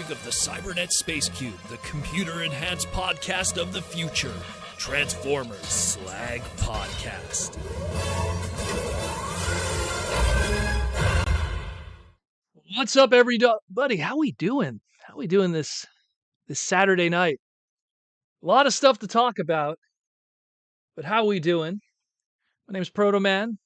episode of the Cybernet Space Cube, the computer-enhanced podcast of the future. Transformers Slag Podcast. What's up, everybody? How we doing? How we doing this Saturday night? A lot of stuff to talk about, but how we doing? My name's Proto Man.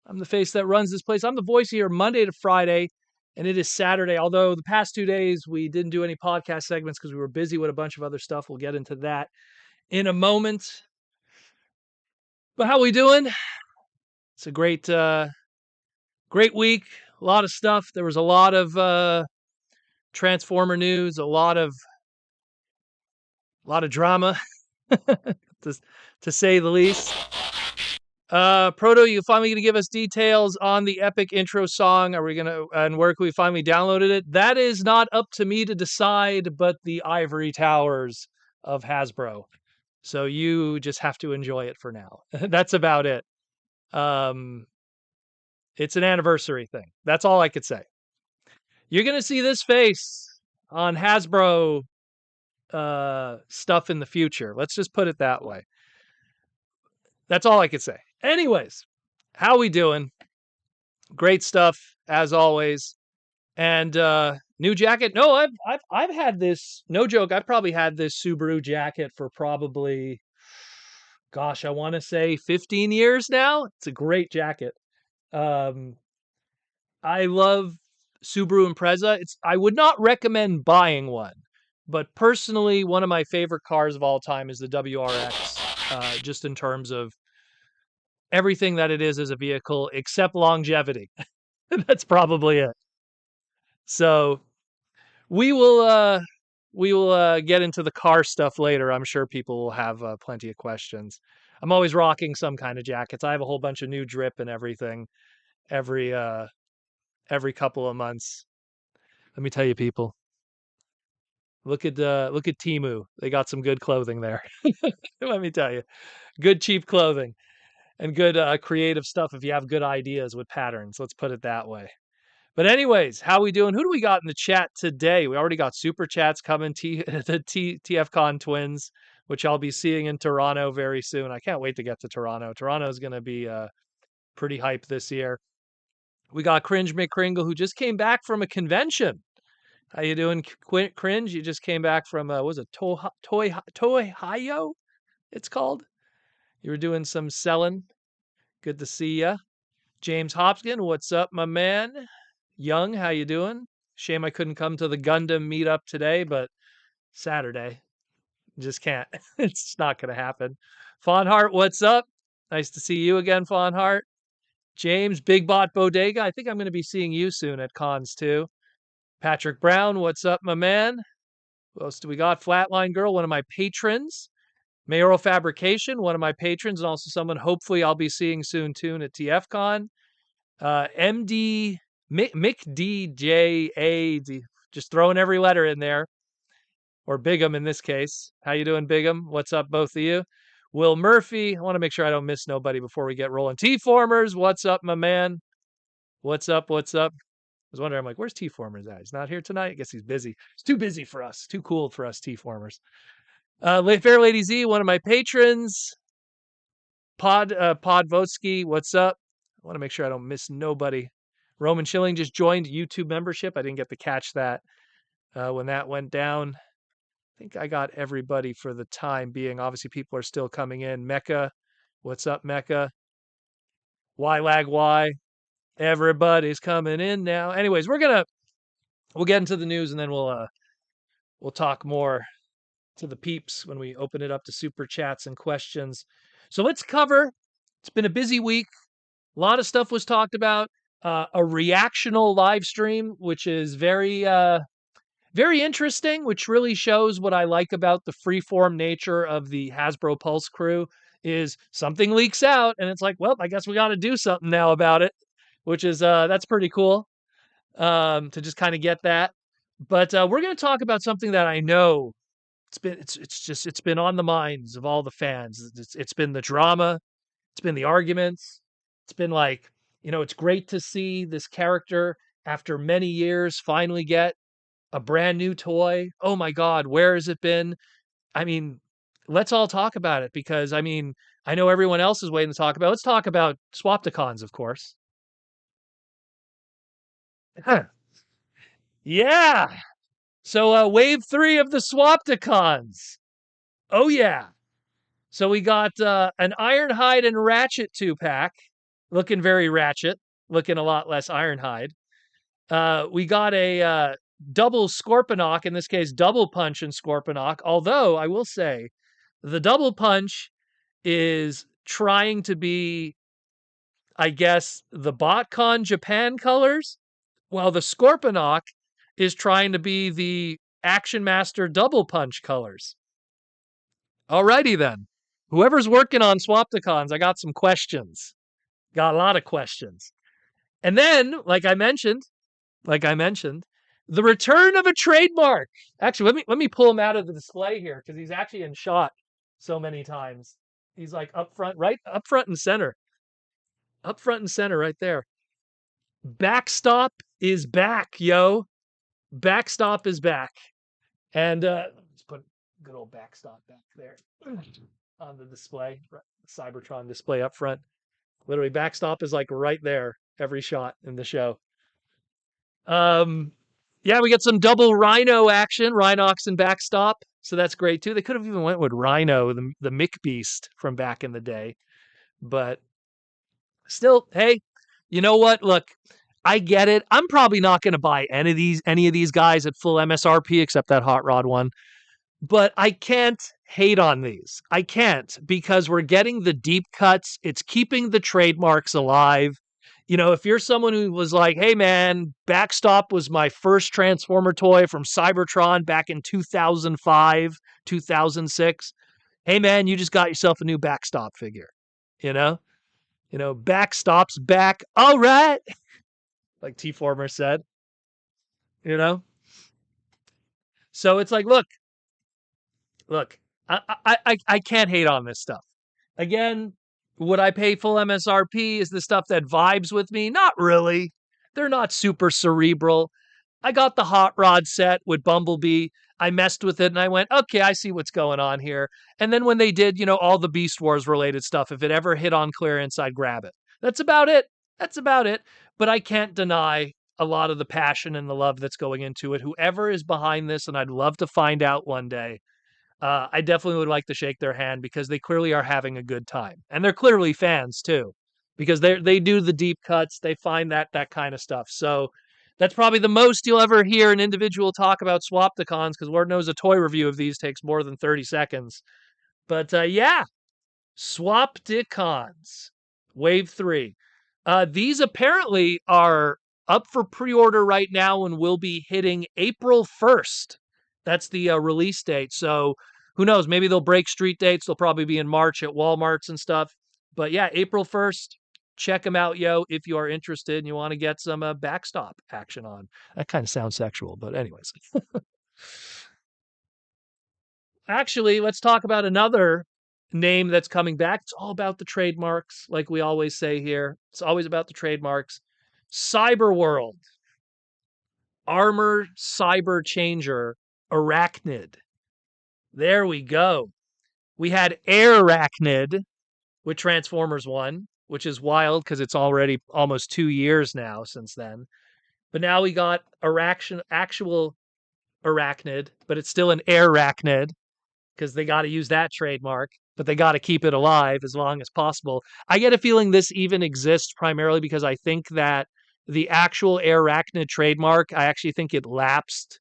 I'm the face that runs this place. I'm the voice here Monday to Friday, and it is Saturday. Although the past 2 days we didn't do any podcast segments because we were busy with a bunch of other stuff. We'll get into that in a moment. But how we doing? It's a great week. A lot of stuff. There was a lot of Transformer news. A lot of drama, to say the least. Proto, you finally going to give us details on the epic intro song? And where can we finally downloaded it? That is not up to me to decide, but the ivory towers of Hasbro. So you just have to enjoy it for now. That's about it. It's an anniversary thing. That's all I could say. You're going to see this face on Hasbro stuff in the future. Let's just put it that way. That's all I could say. Anyways, how we doing? Great stuff as always. And new jacket. No, I've had this. No joke. I've probably had this Subaru jacket for probably, gosh, I want to say 15 years now. It's a great jacket. I love Subaru Impreza. I would not recommend buying one, but personally, one of my favorite cars of all time is the WRX. Just in terms of everything that it is as a vehicle, except longevity. That's probably it. So we will get into the car stuff later. I'm sure people will have plenty of questions. I'm always rocking some kind of jackets. I have a whole bunch of new drip and everything every couple of months. Let me tell you, people. Look at Temu. They got some good clothing there. Let me tell you, good cheap clothing. And good creative stuff if you have good ideas with patterns. Let's put it that way. But anyways, how we doing? Who do we got in the chat today? We already got super chats coming. The TFCon twins, which I'll be seeing in Toronto very soon. I can't wait to get to Toronto. Toronto is going to be pretty hype this year. We got Cringe McCringle, who just came back from a convention. How you doing, Cringe? You just came back from, was it Tohio? It's called? You were doing some selling. Good to see ya. James Hopkins, what's up, my man? Young, how you doing? Shame I couldn't come to the Gundam meetup today, but Saturday. Just can't. It's not going to happen. Fawnhart, what's up? Nice to see you again, Fawnhart. James, Big Bot Bodega. I think I'm going to be seeing you soon at cons too. Patrick Brown, what's up, my man? Who else do we got? Flatline Girl, one of my patrons. Mayoral Fabrication, one of my patrons, and also someone hopefully I'll be seeing soon too at TFCon. MD Mick DJA, just throwing every letter in there, or Bigham in this case. How you doing, Bigham? What's up, both of you? Will Murphy, I want to make sure I don't miss nobody before we get rolling. T-Formers, what's up, my man? What's up? What's up? I was wondering, I'm like, where's T-Formers at? He's not here tonight? I guess he's busy. It's too busy for us. Too cool for us T-Formers. Fair Lady Z, one of my patrons. Podvotsky, what's up? I want to make sure I don't miss nobody. Roman Schilling just joined YouTube membership. I didn't get to catch that when that went down. I think I got everybody for the time being. Obviously, people are still coming in. Mecca, what's up, Mecca? Y. Everybody's coming in now. Anyways, we'll get into the news and then we'll talk more to the peeps when we open it up to super chats and questions. So let's cover. It's been a busy week. A lot of stuff was talked about. A reactional live stream, which is very interesting, which really shows what I like about the freeform nature of the Hasbro Pulse crew. Is something leaks out and it's like, well, I guess we got to do something now about it, which is that's pretty cool to just kind of get that. But we're going to talk about something that I know it's been on the minds of all the fans. It's been the drama, it's been the arguments, it's been like, it's great to see this character after many years finally get a brand new toy. Oh my God, where has it been? I mean, let's all talk about it because I mean, I know everyone else is waiting to talk about. Let's talk about Swapticons, of course. Huh. Yeah. So wave 3 of the Swapticons. Oh yeah. So we got an Ironhide and Ratchet 2-pack, looking very Ratchet, looking a lot less Ironhide. We got a double Scorponok, in this case, double punch and Scorponok. Although I will say, the double punch is trying to be, I guess, the BotCon Japan colors, while the Scorponok is trying to be the Action Master double punch colors. Alrighty then. Whoever's working on Swapticons, I got some questions. Got a lot of questions. And then, like I mentioned, the return of a trademark. Actually, let me pull him out of the display here because he's actually in shot so many times. He's like up front, right up front and center. Up front and center right there. Backstop is back, yo. Backstop is back. And let's put good old backstop back there on the display, Cybertron display up front. Literally, backstop is like right there every shot in the show. Um, yeah, we got some double Rhino action, Rhinox and backstop, so that's great too. They could have even went with Rhino, the Mick Beast from back in the day, but still, hey, you know what? Look, I get it. I'm probably not going to buy any of these guys at full MSRP except that Hot Rod one. But I can't hate on these. I can't because we're getting the deep cuts. It's keeping the trademarks alive. You know, if you're someone who was like, hey man, Backstop was my first Transformer toy from Cybertron back in 2005, 2006. Hey man, you just got yourself a new Backstop figure. You know? Backstop's back. All right. Like T Former said, you know? So it's like, look, I can't hate on this stuff. Again, would I pay full MSRP? Is the stuff that vibes with me? Not really. They're not super cerebral. I got the Hot Rod set with Bumblebee. I messed with it and I went, okay, I see what's going on here. And then when they did, all the Beast Wars related stuff, if it ever hit on clearance, I'd grab it. That's about it. That's about it. But I can't deny a lot of the passion and the love that's going into it. Whoever is behind this, and I'd love to find out one day, I definitely would like to shake their hand because they clearly are having a good time, and they're clearly fans too, because they do the deep cuts, they find that kind of stuff. So that's probably the most you'll ever hear an individual talk about Swapticons, because Lord knows a toy review of these takes more than 30 seconds. But yeah, Swapticons, Wave 3. These apparently are up for pre-order right now and will be hitting April 1st. That's the release date. So who knows? Maybe they'll break street dates. They'll probably be in March at Walmarts and stuff. But yeah, April 1st. Check them out, yo, if you are interested and you want to get some backstop action on. That kind of sounds sexual, but anyways. Actually, let's talk about another name that's coming back. It's all about the trademarks, like we always say here. It's always about the trademarks. Cyberworld, Armor Cyber Changer, Arachnid. There we go. We had Arachnid with Transformers 1, which is wild because it's already almost 2 years now since then. But now we got actual Arachnid, but it's still an Arachnid because they got to use that trademark, but they got to keep it alive as long as possible. I get a feeling this even exists primarily because I think that the actual Arachnid trademark, I actually think it lapsed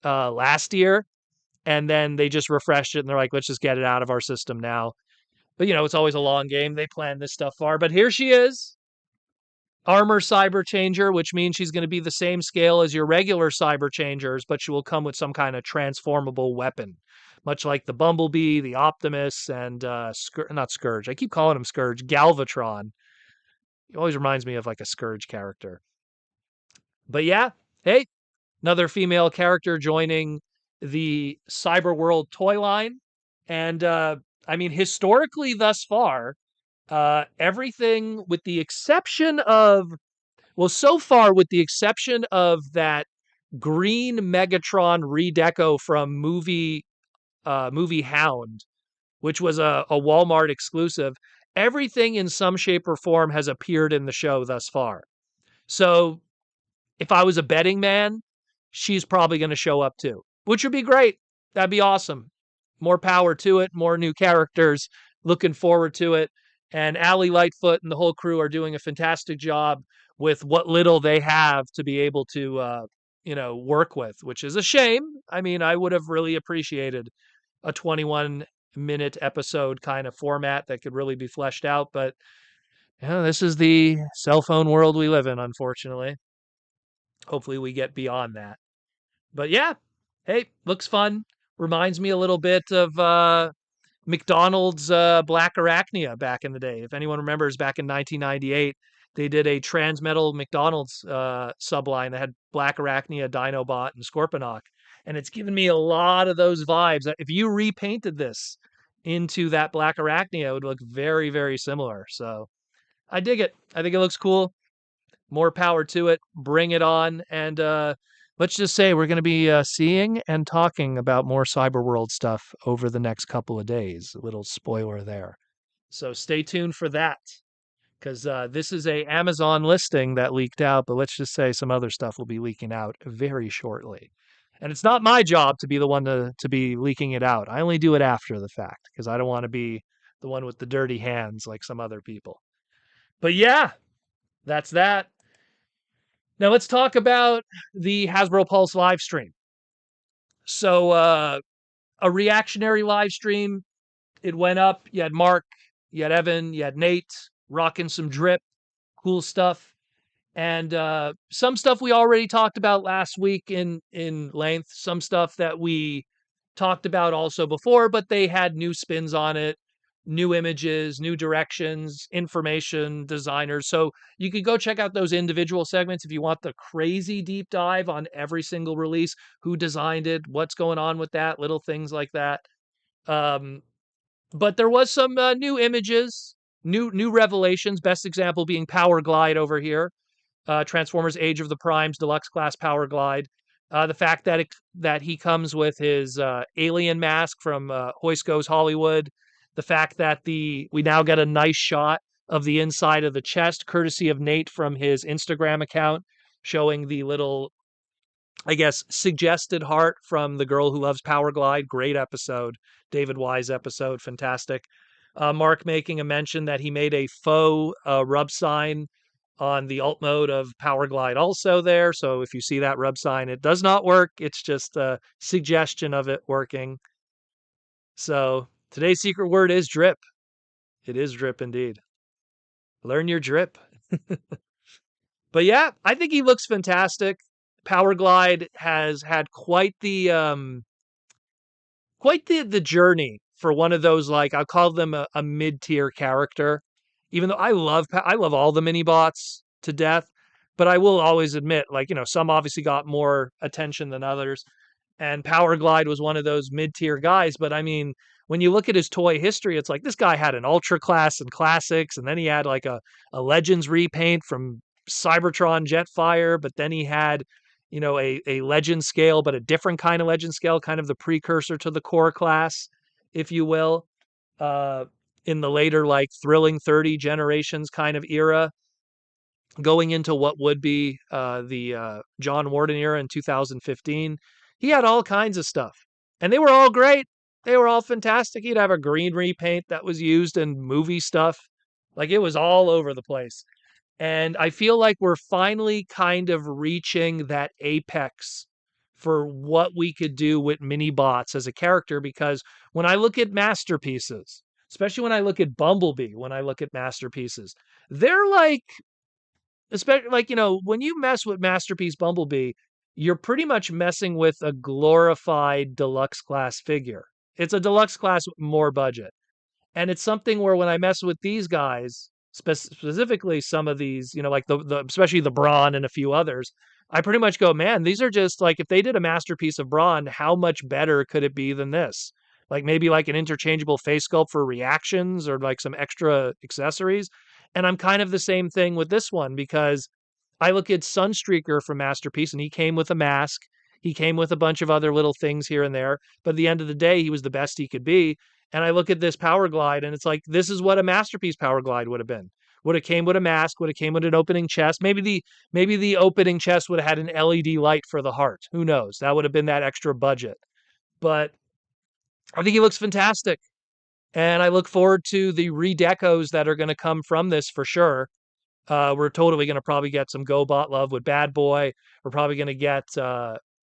last year, and then they just refreshed it and they're like, let's just get it out of our system now. But it's always a long game. They plan this stuff far. But here she is, Armor Cyber Changer, which means she's going to be the same scale as your regular Cyber Changers, but she will come with some kind of transformable weapon, much like the Bumblebee, the Optimus, and not Scourge. I keep calling him Scourge. Galvatron. He always reminds me of like a Scourge character. But yeah, hey, another female character joining the Cyberworld toy line. And I mean, historically thus far, everything with the exception of, well, so far with the exception of that green Megatron redeco from movie Hound, which was a Walmart exclusive. Everything in some shape or form has appeared in the show thus far. So if I was a betting man, she's probably going to show up too, which would be great. That'd be awesome. More power to it, more new characters. Looking forward to it. And Allie Lightfoot and the whole crew are doing a fantastic job with what little they have to be able to, work with, which is a shame. I mean, I would have really appreciated a 21-minute episode kind of format that could really be fleshed out. But this is the cell phone world we live in, unfortunately. Hopefully, we get beyond that. But yeah, hey, looks fun. Reminds me a little bit of McDonald's Black Arachnia back in the day. If anyone remembers, back in 1998, they did a Transmetal McDonald's subline that had Black Arachnia, Dinobot, and Scorponok. And it's given me a lot of those vibes. If you repainted this into that Black Arachnia, it would look very, very similar. So I dig it. I think it looks cool. More power to it. Bring it on. And let's just say we're going to be seeing and talking about more Cyberworld stuff over the next couple of days. A little spoiler there. So stay tuned for that, because this is a Amazon listing that leaked out, but let's just say some other stuff will be leaking out very shortly. And it's not my job to be the one to be leaking it out. I only do it after the fact because I don't want to be the one with the dirty hands like some other people. But yeah, that's that. Now let's talk about the Hasbro Pulse live stream. So a reactionary live stream. It went up. You had Mark, you had Evan, you had Nate rocking some drip, cool stuff. And some stuff we already talked about last week in length, some stuff that we talked about also before, but they had new spins on it, new images, new directions, information, designers. So you could go check out those individual segments if you want the crazy deep dive on every single release, who designed it, what's going on with that, little things like that. But there was some new images, new revelations. Best example being Power Glide over here. Transformers Age of the Primes Deluxe Class Power Glide. The fact that he comes with his alien mask from Hoist Goes Hollywood. The fact that we now get a nice shot of the inside of the chest, courtesy of Nate from his Instagram account, showing the little, I guess, suggested heart from The Girl Who Loves Power Glide. Great episode. David Wise episode. Fantastic. Mark making a mention that he made a faux rub sign on the alt mode of Power Glide also there. So if you see that rub sign, it does not work. It's just a suggestion of it working. So today's secret word is drip. It is drip indeed. Learn your drip. But yeah, I think he looks fantastic. Power Glide has had quite the journey for one of those, like, I'll call them a mid-tier character. Even though I love all the mini bots to death, but I will always admit, like, some obviously got more attention than others. And Power Glide was one of those mid-tier guys, but I mean, when you look at his toy history, it's like this guy had an Ultra Class and Classics, and then he had like a Legends repaint from Cybertron Jetfire, but then he had, a Legend scale, but a different kind of Legend scale, kind of the precursor to the Core Class, if you will, in the later, like, Thrilling 30 Generations kind of era, going into what would be the John Warden era in 2015. He had all kinds of stuff, and they were all great. They were all fantastic. He'd have a green repaint that was used in movie stuff. Like, it was all over the place. And I feel like we're finally kind of reaching that apex for what we could do with mini bots as a character, because when I look at masterpieces, especially when I look at Bumblebee, when I look at masterpieces, they're like, especially, like, when you mess with Masterpiece Bumblebee, you're pretty much messing with a glorified deluxe class figure. It's a deluxe class with more budget. And it's something where when I mess with these guys, specifically some of these, like the especially the Brawn and a few others, I pretty much go, man, these are just like, if they did a masterpiece of Brawn, how much better could it be than this? Like, maybe like an interchangeable face sculpt for reactions or like some extra accessories. And I'm kind of the same thing with this one, because I look at Sunstreaker from Masterpiece, and he came with a mask. He came with a bunch of other little things here and there. But at the end of the day, he was the best he could be. And I look at this Power Glide, and it's like, this is what a Masterpiece Power Glide would have been. Would have came with a mask, would have came with an opening chest. Maybe the opening chest would have had an LED light for the heart. Who knows? That would have been that extra budget. But I think he looks fantastic. And I look forward to the redecos that are going to come from this for sure. We're totally going to probably get some Go Bot love with Bad Boy. We're probably going to get,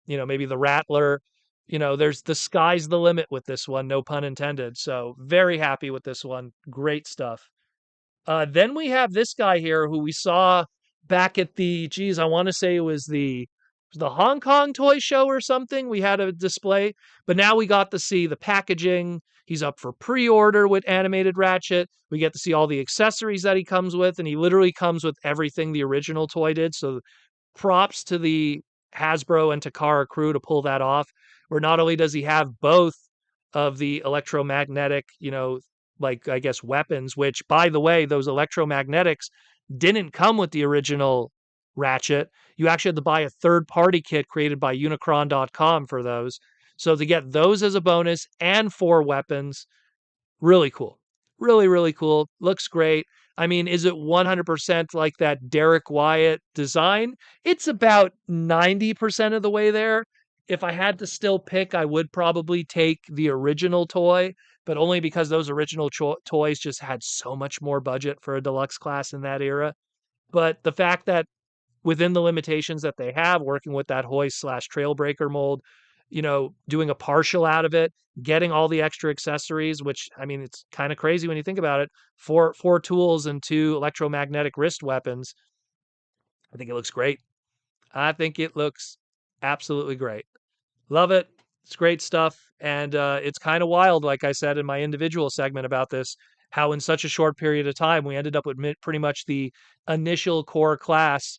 maybe the Rattler. There's the sky's the limit with this one, no pun intended. So very happy with this one. Great stuff. Then we have this guy here who we saw back at I want to say it was the Hong Kong toy show or something. We had a display, but now we got to see the packaging. He's up for pre-order with Animated Ratchet. We get to see all the accessories that he comes with, and he literally comes with everything the original toy did. So props to the Hasbro and Takara crew to pull that off, where not only does he have both of the electromagnetic, like I guess weapons, which by the way, those electromagnetics didn't come with the original Ratchet. You actually had to buy a third party kit created by Unicron.com for those. So to get those as a bonus and 4 weapons, really cool. Really, really cool. Looks great. I mean, is it 100% like that Derek Wyatt design? It's about 90% of the way there. If I had to still pick, I would probably take the original toy, but only because those original toys just had so much more budget for a deluxe class in that era. But the fact that within the limitations that they have, working with that hoist/trailbreaker mold, doing a partial out of it, getting all the extra accessories, which I mean, it's kind of crazy when you think about it. Four tools and 2 electromagnetic wrist weapons. I think it looks great. I think it looks absolutely great. Love it. It's great stuff. And it's kind of wild, like I said in my individual segment about this, how in such a short period of time, we ended up with pretty much the initial core class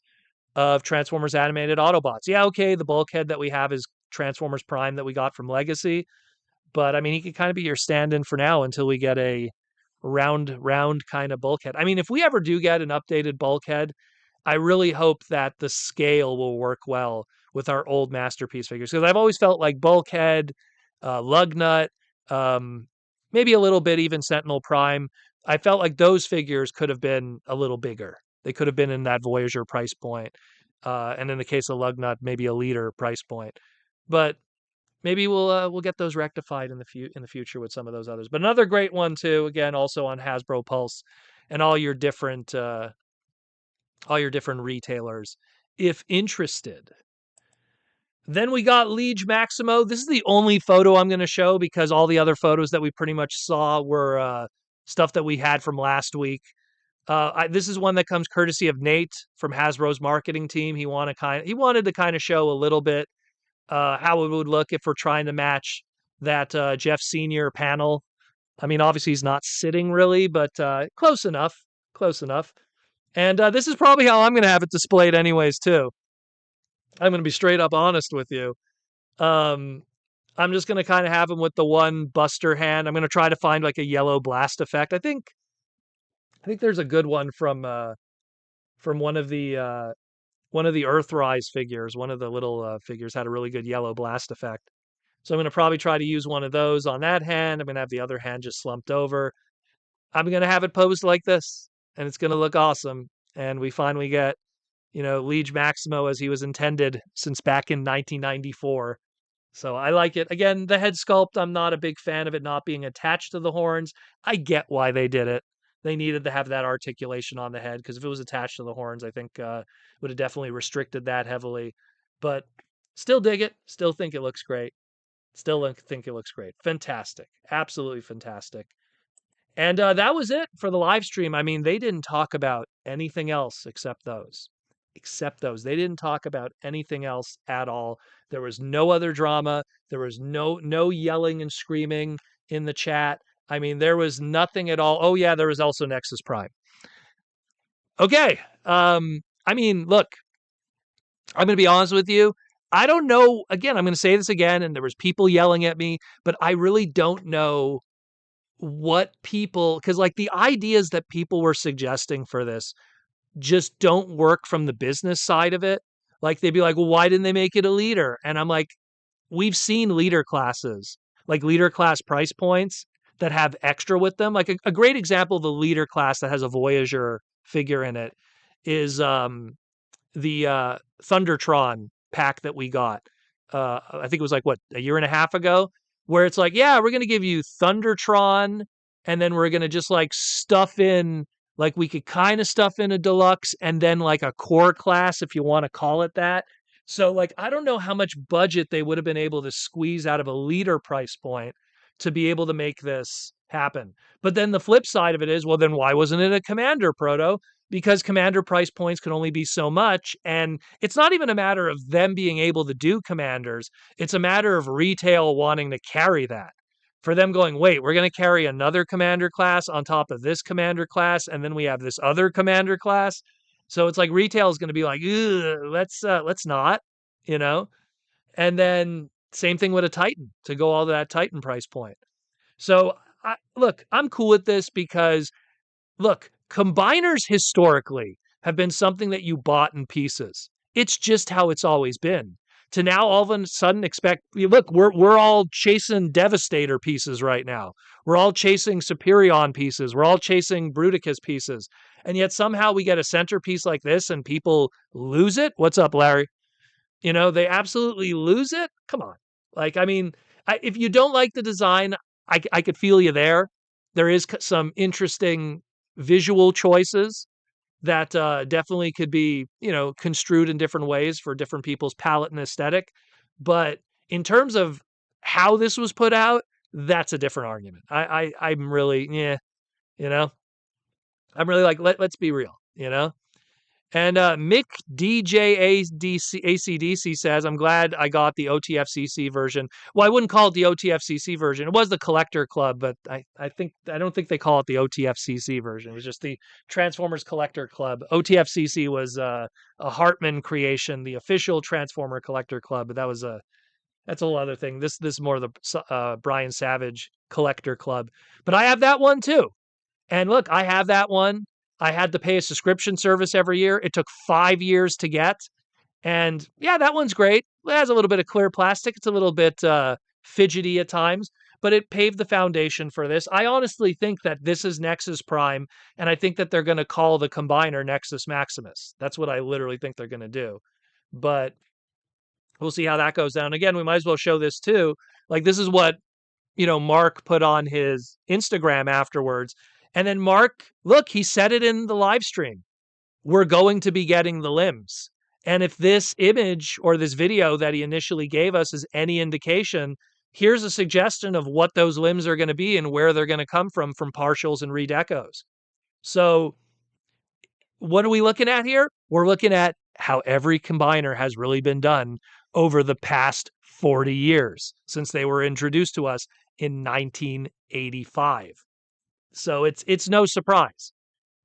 of Transformers animated Autobots. Yeah, okay, the bulkhead that we have is Transformers Prime that we got from Legacy, but I mean, he could kind of be your stand-in for now until we get a round kind of bulkhead. I mean, if we ever do get an updated bulkhead, I really hope that the scale will work well with our old Masterpiece figures, because I've always felt like Bulkhead, Lugnut, um, maybe a little bit even Sentinel Prime. I felt like those figures could have been a little bigger. They could have been in that Voyager price point, and in the case of Lugnut, maybe a Leader price point. But maybe we'll get those rectified in the future with some of those others. But another great one too, again, also on Hasbro Pulse and all your different retailers, if interested. Then we got Liege Maximo. This is the only photo I'm going to show because all the other photos that we pretty much saw were stuff that we had from last week. This is one that comes courtesy of Nate from Hasbro's marketing team. He wanted to kind of show a little bit how it would look if we're trying to match that Jeff Senior panel. I mean, obviously he's not sitting really, but close enough. Close enough. And this is probably how I'm going to have it displayed anyways, too. I'm going to be straight up honest with you. Um, I'm just going to kind of have him with the one Buster hand. I'm going to try to find like a yellow blast effect. I think there's a good one from one of the Earthrise figures. One of the little figures had a really good yellow blast effect. So I'm going to probably try to use one of those on that hand. I'm going to have the other hand just slumped over. I'm going to have it posed like this, and it's going to look awesome. And we finally get, Liege Maximo as he was intended since back in 1994. So I like it. Again, the head sculpt, I'm not a big fan of it not being attached to the horns. I get why they did it. They needed to have that articulation on the head because if it was attached to the horns, I think would have definitely restricted that heavily. But still dig it. Still think it looks great. Still think it looks great. Fantastic. Absolutely fantastic. And that was it for the live stream. I mean, they didn't talk about anything else except those. Except those. They didn't talk about anything else at all. There was no other drama. There was no yelling and screaming in the chat. I mean, there was nothing at all. Oh yeah, there was also Nexus Prime. Okay. I mean, look, I'm going to be honest with you. I don't know. Again, I'm going to say this again, and there was people yelling at me, but I really don't know what people, because like the ideas that people were suggesting for this just don't work from the business side of it. Like they'd be like, well, why didn't they make it a leader? And I'm like, we've seen leader classes, like leader class price points that have extra with them. Like a great example of a leader class that has a Voyager figure in it is the Thundertron pack that we got. I think it was like what, a year and a half ago, where it's like, yeah, we're gonna give you Thundertron, and then we're gonna just like stuff in, like we could kind of stuff in a deluxe and then like a core class if you want to call it that. So like I don't know how much budget they would have been able to squeeze out of a leader price point to be able to make this happen. But then the flip side of it is, well, then why wasn't it a commander proto? Because commander price points can only be so much. And it's not even a matter of them being able to do commanders, it's a matter of retail wanting to carry that. For them going, wait, we're going to carry another commander class on top of this commander class, and then we have this other commander class. So it's like retail is going to be like, let's not, you know. And then same thing with a Titan to go all to that Titan price point. So look, I'm cool with this because look, combiners historically have been something that you bought in pieces. It's just how it's always been. To now all of a sudden expect, look, we're all chasing Devastator pieces right now. We're all chasing Superion pieces. We're all chasing Bruticus pieces. And yet somehow we get a centerpiece like this and people lose it. What's up, Larry? They absolutely lose it. Come on. Like, I mean, if you don't like the design, I could feel you there. There is some interesting visual choices that definitely could be, construed in different ways for different people's palate and aesthetic. But in terms of how this was put out, that's a different argument. I'm really, yeah, you know, I'm really like, let's be real, And Mick DJACDC says, I'm glad I got the OTFCC version. Well, I wouldn't call it the OTFCC version. It was the Collector Club, but I don't think they call it the OTFCC version. It was just the Transformers Collector Club. OTFCC was a Hartman creation, the official Transformer Collector Club, but that's a whole other thing. This is more the Brian Savage Collector Club. But I have that one too. And look, I have that one. I had to pay a subscription service every year. It took 5 years to get. And yeah, that one's great. It has a little bit of clear plastic. It's a little bit fidgety at times, but it paved the foundation for this. I honestly think that this is Nexus Prime, and I think that they're going to call the combiner Nexus Maximus. That's what I literally think they're going to do. But we'll see how that goes down. Again, we might as well show this too. Like, this is what Mark put on his Instagram afterwards. And then Mark, look, he said it in the live stream. We're going to be getting the limbs. And if this image or this video that he initially gave us is any indication, here's a suggestion of what those limbs are going to be and where they're going to come from partials and redecos. So what are we looking at here? We're looking at how every combiner has really been done over the past 40 years since they were introduced to us in 1985. So it's no surprise.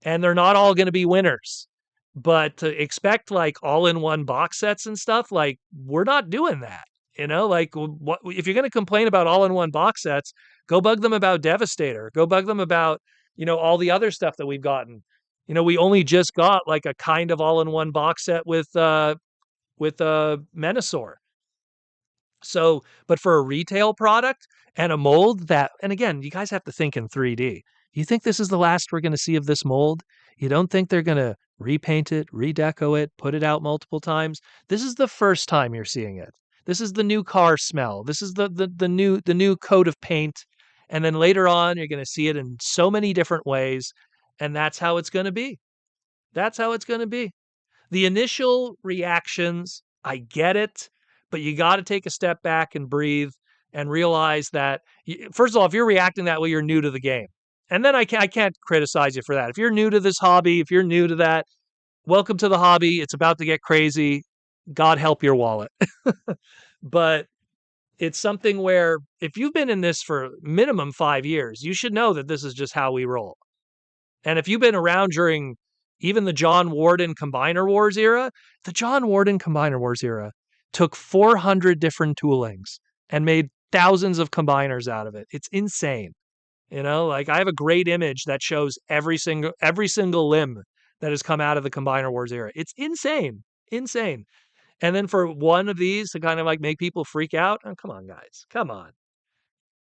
And they're not all going to be winners. But to expect like all-in-one box sets and stuff, like we're not doing that. Like what if you're going to complain about all-in-one box sets, go bug them about Devastator. Go bug them about, all the other stuff that we've gotten. We only just got like a kind of all-in-one box set with Menasor. So, but for a retail product and a mold that, and again, you guys have to think in 3D. You think this is the last we're going to see of this mold? You don't think they're going to repaint it, redeco it, put it out multiple times? This is the first time you're seeing it. This is the new car smell. This is the new coat of paint. And then later on, you're going to see it in so many different ways. And that's how it's going to be. That's how it's going to be. The initial reactions, I get it, but you got to take a step back and breathe and realize that, first of all, if you're reacting that way, you're new to the game. And then I can't criticize you for that. If you're new to this hobby, if you're new to that, welcome to the hobby. It's about to get crazy. God help your wallet. But it's something where if you've been in this for minimum 5 years, you should know that this is just how we roll. And if you've been around during even the John Warden Combiner Wars era, the John Warden Combiner Wars era took 400 different toolings and made thousands of combiners out of it. It's insane. Like I have a great image that shows every single limb that has come out of the Combiner Wars era. It's insane. Insane. And then for one of these to kind of like make people freak out, oh, come on, guys. Come on.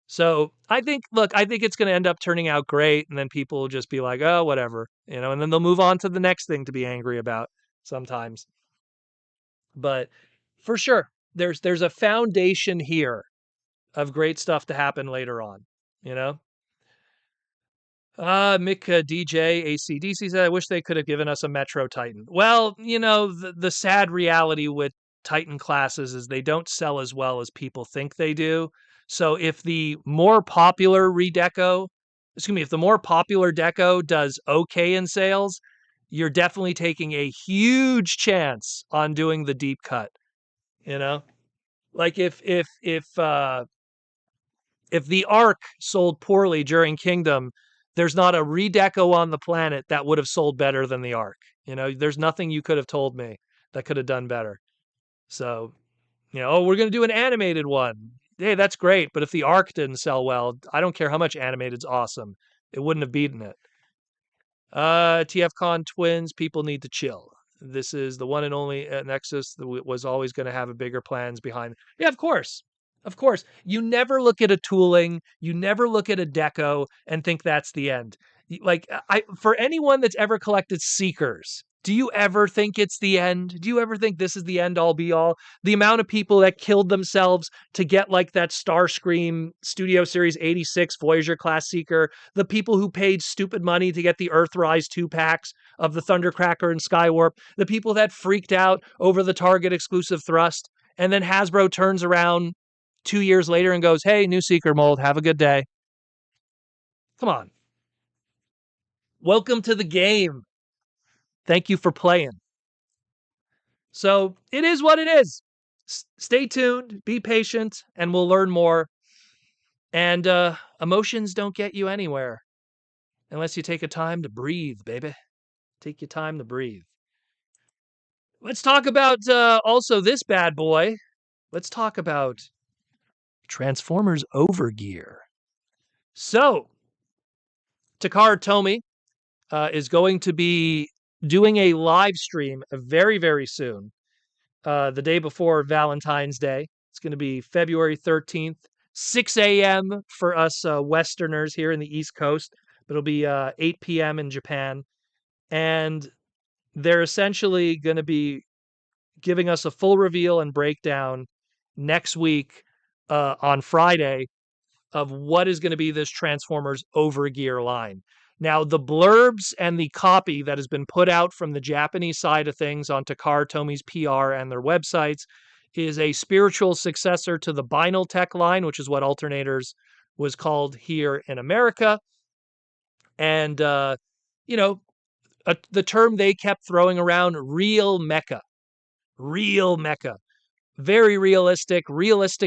So I think, look, I think it's going to end up turning out great. And then people will just be like, oh, whatever, and then they'll move on to the next thing to be angry about sometimes. But for sure, there's a foundation here of great stuff to happen later on, you know? Mick DJ ACDC said, I wish they could have given us a Metro Titan. Well, the sad reality with Titan classes is they don't sell as well as people think they do. So if the more popular if the more popular deco does okay in sales, you're definitely taking a huge chance on doing the deep cut, you know? Like if the Ark sold poorly during Kingdom, there's not a redeco on the planet that would have sold better than the Ark. There's nothing you could have told me that could have done better. So, oh, we're going to do an animated one. Hey, that's great. But if the Ark didn't sell well, I don't care how much animated's awesome. It wouldn't have beaten it. TFCon Twins, people need to chill. This is the one and only Nexus that was always going to have a bigger plans behind. Yeah, of course. Of course. You never look at a tooling, you never look at a deco and think that's the end. Like for anyone that's ever collected Seekers, do you ever think it's the end? Do you ever think this is the end all be all? The amount of people that killed themselves to get like that Starscream Studio Series 86 Voyager class Seeker, the people who paid stupid money to get the Earthrise 2-packs of the Thundercracker and Skywarp, the people that freaked out over the Target exclusive thrust, and then Hasbro turns around 2 years later and goes, hey, new Seeker mold, have a good day. Come on. Welcome to the game. Thank you for playing. So it is what it is. Stay tuned, be patient, and we'll learn more. And emotions don't get you anywhere unless you take a time to breathe, baby. Take your time to breathe. Let's talk about also this bad boy. Let's talk about Transformers Overgear. So, Takara Tomy is going to be doing a live stream very, very soon, the day before Valentine's Day. It's going to be February 13th, 6 a.m. for us Westerners here in the East Coast, but it'll be 8 p.m. in Japan. And they're essentially going to be giving us a full reveal and breakdown next week on Friday of what is going to be this Transformers Overgear line. Now, the blurbs and the copy that has been put out from the Japanese side of things on Takara Tomy's PR and their websites is a spiritual successor to the Binaltech line, which is what Alternators was called here in America. And, the term they kept throwing around, real mecha. Real mecha. Very realistic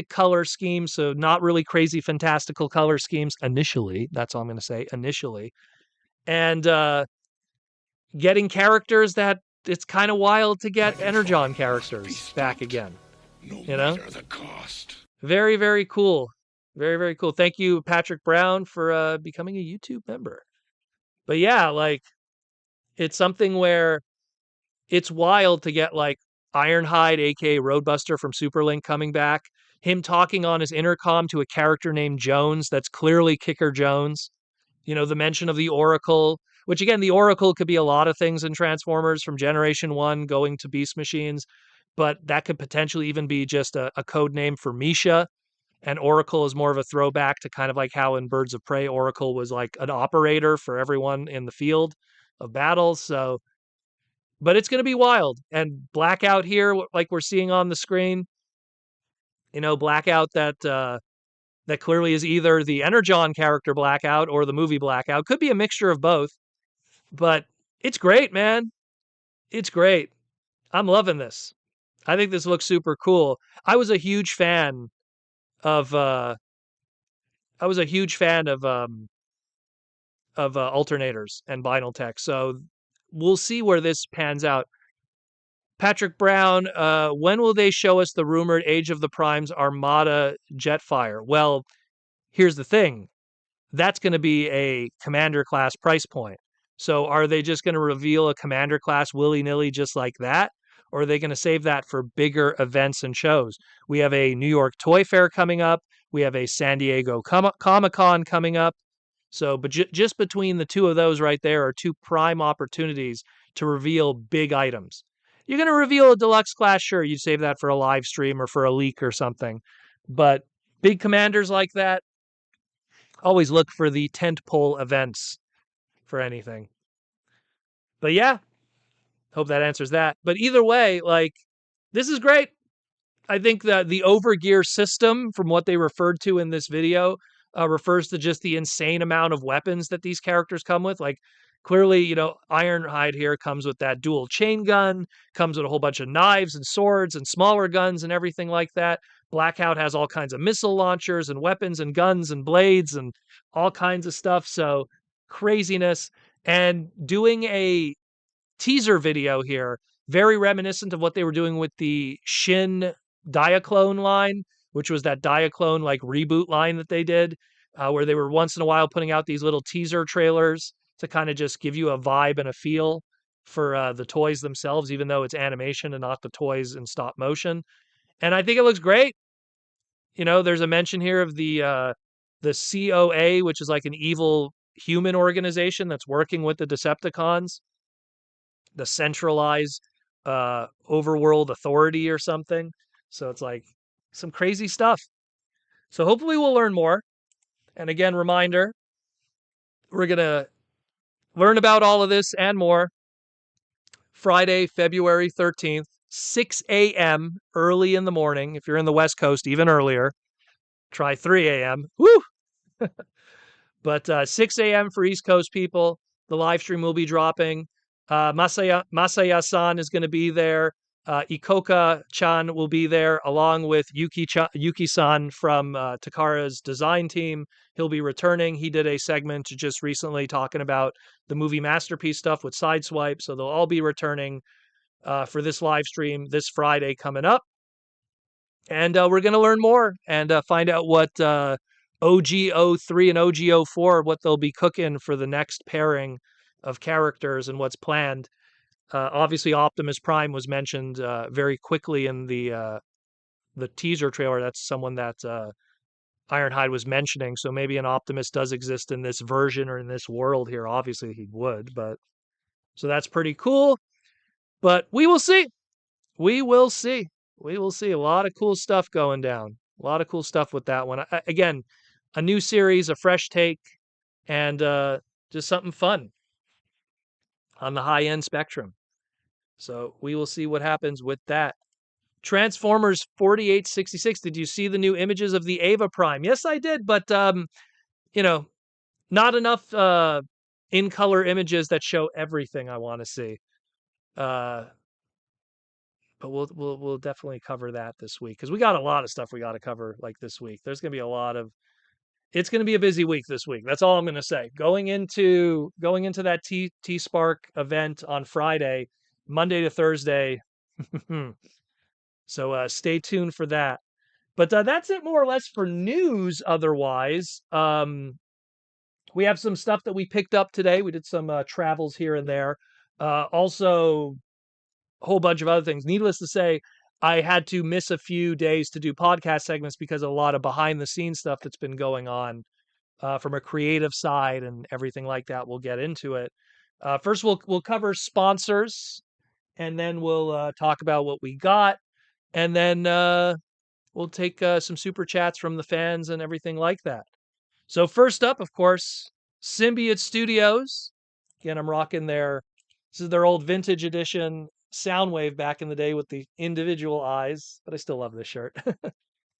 color schemes, so not really crazy fantastical color schemes initially. That's all I'm going to say, initially. And getting characters that it's kind of wild to get Energon characters back again. No matter the cost. Very, very cool. Very, very cool. Thank you, Patrick Brown, for becoming a YouTube member. But yeah, like, it's something where it's wild to get like Ironhide, aka Roadbuster from Superlink, coming back. Him talking on his intercom to a character named Jones that's clearly Kicker Jones. The mention of the Oracle, which again, the Oracle could be a lot of things in Transformers from Generation 1 going to Beast Machines, but that could potentially even be just a code name for Misha. And Oracle is more of a throwback to kind of like how in Birds of Prey, Oracle was like an operator for everyone in the field of battle. So, but it's going to be wild. And Blackout here, like we're seeing on the screen, Blackout that clearly is either the Energon character Blackout or the movie Blackout. Could be a mixture of both. But it's great, man. It's great. I'm loving this. I think this looks super cool. I was a huge fan of alternators and Binaltech. So we'll see where this pans out. Patrick Brown, when will they show us the rumored Age of the Primes Armada Jetfire? Well, here's the thing. That's going to be a commander class price point. So are they just going to reveal a commander class willy-nilly just like that? Or are they going to save that for bigger events and shows? We have a New York Toy Fair coming up. We have a San Diego Comic-Con coming up. So, but just between the two of those right there are two prime opportunities to reveal big items. You're going to reveal a deluxe class, sure, you'd save that for a live stream or for a leak or something. But big commanders like that, always look for the tentpole events for anything. But yeah, hope that answers that. But either way, like, this is great. I think that the overgear system, from what they referred to in this video, refers to just the insane amount of weapons that these characters come with. Like, clearly, Ironhide here comes with that dual chain gun, comes with a whole bunch of knives and swords and smaller guns and everything like that. Blackout has all kinds of missile launchers and weapons and guns and blades and all kinds of stuff. So, craziness. And doing a teaser video here, very reminiscent of what they were doing with the Shin Diaclone line, which was that Diaclone like reboot line that they did, where they were once in a while putting out these little teaser trailers to kind of just give you a vibe and a feel for the toys themselves, even though it's animation and not the toys in stop motion. And I think it looks great. There's a mention here of the COA, which is like an evil human organization that's working with the Decepticons, the centralized overworld authority or something. So it's like some crazy stuff. So hopefully we'll learn more. And again, reminder, we're going to learn about all of this and more Friday, February 13th, 6 a.m. early in the morning. If you're in the West Coast, even earlier, try 3 a.m. Woo! But 6 a.m. for East Coast people. The live stream will be dropping. Masaya-san is going to be there. Ikoka-chan will be there, along with Yuki-san from Takara's design team. He'll be returning. He did a segment just recently talking about the movie Masterpiece stuff with Sideswipe, so they'll all be returning for this live stream this Friday coming up. And we're going to learn more and find out what OG03 and OG04, what they'll be cooking for the next pairing of characters and what's planned. Obviously, Optimus Prime was mentioned very quickly in the teaser trailer. That's someone that Ironhide was mentioning. So maybe an Optimus does exist in this version or in this world here. Obviously, he would, but so that's pretty cool. But we will see. We will see. We will see. A lot of cool stuff going down. A lot of cool stuff with that one. Again, a new series, a fresh take, and just something fun on the high end spectrum. So we will see what happens with that. Transformers 4866. Did you see the new images of the Ava Prime? Yes, I did, but not enough in color images that show everything I want to see. But we'll definitely cover that this week because we got a lot of stuff we got to cover like this week. There's going to be a lot of. It's going to be a busy week this week. That's all I'm going to say. Going into that T Spark event on Friday, Monday to Thursday. So stay tuned for that. But that's it more or less for news. Otherwise, we have some stuff that we picked up today. We did some travels here and there. Also, a whole bunch of other things. Needless to say, I had to miss a few days to do podcast segments because of a lot of behind the scenes stuff that's been going on from a creative side and everything like that. We'll get into it. First, we'll cover sponsors, and then we'll talk about what we got, and then we'll take some super chats from the fans and everything like that. So first up, of course, Symbiote Studios. Again, I'm rocking this is their old vintage edition Soundwave back in the day with the individual eyes, but I still love this shirt.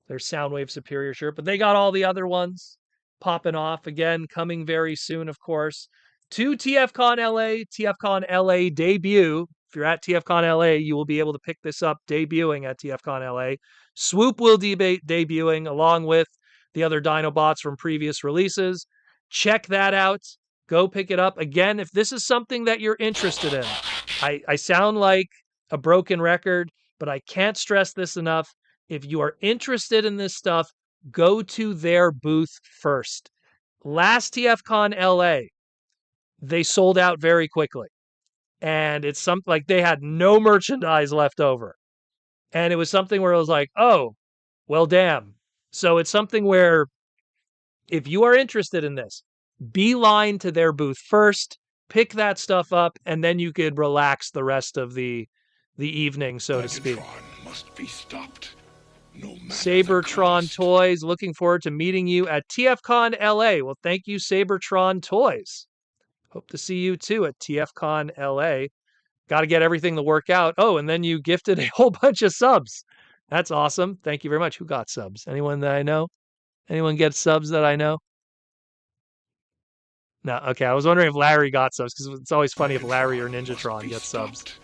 Their Soundwave Superior shirt, but they got all the other ones popping off again, coming very soon, of course. To TFCon LA debut. If you're at TFCon LA, you will be able to pick this up debuting at TFCon LA. Swoop will be debuting along with the other Dinobots from previous releases. Check that out. Go pick it up. Again, if this is something that you're interested in, I sound like a broken record, but I can't stress this enough. If you are interested in this stuff, go to their booth first. Last TFCon LA, they sold out very quickly. And it's something like they had no merchandise left over. And it was something where I was like, oh, well, damn. So it's something where if you are interested in this, beeline to their booth first, pick that stuff up, and then you could relax the rest of the evening, so to speak. Megatron must be stopped, no matter the Sabertron cost. Toys, looking forward to meeting you at TFCon LA. Well, thank you, Sabertron Toys. Hope to see you too at TFCon LA. Got to get everything to work out. Oh, and then you gifted a whole bunch of subs. That's awesome. Thank you very much. Who got subs? Anyone that I know? Anyone get subs that I know? No. Okay. I was wondering if Larry got subs because it's always funny if Larry or Megatron must Ninjatron be get subs. stopped,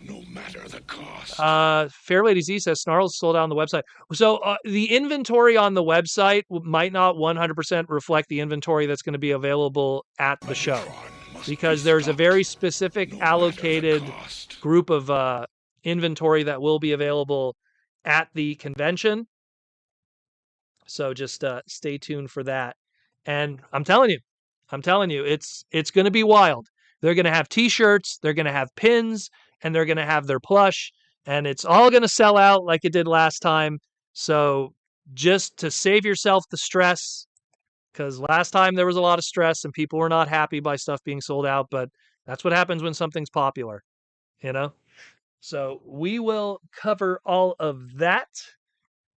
no matter the cost. Fair Lady Z says Snarls sold out on the website. So the inventory on the website might not 100% reflect the inventory that's going to be available at the show Megatron must be because there's a very stopped, specific no matter the allocated cost. group of inventory that will be available at the convention. So just stay tuned for that. And I'm telling you, it's going to be wild. They're going to have T-shirts, they're going to have pins, and they're going to have their plush, and it's all going to sell out like it did last time. So just to save yourself the stress, because last time there was a lot of stress and people were not happy by stuff being sold out. But that's what happens when something's popular, you know. So we will cover all of that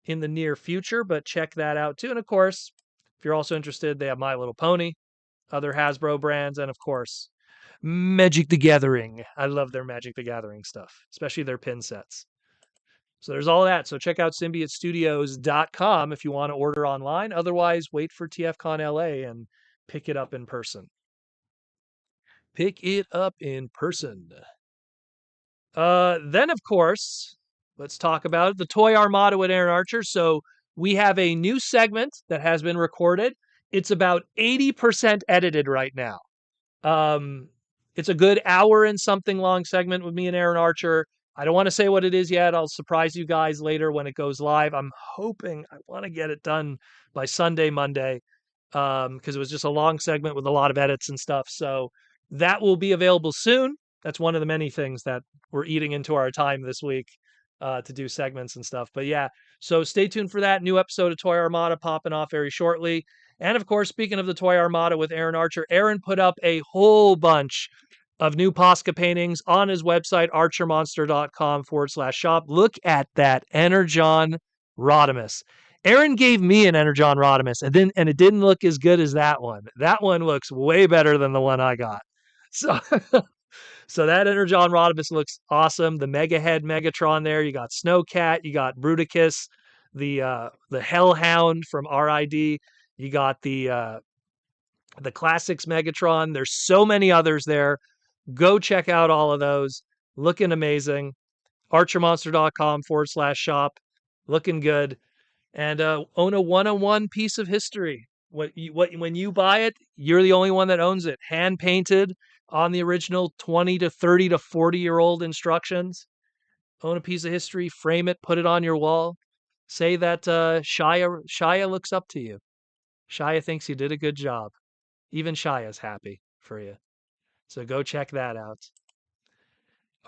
in the near future, but check that out too. And of course, if you're also interested, they have My Little Pony, other Hasbro brands, and of course, Magic the Gathering. I love their Magic the Gathering stuff, especially their pin sets. So there's all that. So check out symbiotestudios.com if you want to order online. Otherwise, wait for TFCon LA and pick it up in person. Pick it up in person. Then, of course, let's talk about it. The Toy Armada with Aaron Archer. So we have a new segment that has been recorded. It's about 80% edited right now. Um, it's a good hour and something long segment with me and Aaron Archer. I don't want to say what it is yet. I'll surprise you guys later when it goes live. I'm hoping I want to get it done by Sunday, Monday, because it was just a long segment with a lot of edits and stuff. So that will be available soon. That's one of the many things that we're eating into our time this week to do segments and stuff. But yeah, so stay tuned for that new episode of Toy Armada popping off very shortly. And of course, speaking of the Toy Armada with Aaron Archer, Aaron put up a whole bunch of new Posca paintings on his website, archermonster.com/shop. Look at that Energon Rodimus. Aaron gave me an Energon Rodimus, and it didn't look as good as that one. That one looks way better than the one I got. So so that Energon Rodimus looks awesome. The Mega Head Megatron there. You got Snowcat, you got Bruticus, the Hellhound from RID. You got the Classics Megatron. There's so many others there. Go check out all of those. Looking amazing. Archermonster.com/shop. Looking good. And own a one-on-one piece of history. When you buy it, you're the only one that owns it. Hand painted on the original 20 to 30 to 40-year-old instructions. Own a piece of history, frame it, put it on your wall. Say that Shia looks up to you. Shia thinks you did a good job. Even Shia's happy for you. So go check that out.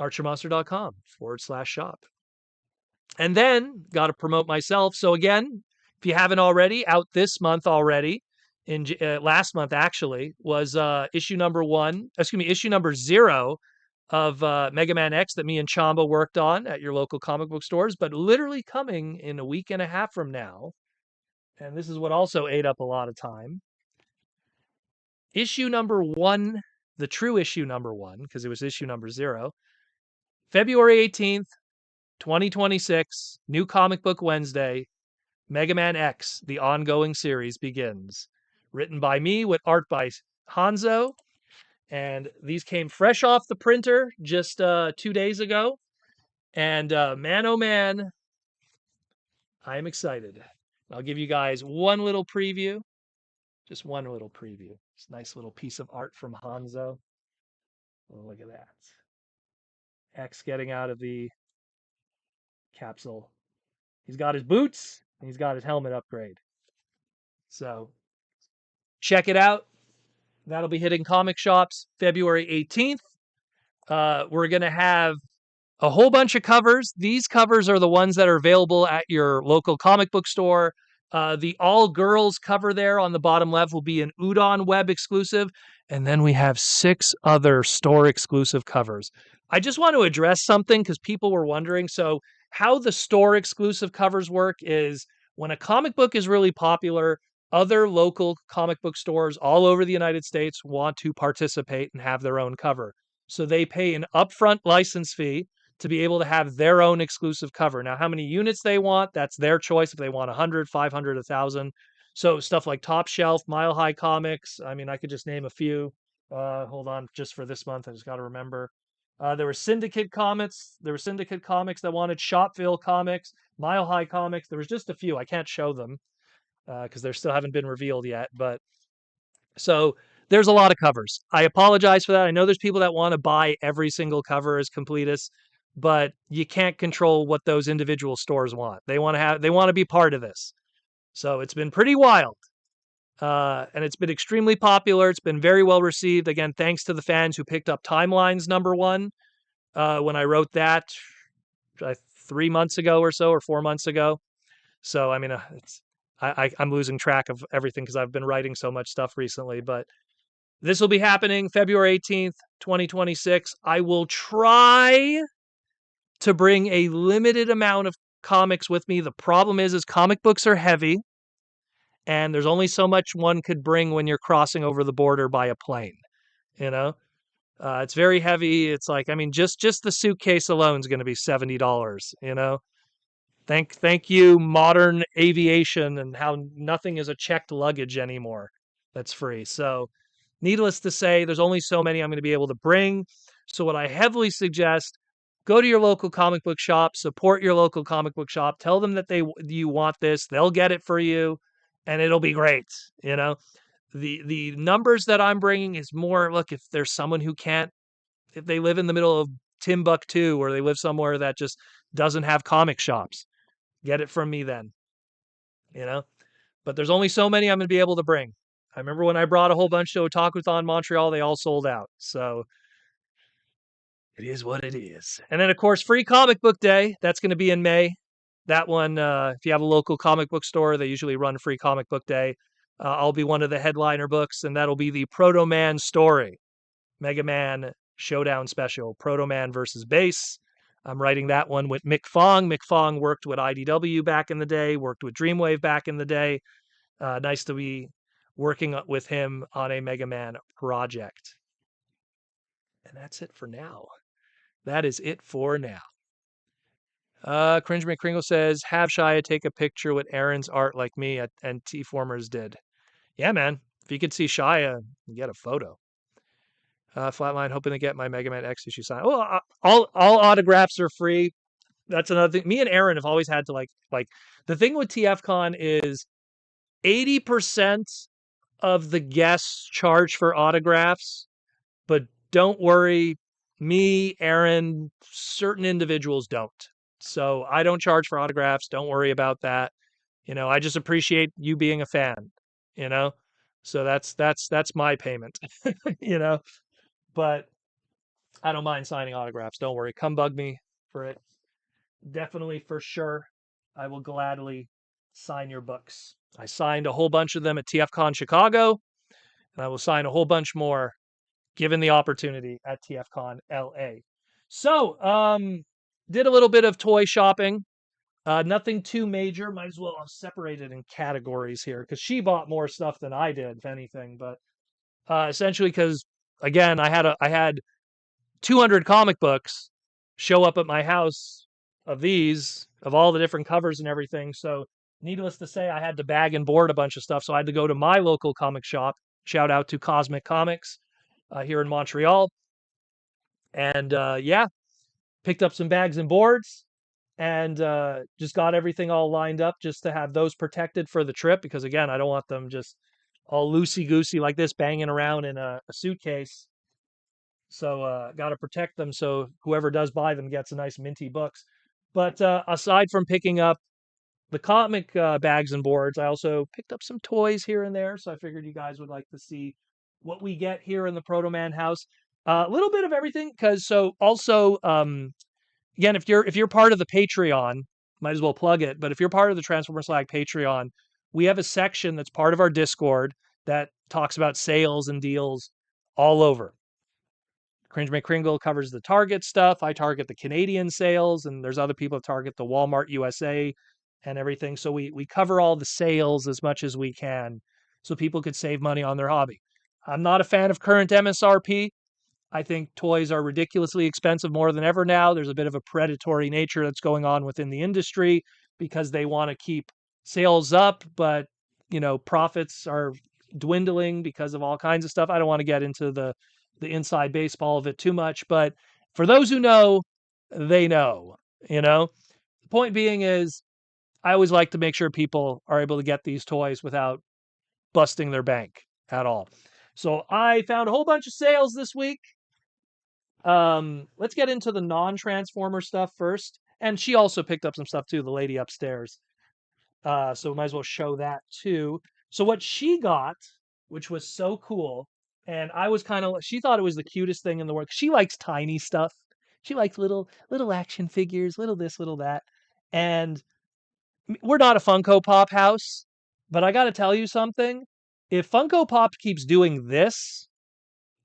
Archermonster.com/shop. And then got to promote myself. So again, if you haven't already, out this month already, in last month actually was issue number 0 of Mega Man X that me and Chamba worked on at your local comic book stores, but literally coming in a week and a half from now. And this is what also ate up a lot of time. Issue number 1, the true issue number 1, because it was issue number 0, February 18th, 2026, New Comic Book Wednesday, Mega Man X, the ongoing series begins. Written by me with art by Hanzo. And these came fresh off the printer just 2 days ago. And man, oh man, I am excited. I'll give you guys one little preview. Just one little preview. This nice little piece of art from Hanzo. Oh, look at that. X getting out of the capsule. He's got his boots and he's got his helmet upgrade. So check it out. That'll be hitting comic shops February 18th. We're going to have a whole bunch of covers. These covers are the ones that are available at your local comic book store. The all girls cover there on the bottom left will be an Udon web exclusive. And then we have 6 other store exclusive covers. I just want to address something because people were wondering. So, how the store exclusive covers work is when a comic book is really popular, other local comic book stores all over the United States want to participate and have their own cover. So, they pay an upfront license fee to be able to have their own exclusive cover. Now, how many units they want, that's their choice. If they want 100, 500, 1,000. So stuff like Top Shelf, Mile High Comics. I mean, I could just name a few. Hold on, just for this month, I just got to remember. There were Syndicate Comics. There were Syndicate Comics that wanted Shopville Comics, Mile High Comics. There was just a few. I can't show them because they still haven't been revealed yet. But so there's a lot of covers. I apologize for that. I know there's people that want to buy every single cover as completists, but you can't control what those individual stores want. They want to be part of this. So it's been pretty wild. And it's been extremely popular. It's been very well received. Again, thanks to the fans who picked up Timelines #1 when I wrote that 3 months ago or so, or 4 months ago. So I mean, I'm losing track of everything because I've been writing so much stuff recently. But this will be happening February 18th, 2026. I will try to bring a limited amount of comics with me. The problem is comic books are heavy, and there's only so much one could bring when you're crossing over the border by a plane. You know, it's very heavy. It's like, I mean, just the suitcase alone is going to be $70. You know, thank you, modern aviation, and how nothing is a checked luggage anymore. That's free. So, needless to say, there's only so many I'm going to be able to bring. So, what I heavily suggest, go to your local comic book shop, support your local comic book shop, tell them that you want this, they'll get it for you, and it'll be great. You know, the numbers that I'm bringing is more, look, if there's someone who can't, if they live in the middle of Timbuktu or they live somewhere that just doesn't have comic shops, get it from me then. You know, but there's only so many I'm going to be able to bring. I remember when I brought a whole bunch to Otakuthon Montreal, they all sold out. So it is what it is. And then, of course, Free Comic Book Day. That's going to be in May. That one, if you have a local comic book store, they usually run Free Comic Book Day. I'll be one of the headliner books, and that'll be the Proto Man story, Mega Man Showdown Special, Proto Man versus Base. I'm writing that one with Mick Fong. Mick Fong worked with IDW back in the day, worked with Dreamwave back in the day. Nice to be working with him on a Mega Man project. And that's it for now. That is it for now. Cringe McCringle says, have Shia take a picture with Aaron's art like me and T-Formers did. Yeah, man. If you could see Shia, get a photo. Flatline, hoping to get my Mega Man X issue signed. Well, all autographs are free. That's another thing. Me and Aaron have always had to like the thing with TFCon is 80% of the guests charge for autographs, but don't worry, me, Aaron, certain individuals don't. So I don't charge for autographs. Don't worry about that. You know, I just appreciate you being a fan, you know? So that's my payment, you know? But I don't mind signing autographs. Don't worry. Come bug me for it. Definitely for sure. I will gladly sign your books. I signed a whole bunch of them at TFCon Chicago, and I will sign a whole bunch more given the opportunity at TFCon LA. So, did a little bit of toy shopping. Nothing too major. Might as well separate it in categories here because she bought more stuff than I did, if anything. But essentially, because again, I had 200 comic books show up at my house of all the different covers and everything. So, needless to say, I had to bag and board a bunch of stuff. So I had to go to my local comic shop. Shout out to Cosmic Comics here in Montreal. And yeah, picked up some bags and boards and just got everything all lined up just to have those protected for the trip. Because again, I don't want them just all loosey goosey like this banging around in a suitcase. So got to protect them so whoever does buy them gets a nice minty books. But aside from picking up the comic bags and boards, I also picked up some toys here and there. So I figured you guys would like to see what we get here in the Proto Man house. A little bit of everything, because so also again, if you're part of the Patreon, might as well plug it. But if you're part of the Transformer Slag Patreon, we have a section that's part of our Discord that talks about sales and deals all over. Cringe McCringle covers the Target stuff. I target the Canadian sales, and there's other people that target the Walmart USA and everything. So we cover all the sales as much as we can, so people could save money on their hobby. I'm not a fan of current MSRP. I think toys are ridiculously expensive more than ever now. There's a bit of a predatory nature that's going on within the industry because they want to keep sales up, but profits are dwindling because of all kinds of stuff. I don't want to get into the inside baseball of it too much, but for those who know, they know, you know. The point being is I always like to make sure people are able to get these toys without busting their bank at all. So I found a whole bunch of sales this week. Let's get into the non-transformer stuff first. And she also picked up some stuff too, the lady upstairs. So we might as well show that too. So what she got, which was so cool, and I was kind of she thought it was the cutest thing in the world. She likes tiny stuff. She likes little action figures, little this, little that. And we're not a Funko Pop house, but I got to tell you something. If Funko Pop keeps doing this,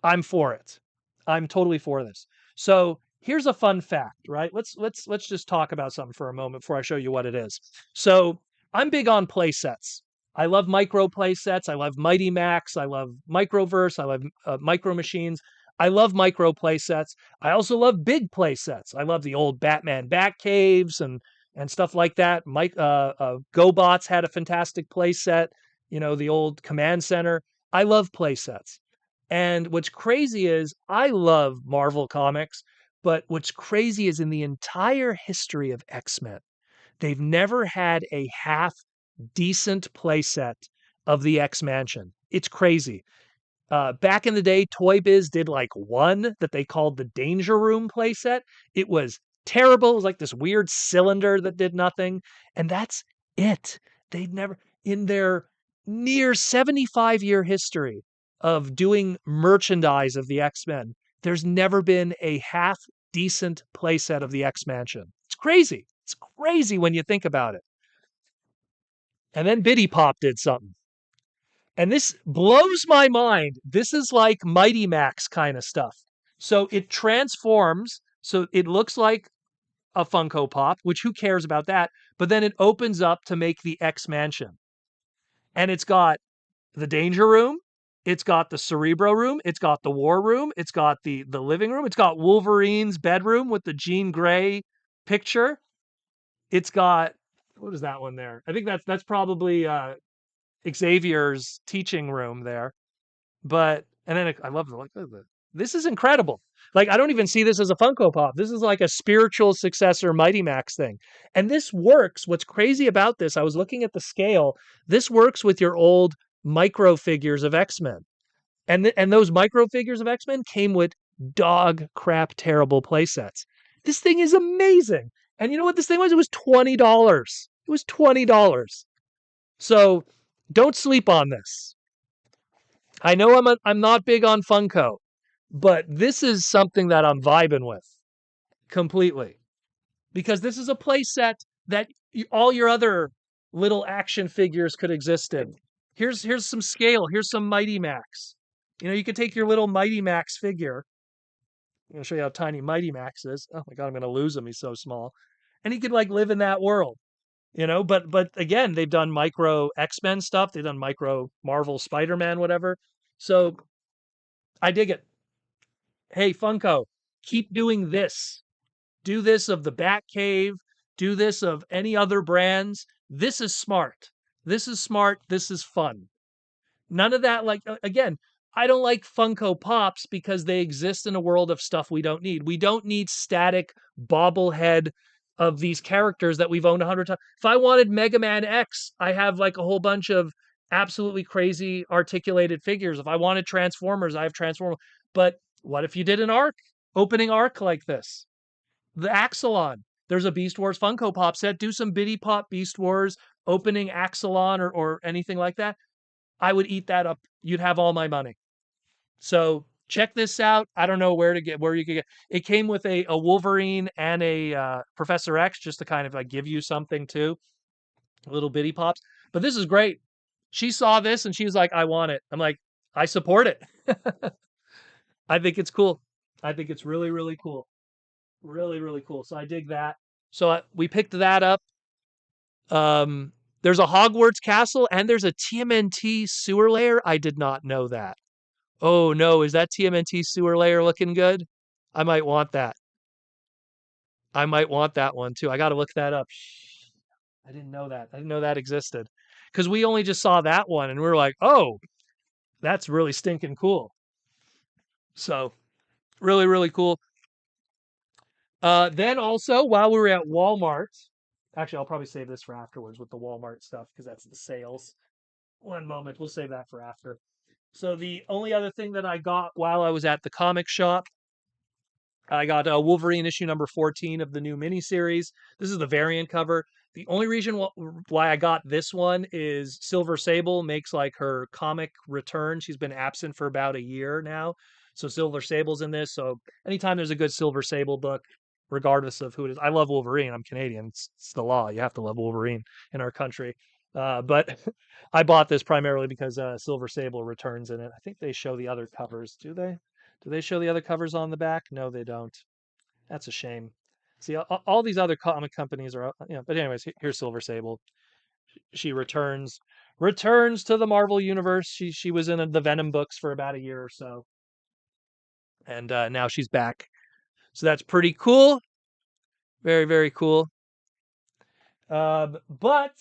I'm for it. I'm totally for this. So here's a fun fact, right? Let's just talk about something for a moment before I show you what it is. So I'm big on play sets. I love micro play sets. I love Mighty Max. I love Microverse. I love Micro Machines. I love micro play sets. I also love big play sets. I love the old Batman Bat Caves and stuff like that. GoBots had a fantastic play set. The old Command Center. I love play sets. And what's crazy is I love Marvel Comics, but what's crazy is in the entire history of X-Men, they've never had a half decent playset of the X Mansion. It's crazy. Back in the day, Toy Biz did like one that they called the Danger Room playset. It was terrible. It was like this weird cylinder that did nothing. And that's it. They'd never, in their near 75-year history of doing merchandise of the X-Men, there's never been a half decent playset of the X Mansion. It's crazy. It's crazy when you think about it. And then Biddy Pop did something. And this blows my mind. This is like Mighty Max kind of stuff. So it transforms. So it looks like a Funko Pop, which who cares about that? But then it opens up to make the X Mansion. And it's got the Danger Room. It's got the Cerebro Room. It's got the War Room. It's got the living room. It's got Wolverine's bedroom with the Jean Grey picture. It's got, what is that one there? I think that's probably Xavier's teaching room there. But and then I love the this is incredible. Like I don't even see this as a Funko Pop. This is like a spiritual successor Mighty Max thing. And this works. What's crazy about this, I was looking at the scale. This works with your old micro figures of X-Men. And those micro figures of X-Men came with dog crap terrible play sets. This thing is amazing. And you know what this thing was? It was $20. It was $20. So don't sleep on this. I know I'm not big on Funko, but this is something that I'm vibing with completely because this is a play set that all your other little action figures could exist in. Here's some scale. Here's some Mighty Max. You could take your little Mighty Max figure. I'm gonna show you how tiny Mighty Max is. Oh my god, I'm gonna lose him. He's so small, and he could like live in that world. But again, they've done micro X-Men stuff. They've done micro Marvel Spider-Man, whatever. So I dig it. Hey, Funko, keep doing this. Do this of the Batcave. Do this of any other brands. This is smart. This is smart. This is fun. None of that, like, again, I don't like Funko Pops because they exist in a world of stuff we don't need. We don't need static bobblehead of these characters that we've owned 100 times. If I wanted Mega Man X, I have like a whole bunch of absolutely crazy articulated figures. If I wanted Transformers, I have Transformers. But what if you did an opening arc like this? The Axelon. There's a Beast Wars Funko Pop set. Do some Biddy Pop Beast Wars opening Axelon or anything like that. I would eat that up. You'd have all my money. So check this out. I don't know where you could get. It came with a Wolverine and a Professor X, just to kind of like give you something too, little bitty pops. But this is great. She saw this and she was like, "I want it." I'm like, "I support it." I think it's cool. I think it's really really cool. Really really cool. So I dig that. So we picked that up. Um, there's a Hogwarts castle and there's a TMNT sewer layer. I did not know that. Oh no, is that TMNT sewer layer looking good? I might want that. I might want that one too. I got to look that up. I didn't know that. I didn't know that existed. Because we only just saw that one and we were like, oh, that's really stinking cool. So, really, really cool. Then also, while we were at Walmart, actually, I'll probably save this for afterwards with the Walmart stuff because that's the sales. One moment, we'll save that for after. So, the only other thing that I got while I was at the comic shop, I got Wolverine issue number 14 of the new miniseries. This is the variant cover. The only reason why I got this one is Silver Sable makes like her comic return. She's been absent for about a year now. So Silver Sable's in this. So anytime there's a good Silver Sable book, regardless of who it is, I love Wolverine. I'm Canadian. It's the law. You have to love Wolverine in our country. But I bought this primarily because Silver Sable returns in it. I think they show the other covers. Do they? Do they show the other covers on the back? No, they don't. That's a shame. See, all these other comic companies are, but anyways, here's Silver Sable. She returns to the Marvel universe. She was in the Venom books for about a year or so, and now she's back. So that's pretty cool. Very very cool. But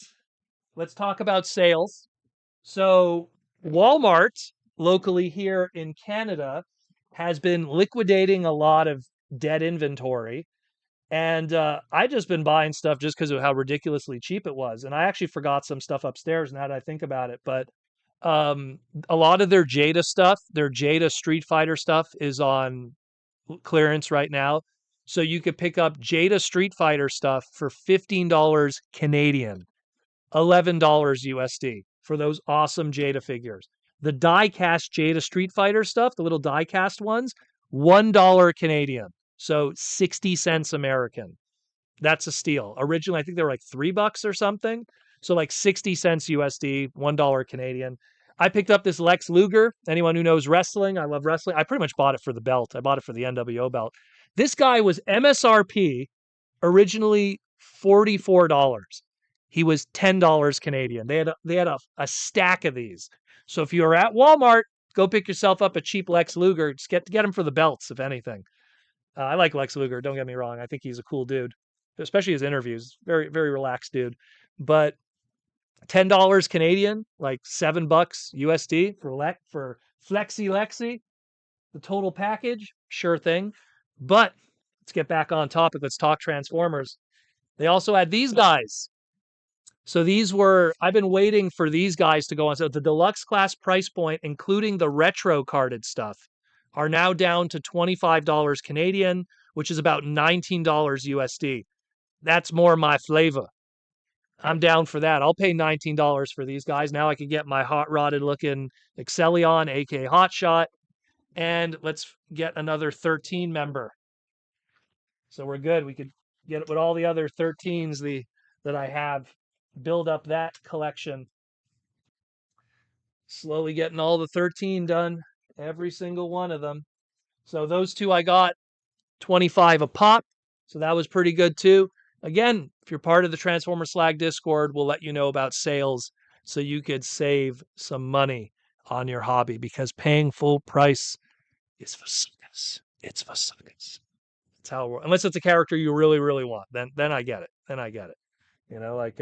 let's talk about sales. So Walmart locally here in Canada has been liquidating a lot of dead inventory. And I just been buying stuff just because of how ridiculously cheap it was. And I actually forgot some stuff upstairs now that I think about it. But um, a lot of their Jada stuff, their Jada Street Fighter stuff is on clearance right now. So you could pick up Jada Street Fighter stuff for $15 Canadian. $11 USD for those awesome Jada figures. The die cast Jada Street Fighter stuff, the little die cast ones, $1 Canadian. So 60 cents American. That's a steal. Originally, I think they were like $3 or something. So like 60 cents USD, $1 Canadian. I picked up this Lex Luger. Anyone who knows wrestling, I love wrestling. I pretty much bought it for the belt. I bought it for the NWO belt. This guy was MSRP originally $44. He was $10 Canadian. They had a stack of these. So if you are at Walmart, go pick yourself up a cheap Lex Luger. Just get them for the belts, if anything. I like Lex Luger. Don't get me wrong. I think he's a cool dude, especially his interviews. Very very relaxed dude. But $10 Canadian, like $7 USD for Flexi Lexi, the total package, sure thing. But let's get back on topic. Let's talk Transformers. They also had these guys. So I've been waiting for these guys to go on. So the deluxe class price point, including the retro carded stuff, are now down to $25 Canadian, which is about $19 USD. That's more my flavor. I'm down for that. I'll pay $19 for these guys. Now I can get my hot rodded looking Excellion, aka Hotshot, and let's get another 13 member. So we're good. We could get it with all the other 13s that I have, build up that collection. Slowly getting all the 13 done, every single one of them. So those two I got 25 a pop. So that was pretty good too. Again, if you're part of the Transformer Slag Discord, we'll let you know about sales so you could save some money on your hobby because paying full price is for suckers. It's for suckers. That's how it works. Unless it's a character you really, really want. Then I get it. Then I get it. Like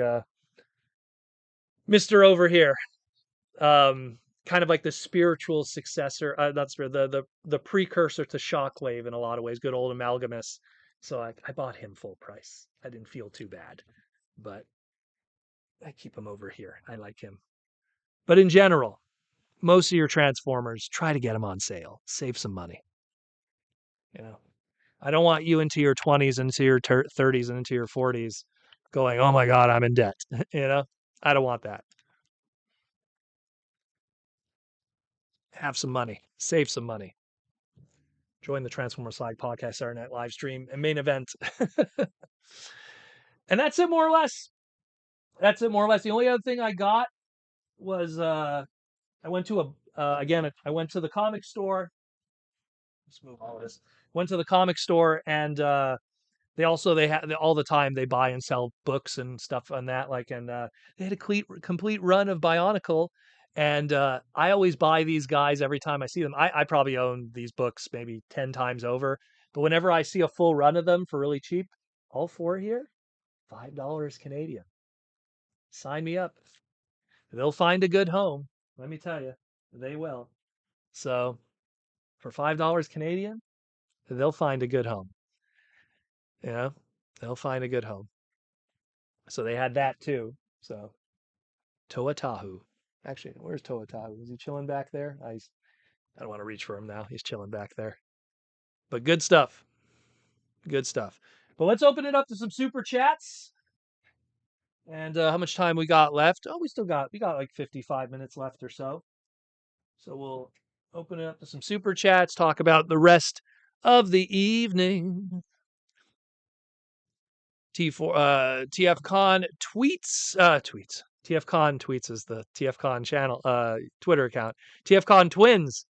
Mr. Over here. Kind of like the spiritual successor. That's the precursor to Shockwave in a lot of ways. Good old Amalgamus. So I bought him full price. I didn't feel too bad, but I keep him over here. I like him. But in general, most of your Transformers, try to get them on sale. Save some money. You know, I don't want you into your 20s, into your 30s, and into your 40s going, oh my God, I'm in debt. I don't want that. have some money, save some money. Join the Transformer Slag podcast Saturday night live stream and main event. And that's it more or less. That's it more or less. The only other thing I got was I went to I went to the comic store. Let's move all of this. Went to the comic store and they have all the time they buy and sell books and stuff on that and they had a complete run of Bionicle and I always buy these guys every time I see them. I probably own these books maybe 10 times over, but whenever I see a full run of them for really cheap, all four here, $5 Canadian. Sign me up. They'll find a good home. Let me tell you, they will. So for $5 Canadian, they'll find a good home. You know, they'll find a good home. So they had that too. So Toa. Actually, where's Toa? Is he chilling back there? I don't want to reach for him now. He's chilling back there. But good stuff. Good stuff. But let's open it up to some super chats. And how much time we got left? Oh, we got like 55 minutes left or so. So we'll open it up to some super chats, talk about the rest of the evening. TFCon tweets. TFCon tweets is the TFCon channel Twitter account. TFCon Twins.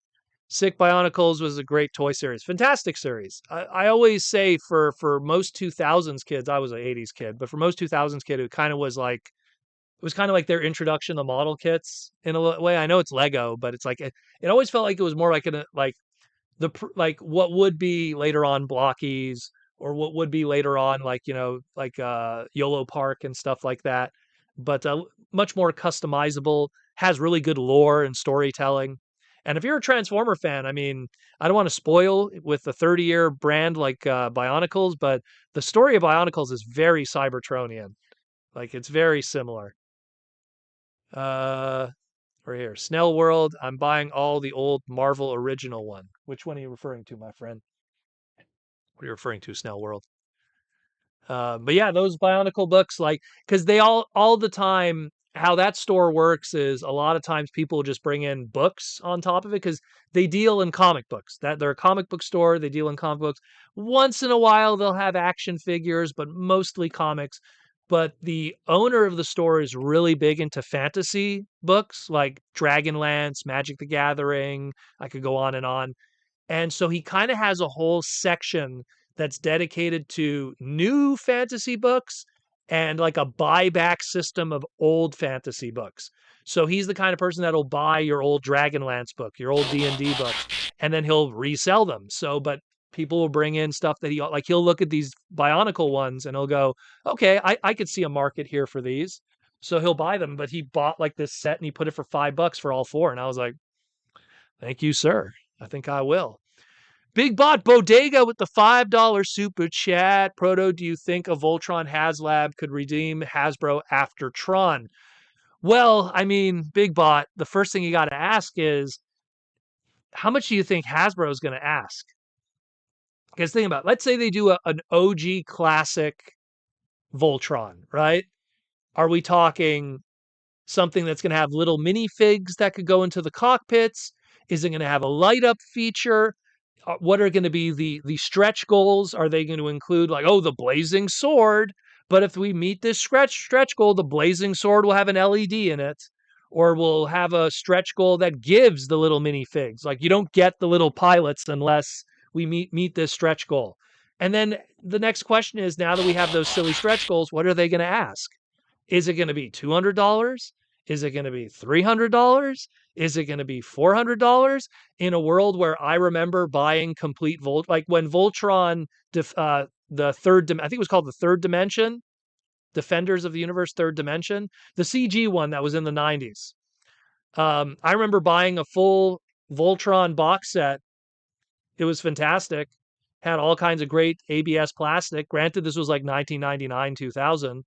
Sick Bionicles was a great toy series. Fantastic series. I always say for most 2000s kids, I was an 80s kid, but for most 2000s kid, it kind of was like their introduction to model kits in a way. I know it's Lego, but it's like it always felt like it was more like what would be later on Blockies or what would be later on YOLO Park and stuff like that, but much more customizable, has really good lore and storytelling. And if you're a Transformer fan, I mean, I don't want to spoil with the 30-year brand like Bionicles, but the story of Bionicles is very Cybertronian. Like it's very similar. Right here, Snell World. I'm buying all the old Marvel original one. Which one are you referring to, my friend? What are you referring to, Snell World? But yeah, those Bionicle books, like, because they all the time, how that store works is a lot of times people just bring in books on top of it because they deal in comic books. That they're a comic book store, they deal in comic books. Once in a while, they'll have action figures, but mostly comics. But the owner of the store is really big into fantasy books like Dragonlance, Magic the Gathering. I could go on and on. And so he kind of has a whole section that's dedicated to new fantasy books and like a buyback system of old fantasy books. So he's the kind of person that'll buy your old Dragonlance book, your old D&D book, and then he'll resell them. So, but people will bring in stuff that he'll look at these Bionicle ones and he'll go, okay, I could see a market here for these. So he'll buy them, but he bought like this set and he put it for $5 for all four. And I was like, thank you, sir. I think I will. Big Bot Bodega with the $5 super chat. Proto, do you think a Voltron HasLab could redeem Hasbro after Tron? Well, I mean, Big Bot, the first thing you got to ask is, how much do you think Hasbro is going to ask? Because think about it. Let's say they do an OG classic Voltron, right? Are we talking something that's going to have little minifigs that could go into the cockpits? Is it going to have a light up feature? What are going to be the stretch goals? Are they going to include like, oh, the blazing sword? But if we meet this stretch goal, the blazing sword will have an LED in it, or we'll have a stretch goal that gives the little minifigs. Like you don't get the little pilots unless we meet this stretch goal. And then the next question is, now that we have those silly stretch goals, what are they going to ask? Is it going to be $200? Is it going to be $300? Is it going to be $400 in a world where I remember buying complete like when Voltron, the third, I think it was called the Third Dimension, Defenders of the Universe, Third Dimension, the CG one that was in the 90s. I remember buying a full Voltron box set. It was fantastic. Had all kinds of great ABS plastic. Granted, this was like 1999, 2000,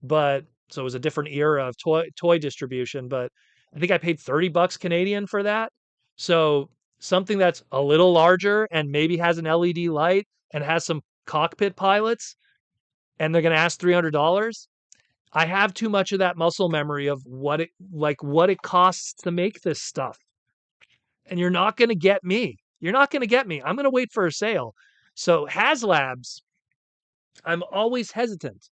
but so it was a different era of toy distribution, but I think I paid $30 Canadian for that. So something that's a little larger and maybe has an LED light and has some cockpit pilots, and they're going to ask $300. I have too much of that muscle memory of what it costs to make this stuff. And you're not going to get me. You're not going to get me. I'm going to wait for a sale. So HasLabs, I'm always hesitant.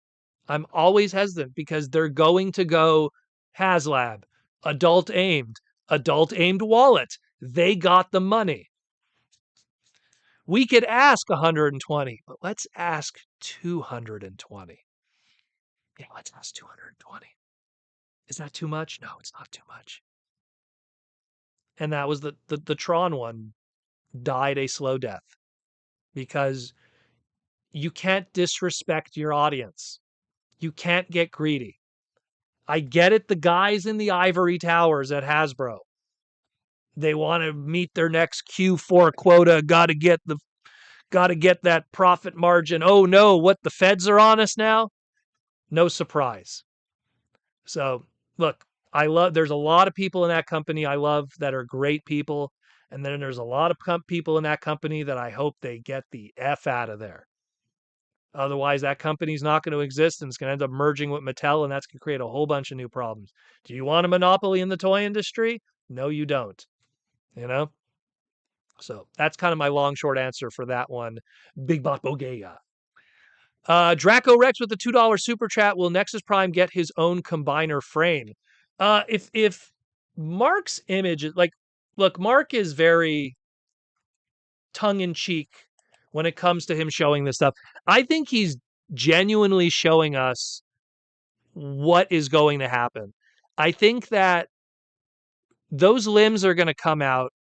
I'm always hesitant because they're going to go HasLab, adult aimed wallet. They got the money. We could ask 120, but let's ask 220. Yeah, let's ask 220. Is that too much? No, it's not too much. And that was the Tron one died a slow death because you can't disrespect your audience. You can't get greedy. I get it, the guys in the ivory towers at Hasbro. They want to meet their next Q4 quota, got to get that profit margin. Oh no, what, the feds are on us now? No surprise. So, look, there's a lot of people in that company I love that are great people. And then there's a lot of people in that company that I hope they get the F out of there. Otherwise, that company's not going to exist and it's going to end up merging with Mattel, and that's going to create a whole bunch of new problems. Do you want a monopoly in the toy industry? No, you don't. You know? So that's kind of my long, short answer for that one. Big Bot Bogea. Draco Rex with the $2 super chat. Will Nexus Prime get his own combiner frame? If Mark's image is like, look, Mark is very tongue in cheek when it comes to him showing this stuff. I think he's genuinely showing us what is going to happen. I think that those limbs are going to come out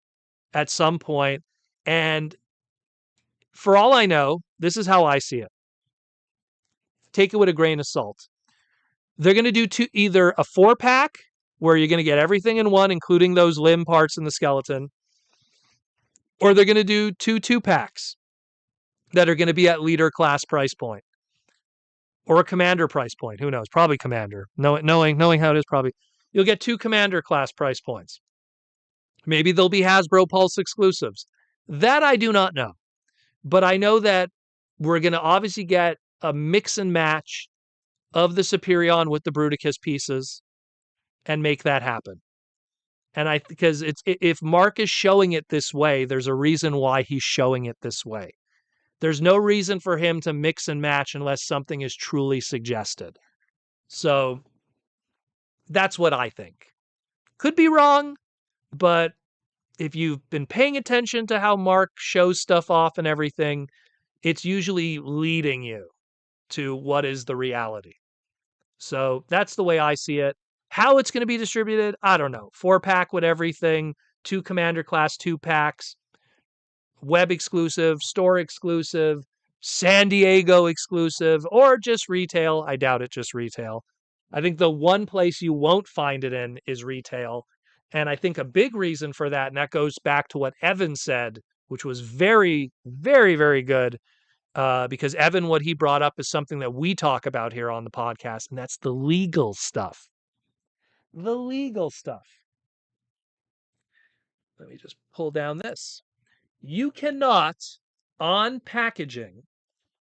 at some point, and for all I know, this is how I see it. Take it with a grain of salt. They're going to do either a 4-pack where you're going to get everything in one, including those limb parts in the skeleton, or they're going to do 2-packs that are going to be at leader class price point or a commander price point. Who knows? Probably commander. Knowing how it is, probably you'll get 2 commander class price points. Maybe they'll be Hasbro Pulse exclusives. That I do not know. But I know that we're going to obviously get a mix and match of the Superion with the Bruticus pieces and make that happen. And because if Mark is showing it this way, there's a reason why he's showing it this way. There's no reason for him to mix and match unless something is truly suggested. So that's what I think. Could be wrong, but if you've been paying attention to how Mark shows stuff off and everything, it's usually leading you to what is the reality. So that's the way I see it. How it's going to be distributed, I don't know. 4-pack with everything, 2 Commander Class 2-packs, web exclusive, store exclusive, San Diego exclusive, or just retail. I doubt it, just retail. I think the one place you won't find it in is retail. And I think a big reason for that, and that goes back to what Evan said, which was very, very, very good, because Evan, what he brought up is something that we talk about here on the podcast, and that's the legal stuff. The legal stuff. Let me just pull down this. You cannot, on packaging,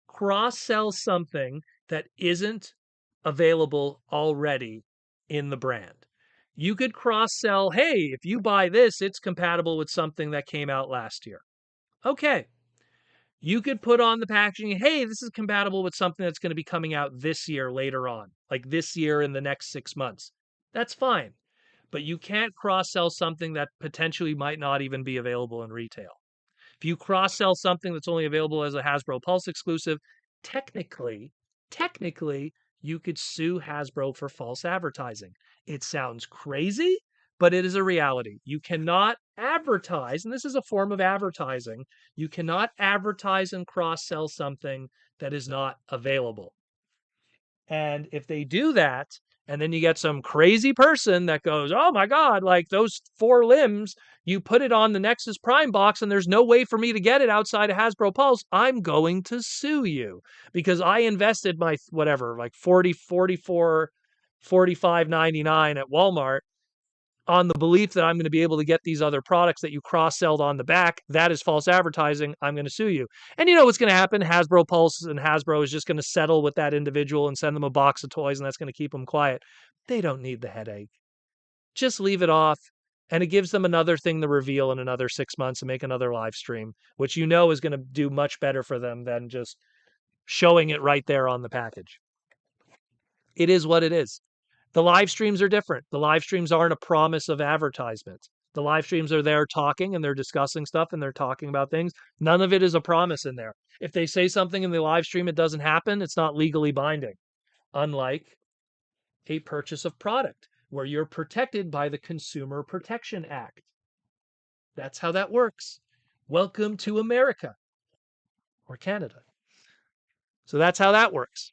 cross-sell something that isn't available already in the brand. You could cross-sell, hey, if you buy this, it's compatible with something that came out last year. Okay. You could put on the packaging, hey, this is compatible with something that's going to be coming out this year later on, like this year in the next 6 months. That's fine. But you can't cross-sell something that potentially might not even be available in retail. If you cross-sell something that's only available as a Hasbro Pulse exclusive, technically, you could sue Hasbro for false advertising. It sounds crazy, but it is a reality. You cannot advertise, and this is a form of advertising, you cannot advertise and cross-sell something that is not available. And if they do that, and then you get some crazy person that goes, oh my God, like those 4 limbs, you put it on the Nexus Prime box and there's no way for me to get it outside of Hasbro Pulse, I'm going to sue you because I invested my whatever, like 40, 44, 45.99 at Walmart on the belief that I'm going to be able to get these other products that you cross-selled on the back. That is false advertising. I'm going to sue you. And you know what's going to happen? Hasbro Pulse and Hasbro is just going to settle with that individual and send them a box of toys, and that's going to keep them quiet. They don't need the headache. Just leave it off. And it gives them another thing to reveal in another 6 months and make another live stream, which you know is going to do much better for them than just showing it right there on the package. It is what it is. The live streams are different. The live streams aren't a promise of advertisement. The live streams are there talking and they're discussing stuff and they're talking about things. None of it is a promise in there. If they say something in the live stream, it doesn't happen, it's not legally binding. Unlike a purchase of product where you're protected by the Consumer Protection Act. That's how that works. Welcome to America or Canada. So that's how that works.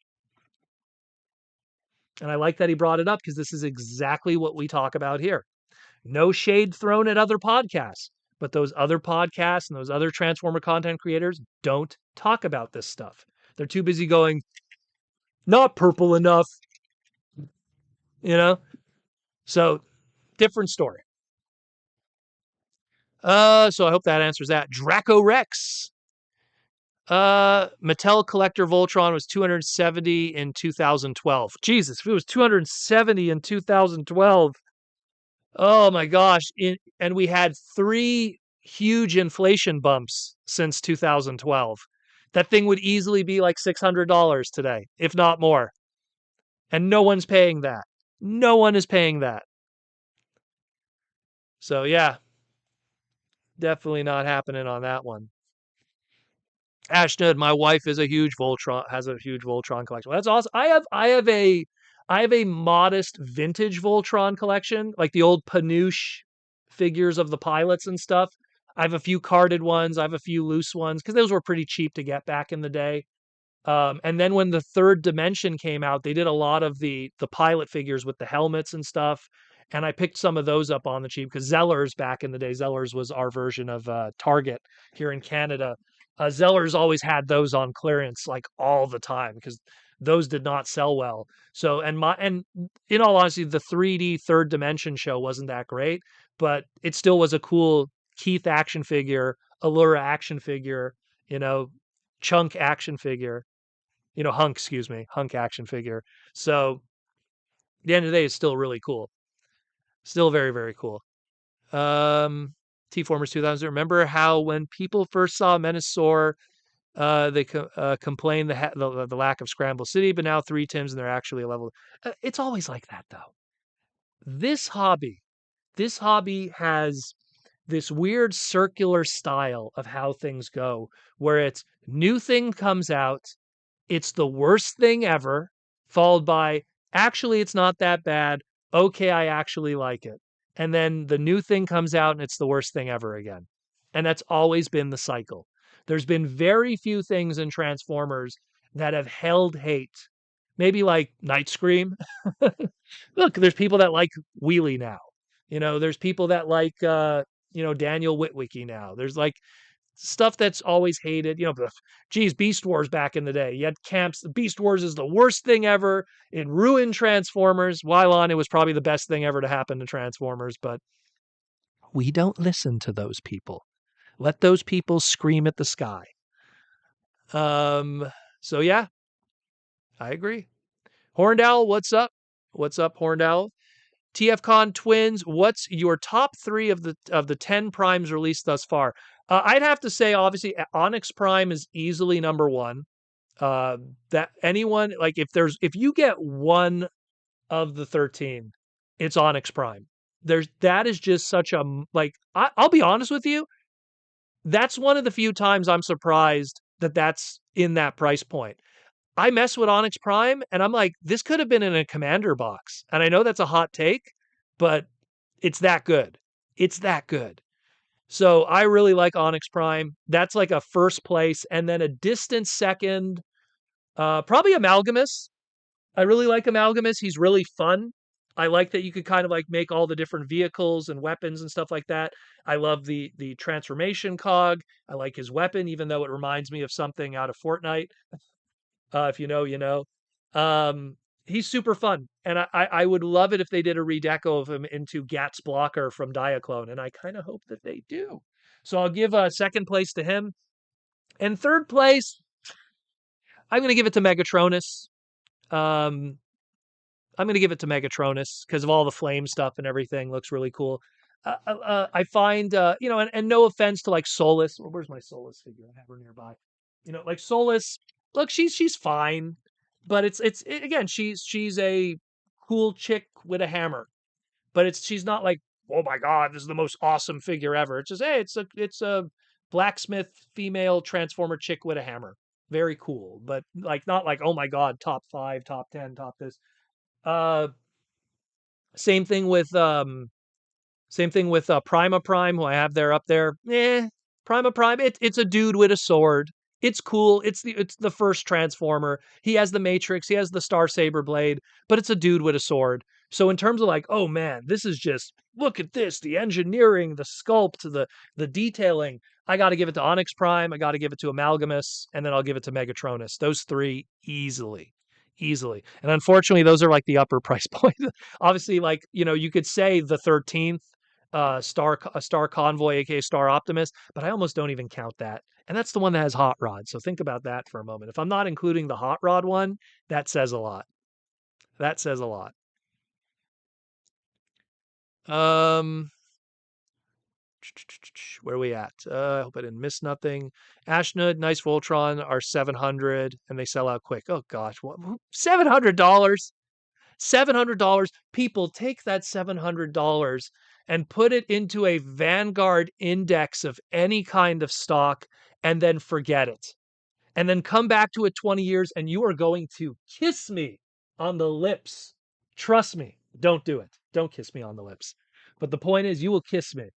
And I like that he brought it up because this is exactly what we talk about here. No shade thrown at other podcasts, but those other podcasts and those other Transformer content creators don't talk about this stuff. They're too busy going, not purple enough, you know? So, different story. So I hope that answers that. Draco Rex. Mattel Collector Voltron was 270 in 2012. Jesus, if it was 270 in 2012, oh my gosh. And we had 3 huge inflation bumps since 2012. That thing would easily be like $600 today, if not more. And no one's paying that. No one is paying that. So yeah, definitely not happening on that one. Ashton, my wife is a huge Voltron, has a huge Voltron collection. Well, that's awesome. I have a modest vintage Voltron collection, like the old Panouche figures of the pilots and stuff. I have a few carded ones. I have a few loose ones because those were pretty cheap to get back in the day. And then when the third dimension came out, they did a lot of the pilot figures with the helmets and stuff. And I picked some of those up on the cheap because Zellers back in the day, Zellers was our version of Target here in Canada. Zellers always had those on clearance like all the time because those did not sell well. So and in all honesty, the 3D third dimension show wasn't that great, but it still was a cool Keith action figure, Allura action figure, you know, Chunk action figure, Hunk, excuse me, Hunk action figure. So at the end of the day, it's still really cool. Still very, very cool. T-Formers 2000. Remember how when people first saw Menasor, they complained the lack of Scramble City, but now 3 Tims and they're actually a level. It's always like that, though. This hobby, this hobby has this weird circular style of how things go, where it's new thing comes out, it's the worst thing ever, followed by, actually, it's not that bad. Okay, I actually like it. And then the new thing comes out and it's the worst thing ever again. And that's always been the cycle. There's been very few things in Transformers that have held hate. Maybe like Night Scream. Look, there's people that like Wheelie now. There's people that like Daniel Witwicky now. There's like stuff that's always hated. Geez, Beast Wars back in the day. You had camps. Beast Wars is the worst thing ever. It ruined Transformers. While on, it was probably the best thing ever to happen to Transformers. But we don't listen to those people. Let those people scream at the sky. So yeah, I agree. Horned Owl, what's up? What's up, Horned Owl? TFCon Twins, what's your top 3 of the 10 primes released thus far? I'd have to say, obviously, Onyx Prime is easily number 1. That anyone, like, if you get one of the 13, it's Onyx Prime. That is just such a, like, I'll be honest with you, that's one of the few times I'm surprised that that's in that price point. I mess with Onyx Prime and I'm like, this could have been in a Commander box. And I know that's a hot take, but it's that good. It's that good. So I really like Onyx Prime. That's like a first place. And then a distant second, probably Amalgamus. I really like Amalgamus. He's really fun. I like that you could kind of like make all the different vehicles and weapons and stuff like that. I love the transformation cog. I like his weapon, even though it reminds me of something out of Fortnite. If you know, you know. He's super fun, and I would love it if they did a redeco of him into Gats Blocker from Diaclone, and I kind of hope that they do. So I'll give second place to him, and third place, I'm going to give it to Megatronus. I'm going to give it to Megatronus because of all the flame stuff and everything. Looks really cool. I find, and no offense to like Solus. Where's my Solus figure? I have her nearby. Like Solus. Look, she's fine, but again, she's a cool chick with a hammer, but she's not like, oh my god, this is the most awesome figure ever. It's just, hey, it's a blacksmith female transformer chick with a hammer. Very cool, but like not like, oh my god, top 5, top 10, top this. Uh, same thing with Prima Prime, who I have there up there. Prima Prime, it's a dude with a sword. It's cool. It's the first Transformer. He has the Matrix. He has the Star Saber blade, but it's a dude with a sword. So in terms of like, oh man, this is just, look at this, the engineering, the sculpt, the detailing. I got to give it to Onyx Prime. I got to give it to Amalgamus, and then I'll give it to Megatronus. Those three easily, easily. And unfortunately, those are like the upper price point. Obviously, like you could say the 13th Star Convoy, aka Star Optimus, but I almost don't even count that. And that's the one that has Hot Rod. So think about that for a moment. If I'm not including the Hot Rod one, that says a lot. That says a lot. Um, where are we at? I hope I didn't miss nothing. Ashnud, Nice Voltron are 700 and they sell out quick. Oh gosh, what $700? $700. People take that $700 and put it into a Vanguard index of any kind of stock and then forget it. And then come back to it 20 years and you are going to kiss me on the lips. Trust me, don't do it. Don't kiss me on the lips. But the point is, you will kiss me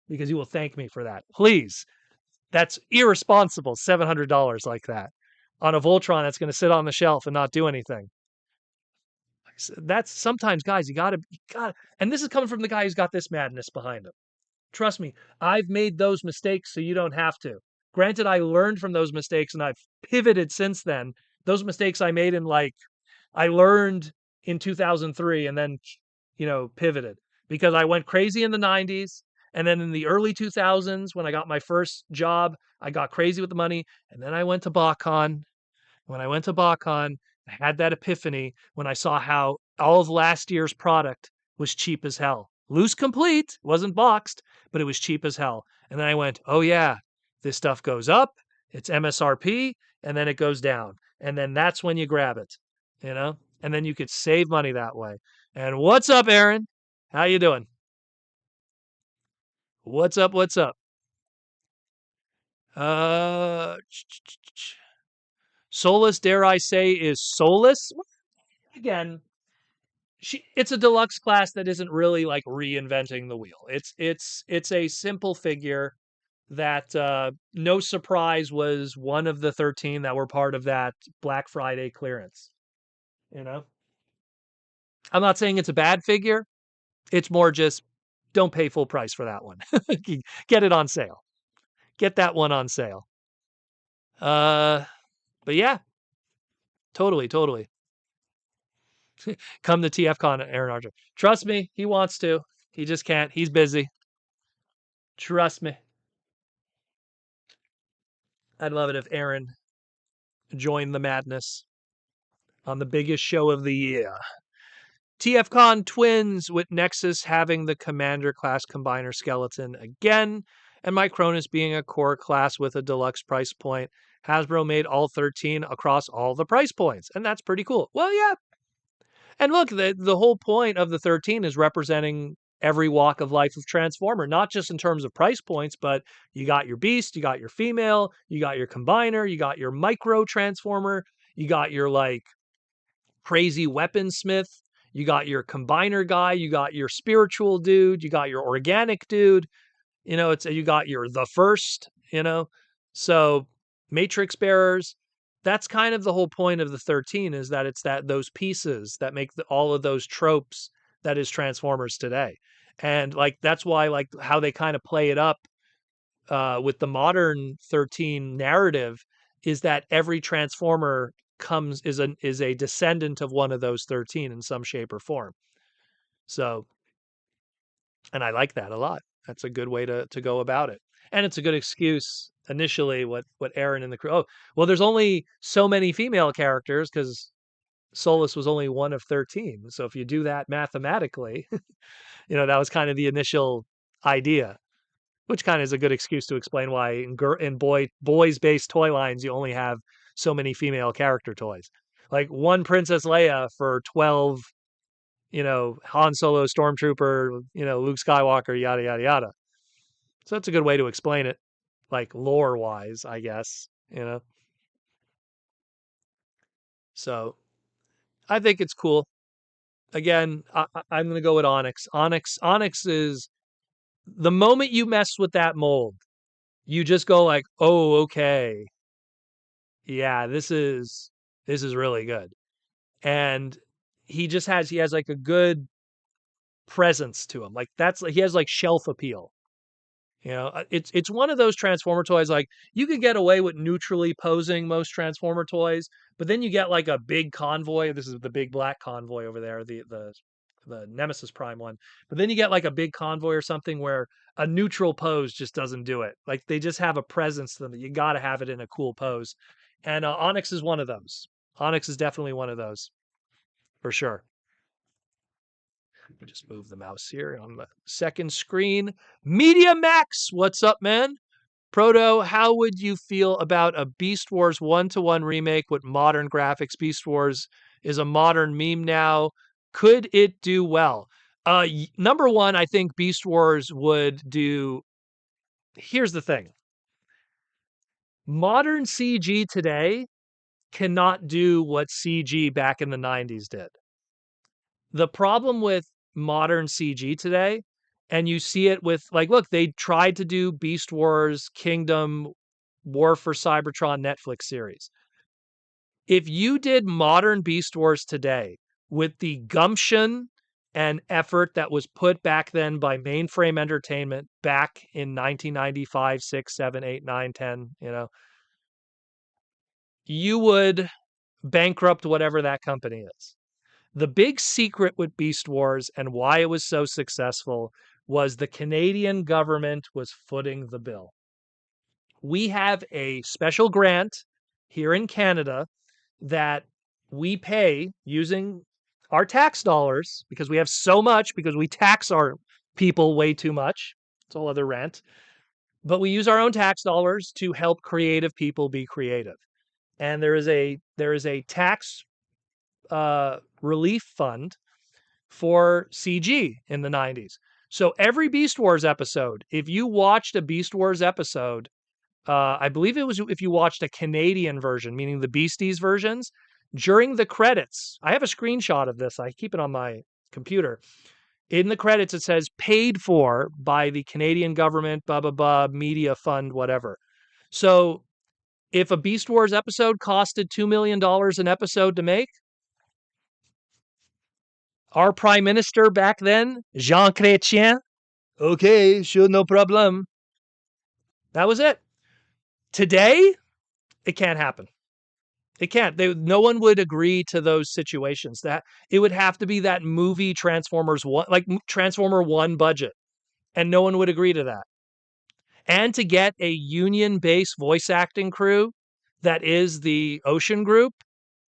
because you will thank me for that. Please. That's irresponsible, $700 like that on a Voltron that's going to sit on the shelf and not do anything. That's sometimes, guys, you gotta, and this is coming from the guy who's got this madness behind him. Trust me, I've made those mistakes so you don't have to. Granted, I learned from those mistakes and I've pivoted since then. Those mistakes I made I learned in 2003 and then, pivoted because I went crazy in the 90s. And then in the early 2000s, when I got my first job, I got crazy with the money. And then I went to BotCon. When I went to BotCon, I had that epiphany when I saw how all of last year's product was cheap as hell. Loose complete, wasn't boxed, but it was cheap as hell. And then I went, oh yeah, this stuff goes up, it's MSRP, and then it goes down. And then that's when you grab it, And then you could save money that way. And what's up, Aaron? How you doing? What's up? What's up? Uh, Solus, dare I say, is soulless? Again, it's a deluxe class that isn't really like reinventing the wheel. It's a simple figure that no surprise was one of the 13 that were part of that Black Friday clearance. You know, I'm not saying it's a bad figure. It's more just don't pay full price for that one. Get it on sale. Get that one on sale. Uh, but yeah, totally, totally. Come to TFCon, Aaron Archer. Trust me, he wants to. He just can't. He's busy. Trust me. I'd love it if Aaron joined the madness on the biggest show of the year. TFCon twins with Nexus having the Commander class combiner skeleton again, and Micronus being a core class with a deluxe price point. Hasbro made all 13 across all the price points, and that's pretty cool. Well, yeah. And look, the whole point of the 13 is representing every walk of life of Transformer, not just in terms of price points, but you got your Beast, you got your Female, you got your Combiner, you got your Micro Transformer, you got your like crazy weaponsmith, you got your Combiner guy, you got your spiritual dude, you got your organic dude, you got your the first, so Matrix bearers. That's kind of the whole point of the 13 is that it's those pieces that make all of those tropes that is Transformers today. And like that's why like how they kind of play it up with the modern 13 narrative is that every Transformer is a descendant of one of those 13 in some shape or form. So, and I like that a lot. That's a good way to go about it. And it's a good excuse initially what Aaron and the crew. Oh, well, there's only so many female characters because Solus was only one of 13. So if you do that mathematically, that was kind of the initial idea, which kind of is a good excuse to explain why in boys-based toy lines you only have so many female character toys. Like one Princess Leia for 12, Han Solo, Stormtrooper, Luke Skywalker, yada yada yada. So that's a good way to explain it, like lore-wise, I guess. So I think it's cool. Again, I'm going to go with Onyx. Onyx is the moment you mess with that mold, you just go like, "Oh, okay. Yeah, this is really good." And he has like a good presence to him. Like he has like shelf appeal. It's one of those Transformer toys. Like you could get away with neutrally posing most Transformer toys, but then you get like a big convoy. This is the big black convoy over there, the Nemesis Prime one. But then you get like a big convoy or something where a neutral pose just doesn't do it. Like they just have a presence to them that you got to have it in a cool pose. And Onyx is one of those. Onyx is definitely one of those for sure. Let me just move the mouse here on the second screen. Media Max, what's up, man? Proto, how would you feel about a Beast Wars 1-to-1 remake with modern graphics? Beast Wars is a modern meme now. Could it do well? Number one, I think Beast Wars would do. Here's the thing. Modern CG today cannot do what CG back in the 90s did. The problem with modern CG today, and you see it with like, look, they tried to do Beast Wars, Kingdom, War for Cybertron Netflix series. If you did modern Beast Wars today with the gumption and effort that was put back then by Mainframe Entertainment back in 1995, 6, 7, 8, 9, 10, you would bankrupt whatever that company is. The big secret with Beast Wars and why it was so successful was the Canadian government was footing the bill. We have a special grant here in Canada that we pay using our tax dollars because we have so much, because we tax our people way too much. It's a whole other rant. But we use our own tax dollars to help creative people be creative. And there is a tax relief fund for CG in the 90s. So every Beast Wars episode, if you watched a Beast Wars episode, I believe it was if you watched a Canadian version, meaning the Beasties versions, during the credits, I have a screenshot of this. I keep it on my computer. In the credits, it says paid for by the Canadian government, blah, blah, blah, media fund, whatever. So if a Beast Wars episode costed $2 million an episode to make, our prime minister back then, Jean Chrétien, okay, sure, no problem. That was it. Today, it can't happen. It can't. No one would agree to those situations. That it would have to be that movie Transformers 1, like Transformer 1 budget, and no one would agree to that. And to get a union-based voice acting crew that is the Ocean Group,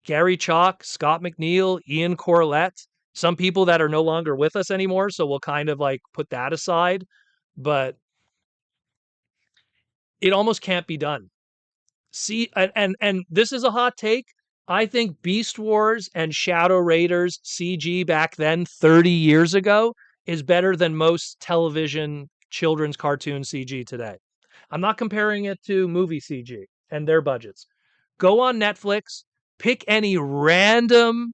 Gary Chalk, Scott McNeil, Ian Corlett, some people that are no longer with us anymore, so we'll kind of like put that aside, but it almost can't be done. See, and this is a hot take. I think Beast Wars and Shadow Raiders CG back then 30 years ago is better than most television children's cartoon CG today. I'm not comparing it to movie CG and their budgets. Go on Netflix, pick any random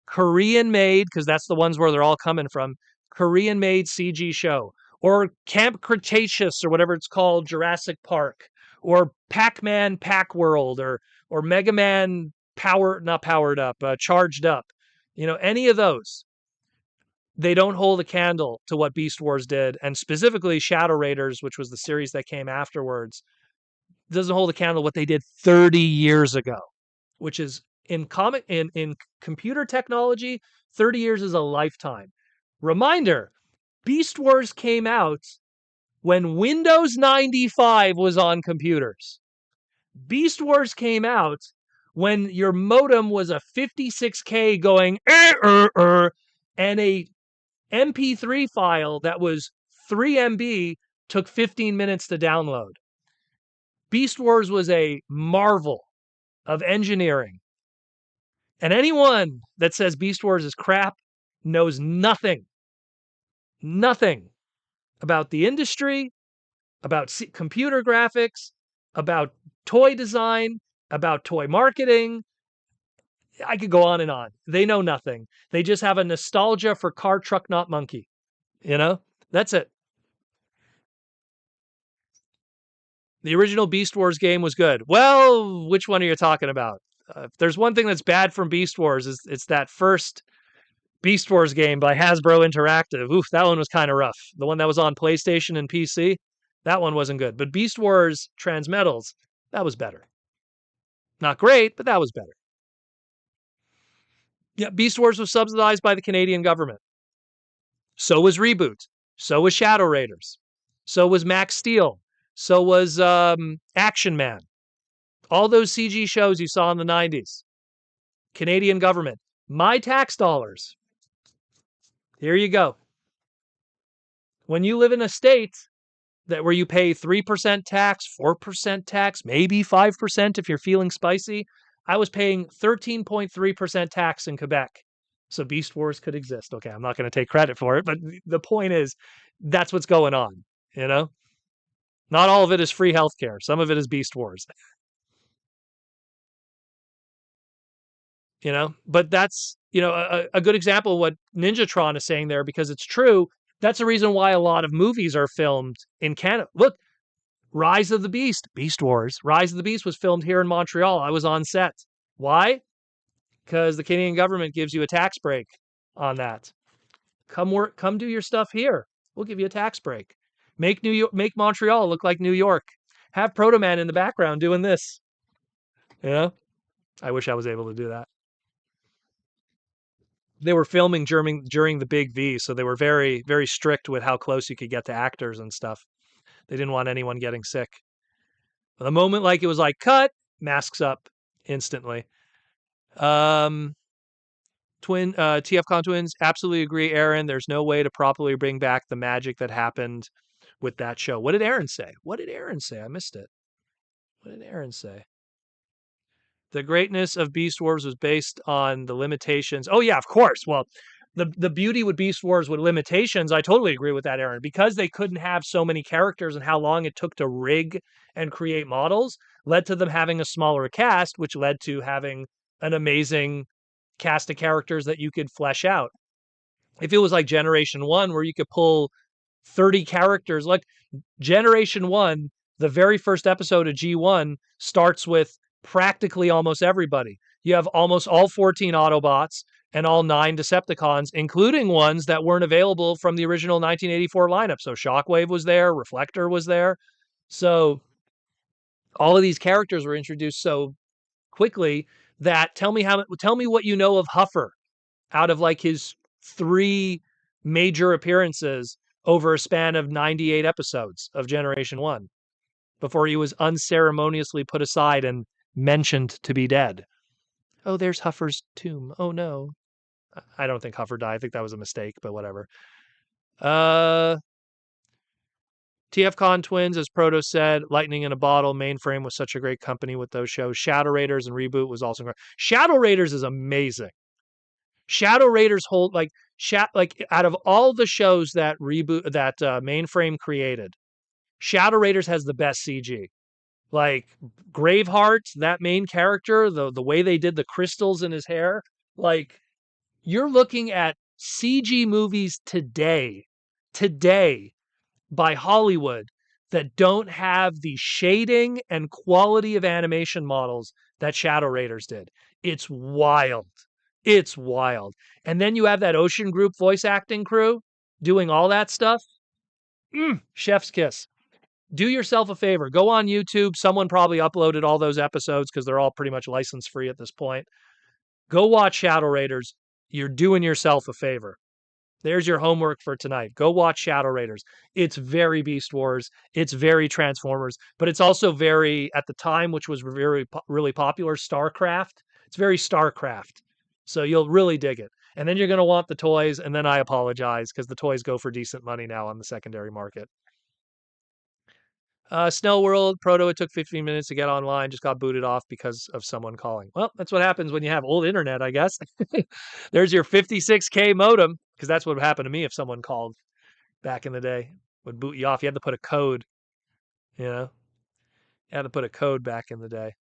Korean made, because that's the ones where they're all coming from, Korean made CG show, or Camp Cretaceous, or whatever it's called, Jurassic Park, or Pac-Man Pac World, or Mega Man not powered up, charged up. Any of those. They don't hold a candle to what Beast Wars did, and specifically Shadow Raiders, which was the series that came afterwards, doesn't hold a candle to what they did 30 years ago, which is in computer technology, 30 years is a lifetime. Reminder, Beast Wars came out when Windows 95 was on computers. Beast Wars came out when your modem was a 56K going and a MP3 file that was 3 MB took 15 minutes to download. Beast Wars was a marvel of engineering. And anyone that says Beast Wars is crap knows nothing about the industry, about computer graphics, about toy design, about toy marketing. I could go on and on. They know nothing. They just have a nostalgia for car, truck, not monkey. You know? That's it. The original Beast Wars game was good. Well, which one are you talking about? If there's one thing that's bad from Beast Wars, it's that first Beast Wars game by Hasbro Interactive. Oof, that one was kind of rough. The one that was on PlayStation and PC, that one wasn't good. But Beast Wars Transmetals, that was better. Not great, but that was better. Yeah, Beast Wars was subsidized by the Canadian government. So was Reboot. So was Shadow Raiders. So was Max Steel. So was Action Man. All those CG shows you saw in the 90s. Canadian government. My tax dollars. Here you go. When you live in a state where you pay 3% tax, 4% tax, maybe 5% if you're feeling spicy, I was paying 13.3% tax in Quebec. So Beast Wars could exist. Okay, I'm not going to take credit for it, but the point is that's what's going on, you know? Not all of it is free healthcare. Some of it is Beast Wars. You know, but that's, you know, a good example of what Ninjatron is saying there, because it's true. That's the reason why a lot of movies are filmed in Canada. Look, Rise of the Beast, Beast Wars. Rise of the Beast was filmed here in Montreal. I was on set. Why? Because the Canadian government gives you a tax break on that. Come work, come do your stuff here. We'll give you a tax break. Make New York, make Montreal look like New York. Have Proto Man in the background doing this. You know, I wish I was able to do that. They were filming during the Big V, so they were very, very strict with how close you could get to actors and stuff. They didn't want anyone getting sick. But the moment like it was like cut, masks up instantly. TFCon twins, absolutely agree, Aaron. There's no way to properly bring back the magic that happened with that show. What did Aaron say? What did Aaron say? I missed it. What did Aaron say? The greatness of Beast Wars was based on the limitations. Oh yeah, of course. Well, the beauty with Beast Wars with limitations, I totally agree with that, Aaron, because they couldn't have so many characters and how long it took to rig and create models led to them having a smaller cast, which led to having an amazing cast of characters that you could flesh out. If it was like Generation 1 where you could pull 30 characters, like Generation 1, the very first episode of G1 starts with practically almost everybody. You have almost all 14 Autobots and all 9 Decepticons, including ones that weren't available from the original 1984 lineup. So Shockwave was there, Reflector was there. So all of these characters were introduced so quickly that tell me what you know of Huffer out of like his 3 major appearances over a span of 98 episodes of Generation 1 before he was unceremoniously put aside and mentioned to be dead. Oh, there's Huffer's tomb. Oh no. I don't think Huffer died. I think that was a mistake, but whatever. TFCon Twins, as Proto said, lightning in a bottle. Mainframe was such a great company with those shows. Shadow Raiders and Reboot was also great. Shadow Raiders is amazing. Shadow Raiders hold like out of all the shows that Mainframe created, Shadow Raiders has the best CG. Like Graveheart, that main character, the way they did the crystals in his hair, like you're looking at CG movies today by Hollywood that don't have the shading and quality of animation models that Shadow Raiders did. It's wild. It's wild. And then you have that Ocean Group voice acting crew doing all that stuff. Chef's kiss. Do yourself a favor. Go on YouTube. Someone probably uploaded all those episodes because they're all pretty much license free at this point. Go watch Shadow Raiders. You're doing yourself a favor. There's your homework for tonight. Go watch Shadow Raiders. It's very Beast Wars. It's very Transformers, but it's also very, at the time, which was really popular, StarCraft. It's very StarCraft. So you'll really dig it. And then you're going to want the toys, and then I apologize because the toys go for decent money now on the secondary market. Snow World Proto, it took 15 minutes to get online, just got booted off because of someone calling. Well, that's what happens when you have old internet, I guess. There's your 56K modem, because that's what would happen to me if someone called back in the day. Would boot you off. You had to put a code, you know? You had to put a code back in the day.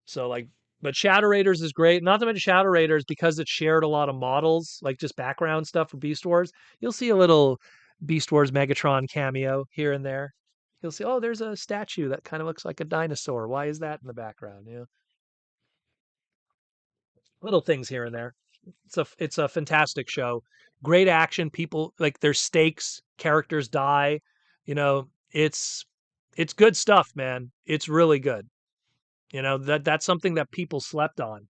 So like, but Shadow Raiders is great. Not to mention Shadow Raiders, because it shared a lot of models, like just background stuff for Beast Wars. You'll see a little Beast Wars Megatron cameo here and there. You'll see, oh, there's a statue that kind of looks like a dinosaur. Why is that in the background? Little things here and there. It's a fantastic show. Great action. People like there's stakes. Characters die. It's good stuff, man. It's really good. That's something that people slept on.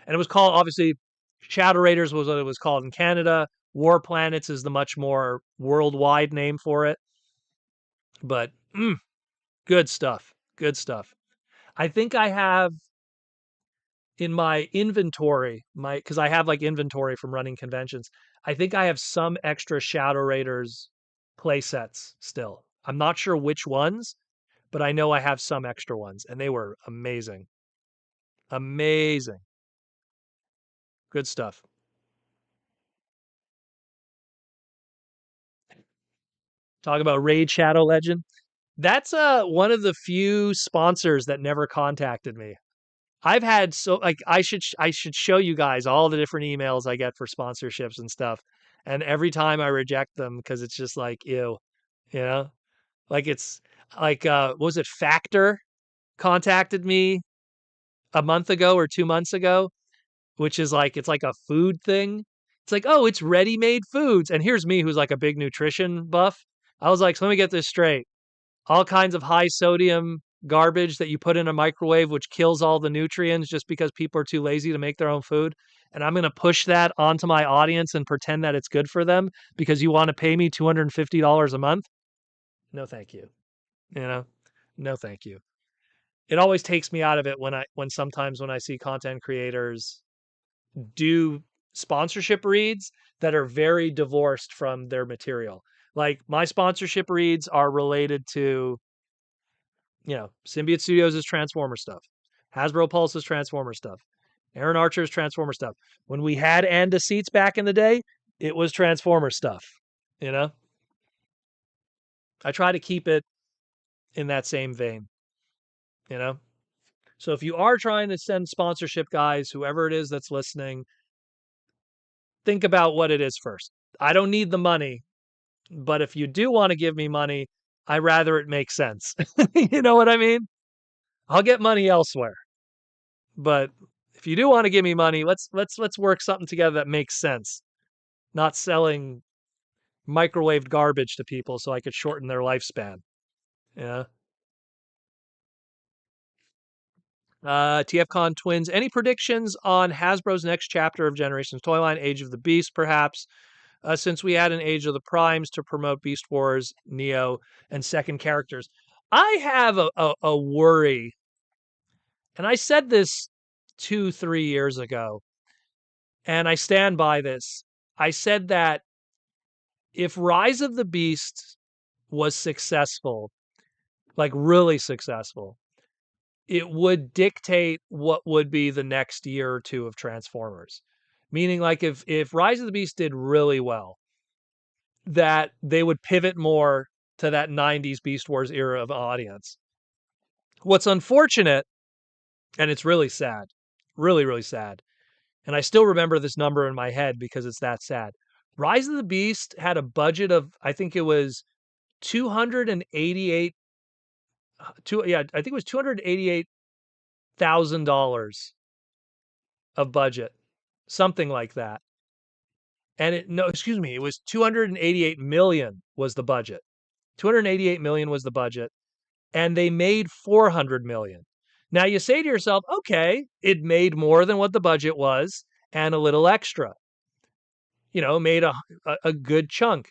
And it was called, obviously, Shadow Raiders was what it was called in Canada. War Planets is the much more worldwide name for it. But good stuff. Good stuff. I think I have in my inventory, because I have like inventory from running conventions. I think I have some extra Shadow Raiders play sets still. I'm not sure which ones, but I know I have some extra ones, and they were amazing. Amazing. Good stuff. Talk about Raid Shadow Legend. That's one of the few sponsors that never contacted me. I've had so like I should show you guys all the different emails I get for sponsorships and stuff. And every time I reject them because it's just like ew, you know? Like it's like what was it Factor contacted me a month ago or 2 months ago, which is like it's like a food thing. It's like, "Oh, it's ready-made foods." And here's me who's like a big nutrition buff. I was like, so "Let me get this straight. All kinds of high sodium garbage that you put in a microwave, which kills all the nutrients just because people are too lazy to make their own food. And I'm going to push that onto my audience and pretend that it's good for them because you want to pay me $250 a month? No, thank you. You know, no, thank you. It always takes me out of it when sometimes when I see content creators do sponsorship reads that are very divorced from their material. Like my sponsorship reads are related to Symbiote Studios is Transformer stuff. Hasbro Pulse is Transformer stuff. Aaron Archer's Transformer stuff. When we had Anda seats back in the day, it was Transformer stuff. You know, I try to keep it in that same vein. You know, so if you are trying to send sponsorship, guys, whoever it is that's listening, think about what it is first. I don't need the money, but if you do want to give me money, I rather it make sense. You know what I mean? I'll get money elsewhere. But if you do want to give me money, let's work something together that makes sense. Not selling microwaved garbage to people so I could shorten their lifespan. Yeah. TFCon Twins. Any predictions on Hasbro's next chapter of Generations Toy Line, Age of the Beast, perhaps? Since we had an Age of the Primes to promote Beast Wars, Neo, and second characters. I have a worry, and I said this 2-3 years ago, and I stand by this. I said that if Rise of the Beast was successful, like really successful, it would dictate what would be the next year or two of Transformers. Meaning, like if Rise of the Beast did really well, that they would pivot more to that 90s Beast Wars era of audience. What's unfortunate, and it's really sad, really, really sad, and I still remember this number in my head because it's that sad. Rise of the Beast had a budget of, I think it was 288 I think it was $288,000 of budget, something like that. And excuse me, it was 288 million was the budget. 288 million was the budget, and they made 400 million. Now you say to yourself, okay, it made more than what the budget was and a little extra. Made a good chunk.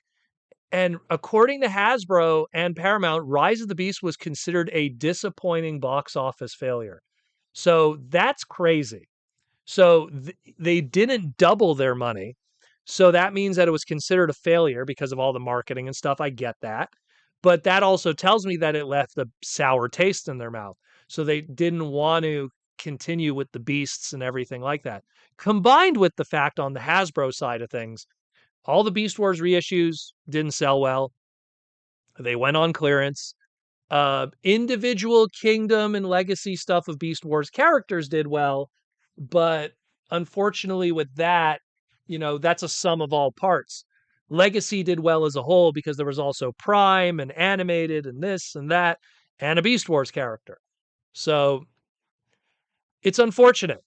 And according to Hasbro and Paramount, Rise of the Beast was considered a disappointing box office failure. So that's crazy. So they didn't double their money. So that means that it was considered a failure because of all the marketing and stuff. I get that. But that also tells me that it left a sour taste in their mouth. So they didn't want to continue with the beasts and everything like that. Combined with the fact on the Hasbro side of things, all the Beast Wars reissues didn't sell well. They went on clearance. Individual Kingdom and Legacy stuff of Beast Wars characters did well, but unfortunately, with that, that's a sum of all parts. Legacy did well as a whole because there was also Prime and animated and this and that and a Beast Wars character. So it's unfortunate.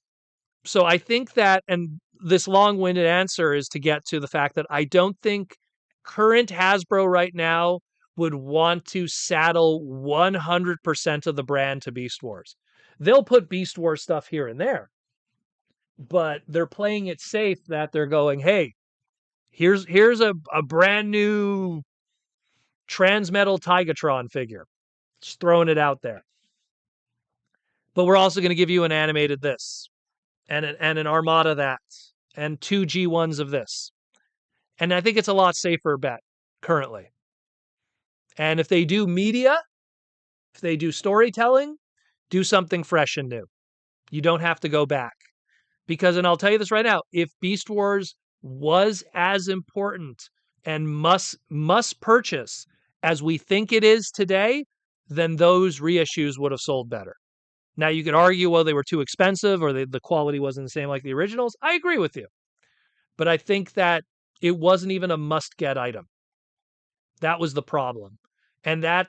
So I think that, and this long winded answer is to get to the fact that I don't think current Hasbro right now would want to saddle 100% of the brand to Beast Wars. They'll put Beast Wars stuff here and there, but they're playing it safe that they're going, hey, here's a brand new Transmetal Tigatron figure. Just throwing it out there. But we're also going to give you an animated this and an Armada that and two G1s of this. And I think it's a lot safer bet currently. And if they do media, if they do storytelling, do something fresh and new. You don't have to go back. Because, and I'll tell you this right now, if Beast Wars was as important and must purchase as we think it is today, then those reissues would have sold better. Now, you could argue, well, they were too expensive or the quality wasn't the same like the originals. I agree with you. But I think that it wasn't even a must-get item. That was the problem. And that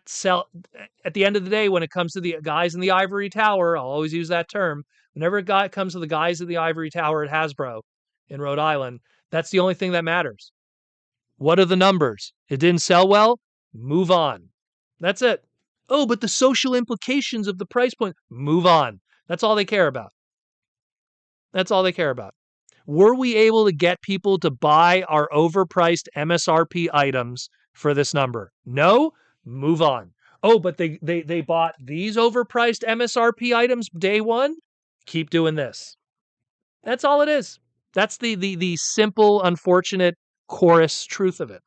at the end of the day, when it comes to the guys in the ivory tower, I'll always use that term. Whenever it comes to the guys in the ivory tower at Hasbro in Rhode Island, that's the only thing that matters. What are the numbers? It didn't sell well? Move on. That's it. Oh, but the social implications of the price point, move on. That's all they care about. That's all they care about. Were we able to get people to buy our overpriced MSRP items for this number? No? Move on. Oh, but they bought these overpriced MSRP items day one? Keep doing this. That's all it is. That's the simple, unfortunate chorus truth of it.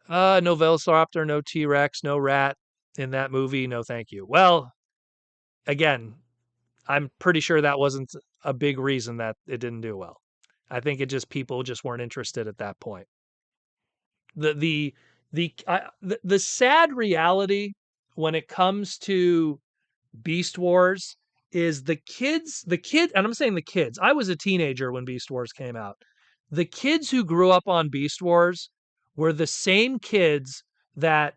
No Velociraptor, no T-Rex, no rat in that movie. No, thank you. Well, again, I'm pretty sure that wasn't a big reason that it didn't do well. I think people just weren't interested at that point. The sad reality when it comes to Beast Wars is and I'm saying the kids. I was a teenager when Beast Wars came out. The kids who grew up on Beast Wars were the same kids that,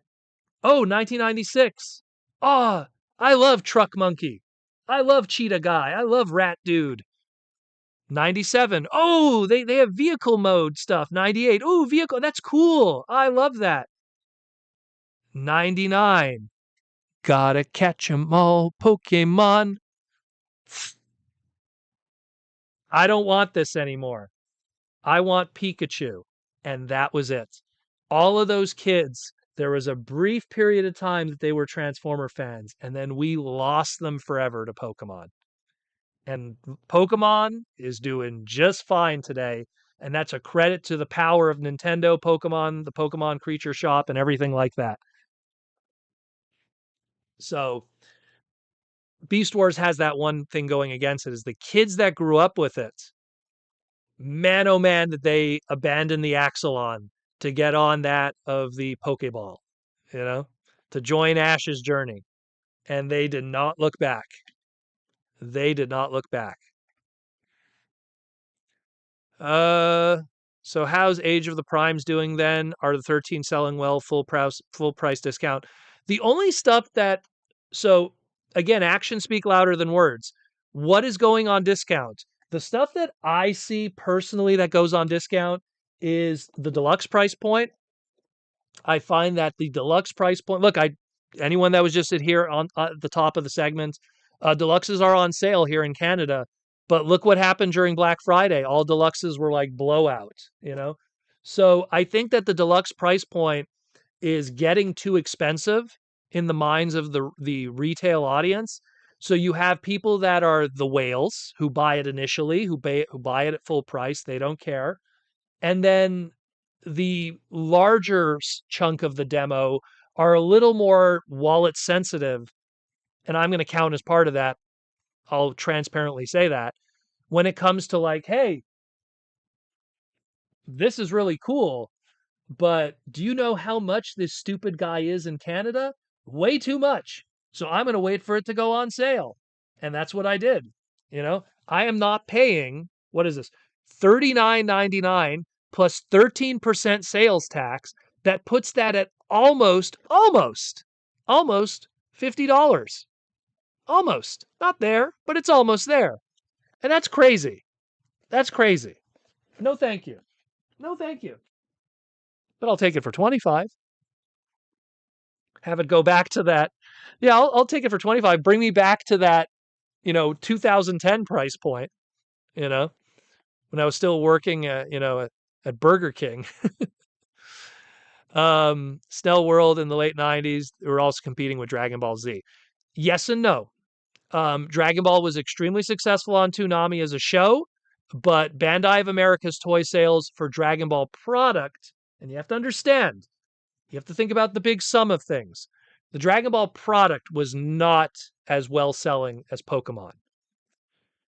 1996. Oh, I love Truck Monkey. I love Cheetah Guy. I love Rat Dude. 97. Oh, they have vehicle mode stuff. 98. Oh, vehicle. That's cool. I love that. 99. Gotta catch 'em all, Pokemon. I don't want this anymore. I want Pikachu. And that was it. All of those kids, there was a brief period of time that they were Transformer fans, and then we lost them forever to Pokemon. And Pokemon is doing just fine today. And that's a credit to the power of Nintendo Pokemon, the Pokemon Creature Shop, and everything like that. So Beast Wars has that one thing going against it is the kids that grew up with it, man oh man, that they abandoned the Axelon to get on that of the Pokeball, to join Ash's journey. And they did not look back. They did not look back. So how's Age of the Primes doing then? Are the 13 selling well, full price discount? The only stuff so again, actions speak louder than words. What is going on discount? The stuff that I see personally that goes on discount is the deluxe price point. I find that the deluxe price point, look, anyone that was just here on the top of the segment, deluxes are on sale here in Canada. But look what happened during Black Friday. All deluxes were like blowout, So I think that the deluxe price point is getting too expensive in the minds of the retail audience. So you have people that are the whales who buy it initially, who buy it at full price, they don't care. And then the larger chunk of the demo are a little more wallet sensitive, and I'm going to count as part of that. I'll transparently say that when it comes to like, hey, this is really cool, but do you know how much this stupid guy is in Canada? Way too much. So I'm going to wait for it to go on sale. And that's what I did. I am not paying, what is this? $39.99 plus 13% sales tax. That puts that at almost $50. Almost. Not there, but it's almost there. And that's crazy. That's crazy. No, thank you. No, thank you. But I'll take it for 25. Have it go back to that. Yeah, I'll take it for 25. Bring me back to that, 2010 price point, you know, when I was still working at Burger King. Snell World in the late 90s, they were also competing with Dragon Ball Z. Yes and no. Dragon Ball was extremely successful on Toonami as a show, but Bandai of America's toy sales for Dragon Ball product, and you have to understand, you have to think about the big sum of things. The Dragon Ball product was not as well selling as Pokemon.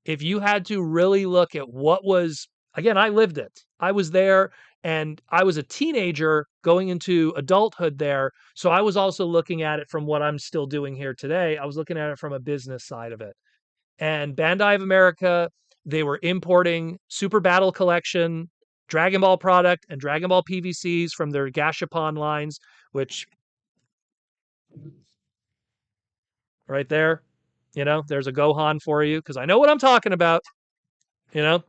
If you had to really look at what was, again, I lived it. I was there and I was a teenager going into adulthood there. So I was also looking at it from what I'm still doing here today. I was looking at it from a business side of it. And Bandai of America, they were importing Super Battle Collection, Dragon Ball product, and Dragon Ball PVCs from their Gashapon lines, which right there, there's a Gohan for you because I know what I'm talking about, you know,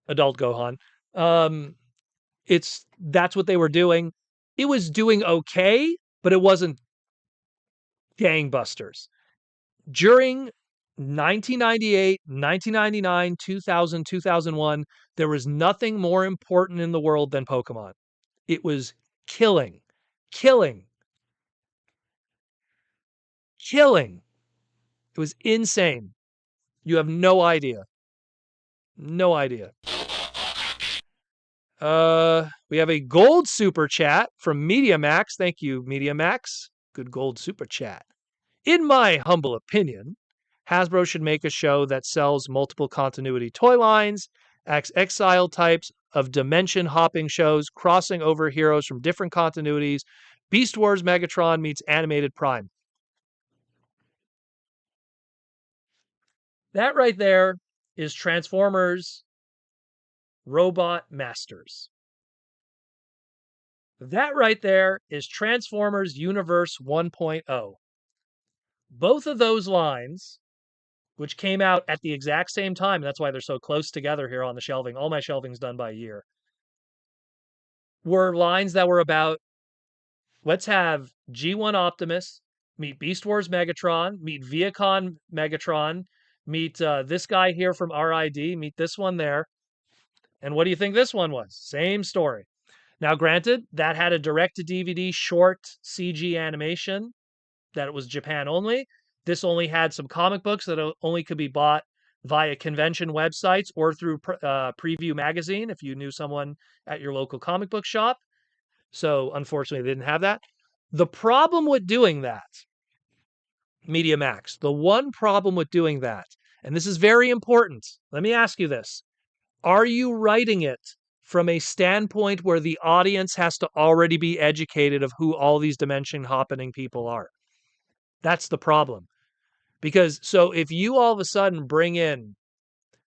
adult Gohan. Um, that's what they were doing. It was doing okay, but it wasn't gangbusters. During 1998, 1999, 2000, 2001, there was nothing more important in the world than Pokemon. It was killing, killing, killing. It was insane. You have no idea. No idea. We have a gold super chat from MediaMax. Thank you, MediaMax. Good gold super chat. In my humble opinion, Hasbro should make a show that sells multiple continuity toy lines, acts exile types of dimension hopping shows, crossing over heroes from different continuities. Beast Wars Megatron meets Animated Prime. That right there is Transformers Robot Masters. That right there is Transformers Universe 1.0. Both of those lines, which came out at the exact same time, that's why they're so close together here on the shelving. All my shelving's done by year. Were lines that were about, let's have G1 Optimus meet Beast Wars Megatron, meet Viacon Megatron, meet this guy here from RID, meet this one there. And what do you think this one was? Same story. Now, granted, that had a direct-to-DVD short CG animation that it was Japan only. This only had some comic books that only could be bought via convention websites or through Preview Magazine if you knew someone at your local comic book shop. So, unfortunately, they didn't have that. The problem with doing that, Media Max, the one problem with doing that, and this is very important. Let me ask you this. Are you writing it from a standpoint where the audience has to already be educated of who all these dimension hopping people are? That's the problem. Because so if you all of a sudden bring in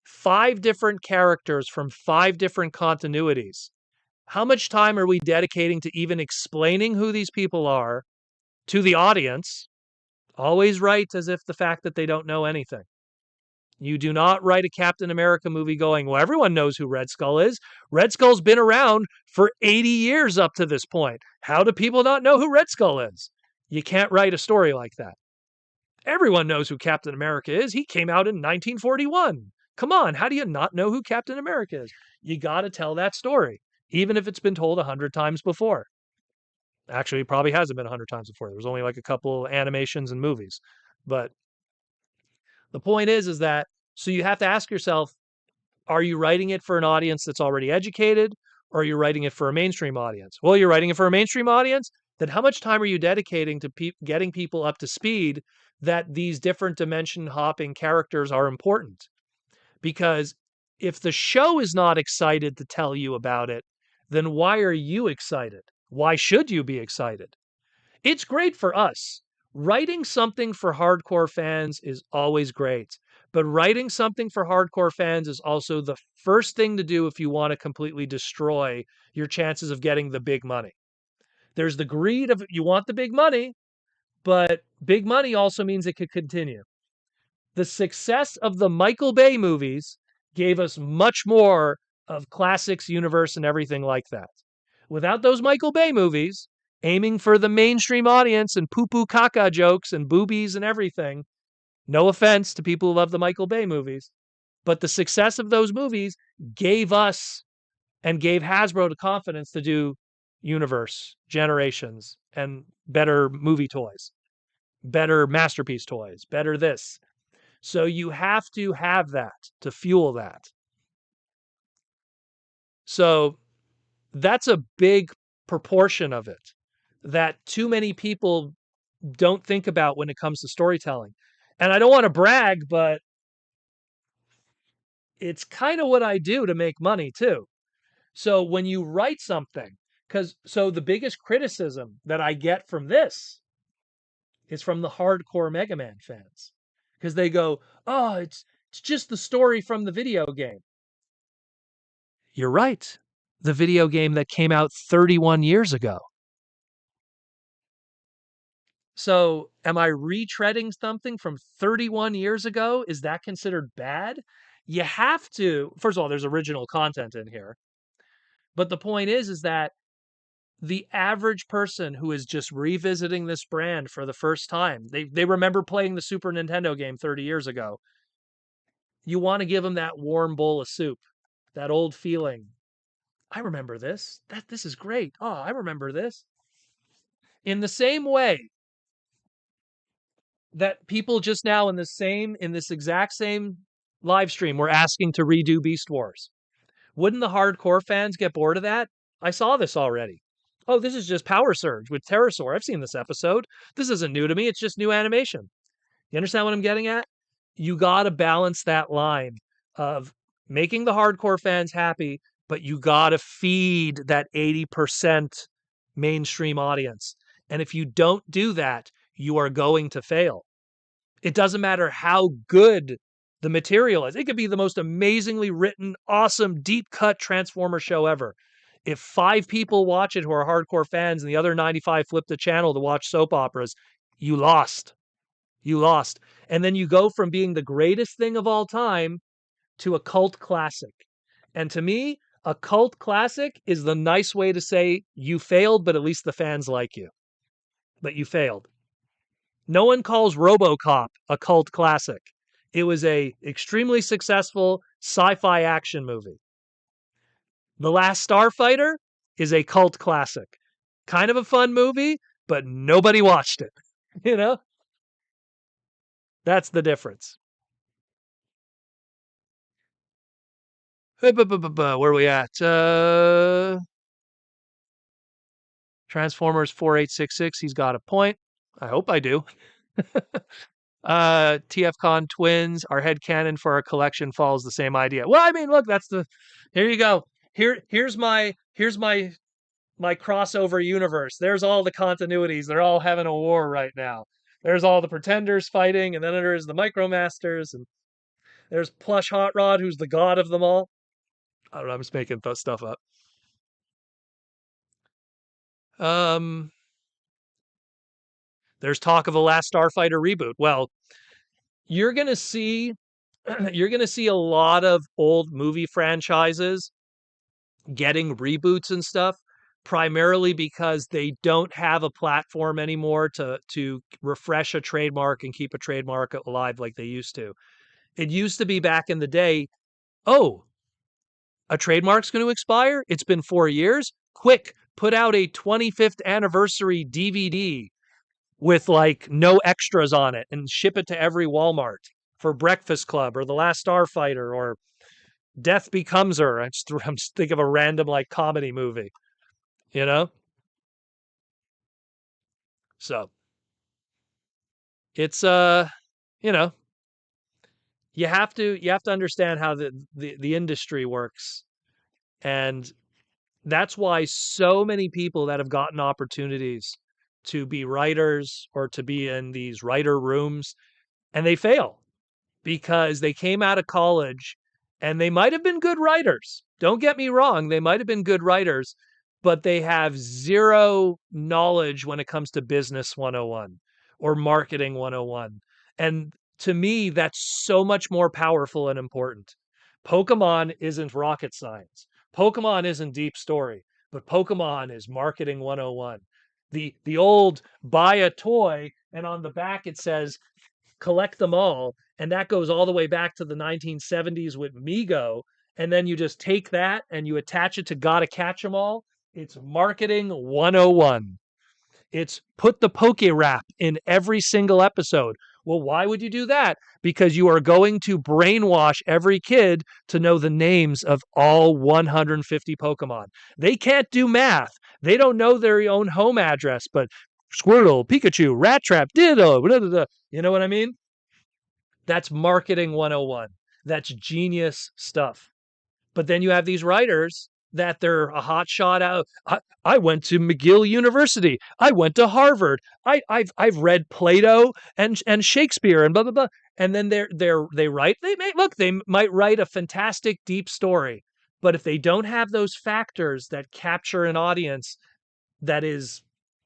5 different characters from 5 different continuities, how much time are we dedicating to even explaining who these people are to the audience? Always write as if the fact that they don't know anything. You do not write a Captain America movie going, well, everyone knows who Red Skull is. Red Skull's been around for 80 years up to this point. How do people not know who Red Skull is? You can't write a story like that. Everyone knows who Captain America is. He came out in 1941. Come on, how do you not know who Captain America is? You got to tell that story, even if it's been told 100 times before. Actually, it probably hasn't been 100 times before. There was only like a couple animations and movies. But the point is that so you have to ask yourself, are you writing it for an audience that's already educated, or are you writing it for a mainstream audience? Well, you're writing it for a mainstream audience. Then how much time are you dedicating to getting people up to speed that these different dimension hopping characters are important? Because if the show is not excited to tell you about it, then why are you excited? Why should you be excited? It's great for us. Writing something for hardcore fans is always great, but writing something for hardcore fans is also the first thing to do if you want to completely destroy your chances of getting the big money. There's the greed of you want the big money, but big money also means it could continue. The success of the Michael Bay movies gave us much more of classics, universe, and everything like that. Without those Michael Bay movies, aiming for the mainstream audience and poo poo caca jokes and boobies and everything, no offense to people who love the Michael Bay movies, but the success of those movies gave us and gave Hasbro the confidence to do Universe, Generations, and better movie toys, better masterpiece toys, better this. So you have to have that to fuel that. So that's a big proportion of it that too many people don't think about when it comes to storytelling. And I don't want to brag, but it's kind of what I do to make money too. So when you write something, so the biggest criticism that I get from this is from the hardcore Mega Man fans because they go, "Oh, it's just the story from the video game." You're right. The video game that came out 31 years ago. So, am I retreading something from 31 years ago? Is that considered bad? You have to. First of all, there's original content in here. But the point is that the average person who is just revisiting this brand for the first time, they remember playing the Super Nintendo game 30 years ago. You want to give them that warm bowl of soup, that old feeling. I remember this. This is great. Oh, I remember this. In the same way that people just now in this exact same live stream were asking to redo Beast Wars. Wouldn't the hardcore fans get bored of that? I saw this already. Oh, this is just Power Surge with Pterosaur. I've seen this episode. This isn't new to me. It's just new animation. You understand what I'm getting at? You got to balance that line of making the hardcore fans happy, but you got to feed that 80% mainstream audience. And if you don't do that, you are going to fail. It doesn't matter how good the material is. It could be the most amazingly written, awesome, deep cut Transformer show ever. If 5 people watch it who are hardcore fans and the other 95 flip the channel to watch soap operas, you lost. You lost. And then you go from being the greatest thing of all time to a cult classic. And to me, a cult classic is the nice way to say you failed, but at least the fans like you. But you failed. No one calls RoboCop a cult classic. It was a extremely successful sci-fi action movie. The Last Starfighter is a cult classic. Kind of a fun movie, but nobody watched it. You know? That's the difference. Where are we at? Transformers 4866. He's got a point. I hope I do. TFCon twins, our head canon for our collection follows the same idea. Well, I mean, look, here you go. Here's my crossover universe. There's all the continuities. They're all having a war right now. There's all the pretenders fighting, and then there's the Micromasters, and there's Plush Hot Rod, who's the god of them all. I don't know. I'm just making stuff up. Um, there's talk of a Last Starfighter reboot. Well, you're gonna see you're gonna see a lot of old movie franchises getting reboots and stuff, primarily because they don't have a platform anymore to refresh a trademark and keep a trademark alive like they used to. It used to be back in the day, oh, a trademark's going to expire? It's been 4 years? Quick, put out a 25th anniversary DVD with like no extras on it and ship it to every Walmart for Breakfast Club or The Last Starfighter or Death Becomes Her. I'm just think of a random like comedy movie, you know? So it's you know, you have to understand how the industry works. And that's why so many people that have gotten opportunities to be writers or to be in these writer rooms and they fail because they came out of college and they might have been good writers. Don't get me wrong, they might have been good writers, but they have zero knowledge when it comes to business 101 or marketing 101. And to me, that's so much more powerful and important. Pokemon isn't rocket science. Pokemon isn't deep story, but Pokemon is marketing 101. The old buy a toy and on the back it says collect them all. And that goes all the way back to the 1970s with Mego. And then you just take that and you attach it to Gotta Catch 'em All. It's marketing 101. It's put the Poke Rap in every single episode. Well, why would you do that? Because you are going to brainwash every kid to know the names of all 150 Pokemon. They can't do math. They don't know their own home address, but Squirtle, Pikachu, Rat Trap, Ditto, blah, blah, blah. You know what I mean? That's marketing 101. That's genius stuff. But then you have these writers that they're a hot shot out. I went to McGill University. I went to Harvard. I've read Plato and Shakespeare and blah blah blah. And then they write. They might write a fantastic deep story, but if they don't have those factors that capture an audience that is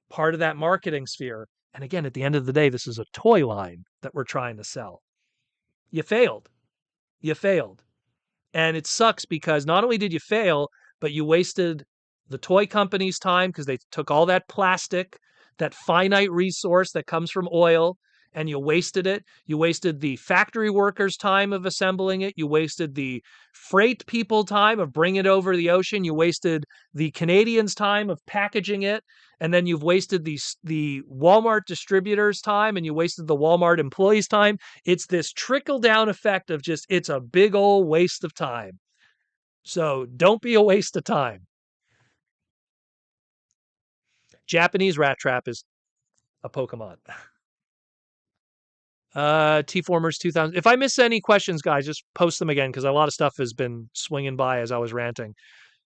part of that marketing sphere, and again, at the end of the day, this is a toy line that we're trying to sell. You failed. You failed. And it sucks because not only did you fail, but you wasted the toy company's time because they took all that plastic, that finite resource that comes from oil, and you wasted it. You wasted the factory workers' time of assembling it. You wasted the freight people time of bringing it over the ocean. You wasted the Canadians' time of packaging it. And then you've wasted the Walmart distributors' time and you wasted the Walmart employees' time. It's this trickle down effect of just, it's a big old waste of time. So don't be a waste of time. Japanese Rat Trap is a Pokemon. T-Formers 2000. If I miss any questions, guys, just post them again because a lot of stuff has been swinging by as I was ranting.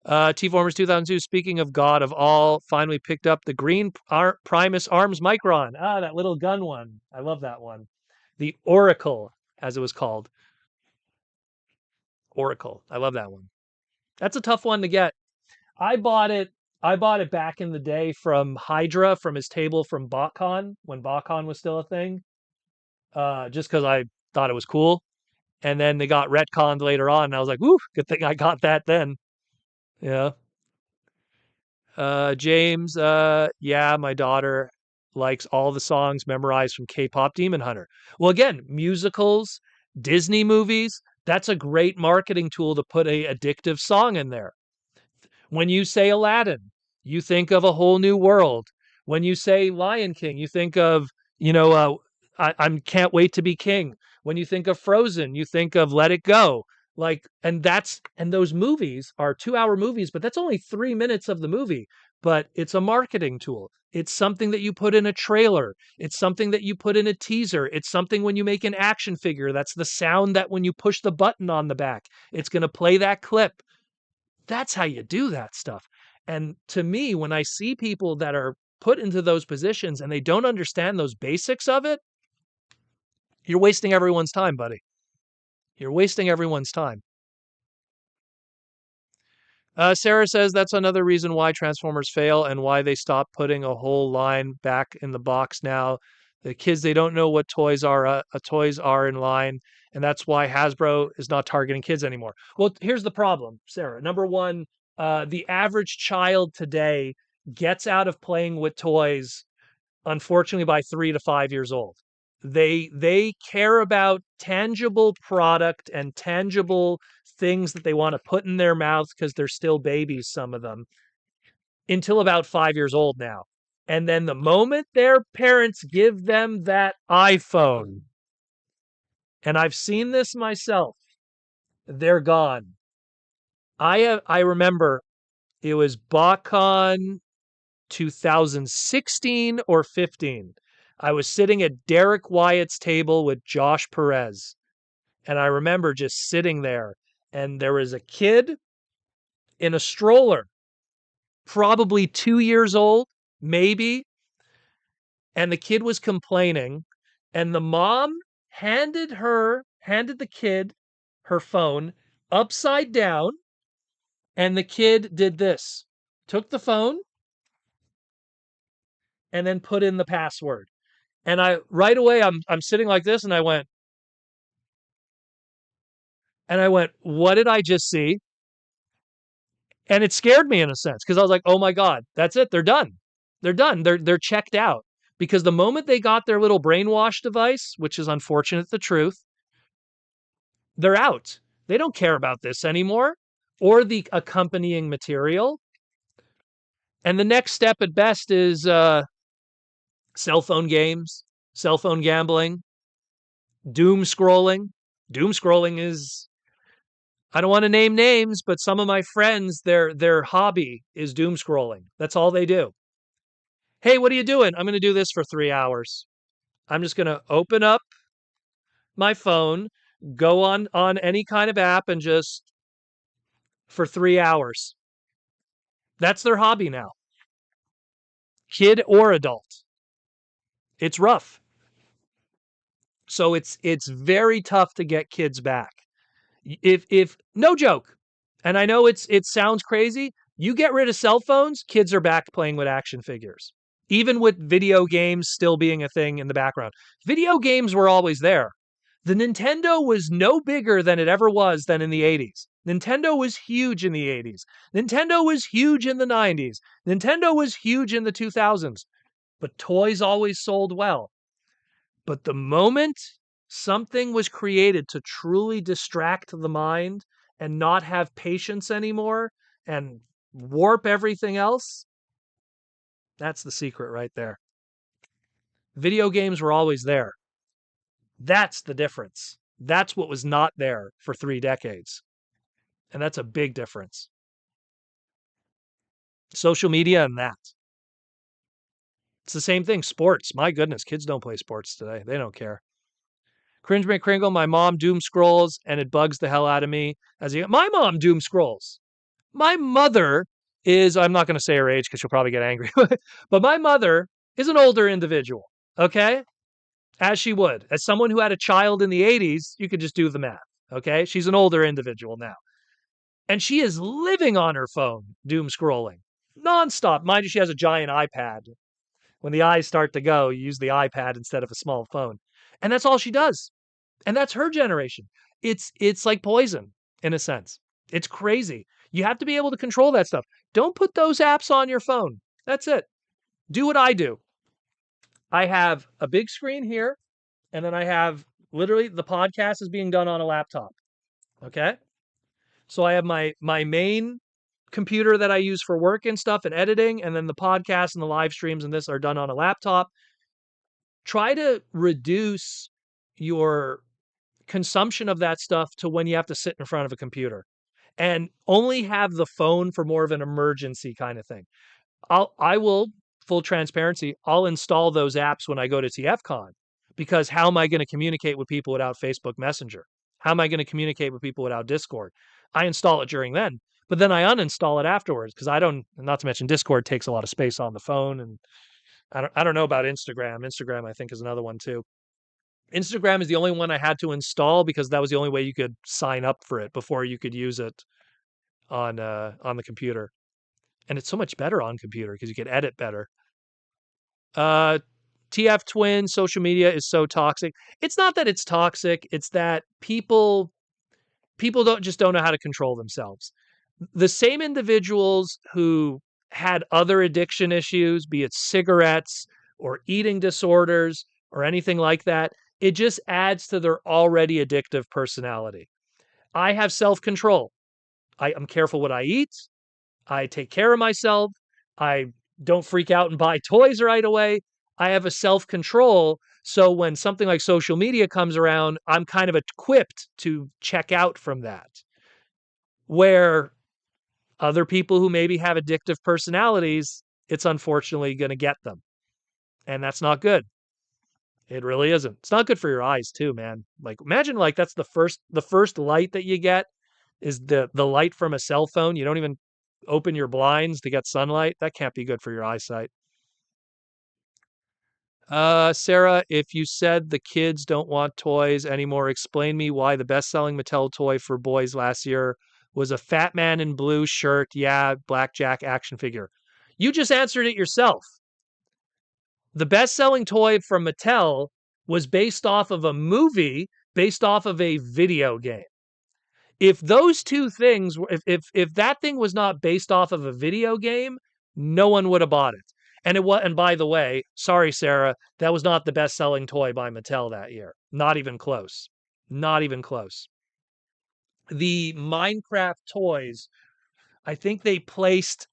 T-Formers 2002, speaking of God of All, finally picked up the Green Primus Arms Micron. That little gun one. I love that one. The Oracle, as it was called. Oracle. I love that one. That's a tough one to get. I bought it. I bought it back in the day from Hydra, from his table from BotCon, when BotCon was still a thing. Just because I thought it was cool. And then they got retconned later on, and I was like, "Woo, good thing I got that then." Yeah. James, yeah, my daughter likes all the songs memorized from K-pop Demon Hunter. Well, again, musicals, Disney movies, that's a great marketing tool to put a addictive song in there. When you say Aladdin, you think of A Whole New World. When you say Lion King, you think of, I can't wait to be king. When you think of Frozen, you think of Let It Go. Like, and those movies are 2-hour movies, but that's only 3 minutes of the movie. But it's a marketing tool. It's something that you put in a trailer. It's something that you put in a teaser. It's something when you make an action figure. That's the sound that when you push the button on the back, it's going to play that clip. That's how you do that stuff. And to me, when I see people that are put into those positions and they don't understand those basics of it, you're wasting everyone's time, buddy. You're wasting everyone's time. Sarah says that's another reason why Transformers fail and why they stop putting a whole line back in the box now. The kids, they don't know what toys are in line, and that's why Hasbro is not targeting kids anymore. Well, here's the problem, Sarah. Number one, the average child today gets out of playing with toys, unfortunately, by 3 to 5 years old. They care about tangible product and tangible things that they want to put in their mouths because they're still babies, some of them. until about 5 years old now. And then the moment their parents give them that iPhone, and I've seen this myself, they're gone. I remember it was BotCon 2016 or 15. I was sitting at Derek Wyatt's table with Josh Perez. And I remember just sitting there, and there was a kid in a stroller, probably 2 years old, maybe. And the kid was complaining, and the mom handed the kid her phone upside down, and the kid did this, took the phone, and then put in the password. And I right away I'm sitting like this, and I went, what did I just see? And it scared me in a sense because I was like, oh my God, that's it. They're done. They're done. They're checked out. Because the moment they got their little brainwash device, which is unfortunate the truth, they're out. They don't care about this anymore or the accompanying material. And the next step at best is cell phone games, cell phone gambling, doom scrolling. Doom scrolling is, I don't want to name names, but some of my friends, their hobby is doom scrolling. That's all they do. Hey, what are you doing? I'm going to do this for 3 hours. I'm just going to open up my phone, go on any kind of app, and just for 3 hours. That's their hobby now, kid or adult. It's rough. So it's very tough to get kids back. If no joke, and I know it sounds crazy, you get rid of cell phones, kids are back playing with action figures. Even with video games still being a thing in the background. Video games were always there. The Nintendo was no bigger than it ever was than in the 80s. Nintendo was huge in the 80s. Nintendo was huge in the 90s. Nintendo was huge in the 2000s. But toys always sold well. But the moment something was created to truly distract the mind and not have patience anymore and warp everything else, that's the secret right there. Video games were always there. That's the difference. That's what was not there for 3 decades. And that's a big difference. Social media and that. It's the same thing. Sports. My goodness, kids don't play sports today. They don't care. Cringe McCringle, my mom doom scrolls and it bugs the hell out of me. My mom doom scrolls. My mother is, I'm not going to say her age because she'll probably get angry, but my mother is an older individual. Okay. As she would. As someone who had a child in the 80s, you could just do the math. Okay. She's an older individual now. And she is living on her phone, doom scrolling nonstop. Mind you, she has a giant iPad. When the eyes start to go, you use the iPad instead of a small phone. And that's all she does. And that's her generation. It's like poison in a sense. It's crazy. You have to be able to control that stuff. Don't put those apps on your phone. That's it. Do what I do. I have a big screen here, and then I have literally the podcast is being done on a laptop. Okay? So I have my main computer that I use for work and stuff and editing, and then the podcast and the live streams and this are done on a laptop. Try to reduce your consumption of that stuff to when you have to sit in front of a computer and only have the phone for more of an emergency kind of thing. I will, full transparency, I'll install those apps when I go to TFCon because how am I going to communicate with people without Facebook Messenger? How am I going to communicate with people without Discord? I install it during then, but then I uninstall it afterwards because I don't, not to mention Discord takes a lot of space on the phone. And I don't know about Instagram. Instagram, I think, is another one too. Instagram is the only one I had to install because that was the only way you could sign up for it before you could use it on the computer. And it's so much better on computer because you can edit better. TF Twin, social media is so toxic. It's not that it's toxic, it's that people don't know how to control themselves. The same individuals who had other addiction issues, be it cigarettes or eating disorders or anything like that, it just adds to their already addictive personality. I have self-control. I'm careful what I eat. I take care of myself. I don't freak out and buy toys right away. I have a self control. So when something like social media comes around, I'm kind of equipped to check out from that. Where other people who maybe have addictive personalities, it's unfortunately going to get them. And that's not good. It really isn't. It's not good for your eyes too, man. Like imagine like that's the first light that you get is the light from a cell phone. You don't even open your blinds to get sunlight. That can't be good for your eyesight. Sarah, if you said the kids don't want toys anymore, explain me why the best-selling Mattel toy for boys last year was a fat man in blue shirt, yeah, blackjack action figure. You just answered it yourself. The best-selling toy from Mattel was based off of a movie based off of a video game. If those two things, if that thing was not based off of a video game, no one would have bought it. And it was, and by the way, sorry, Sarah, that was not the best-selling toy by Mattel that year. Not even close. Not even close. The Minecraft toys, I think they placed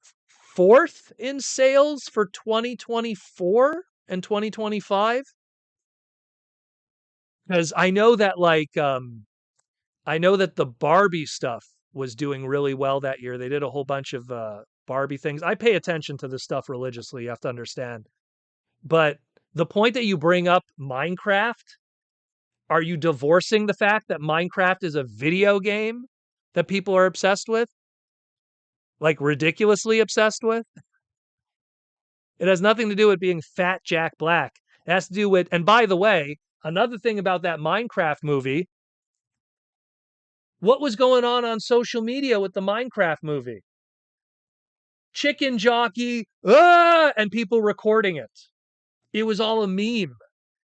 fourth in sales for 2024 and 2025. Because I know that the Barbie stuff was doing really well that year. They did a whole bunch of Barbie things. I pay attention to this stuff religiously, you have to understand. But the point that you bring up Minecraft, are you divorcing the fact that Minecraft is a video game that people are obsessed with? Like ridiculously obsessed with? It has nothing to do with being fat Jack Black. It has to do with, and by the way, another thing about that Minecraft movie, what was going on social media with the Minecraft movie? Chicken jockey, and people recording it. It was all a meme.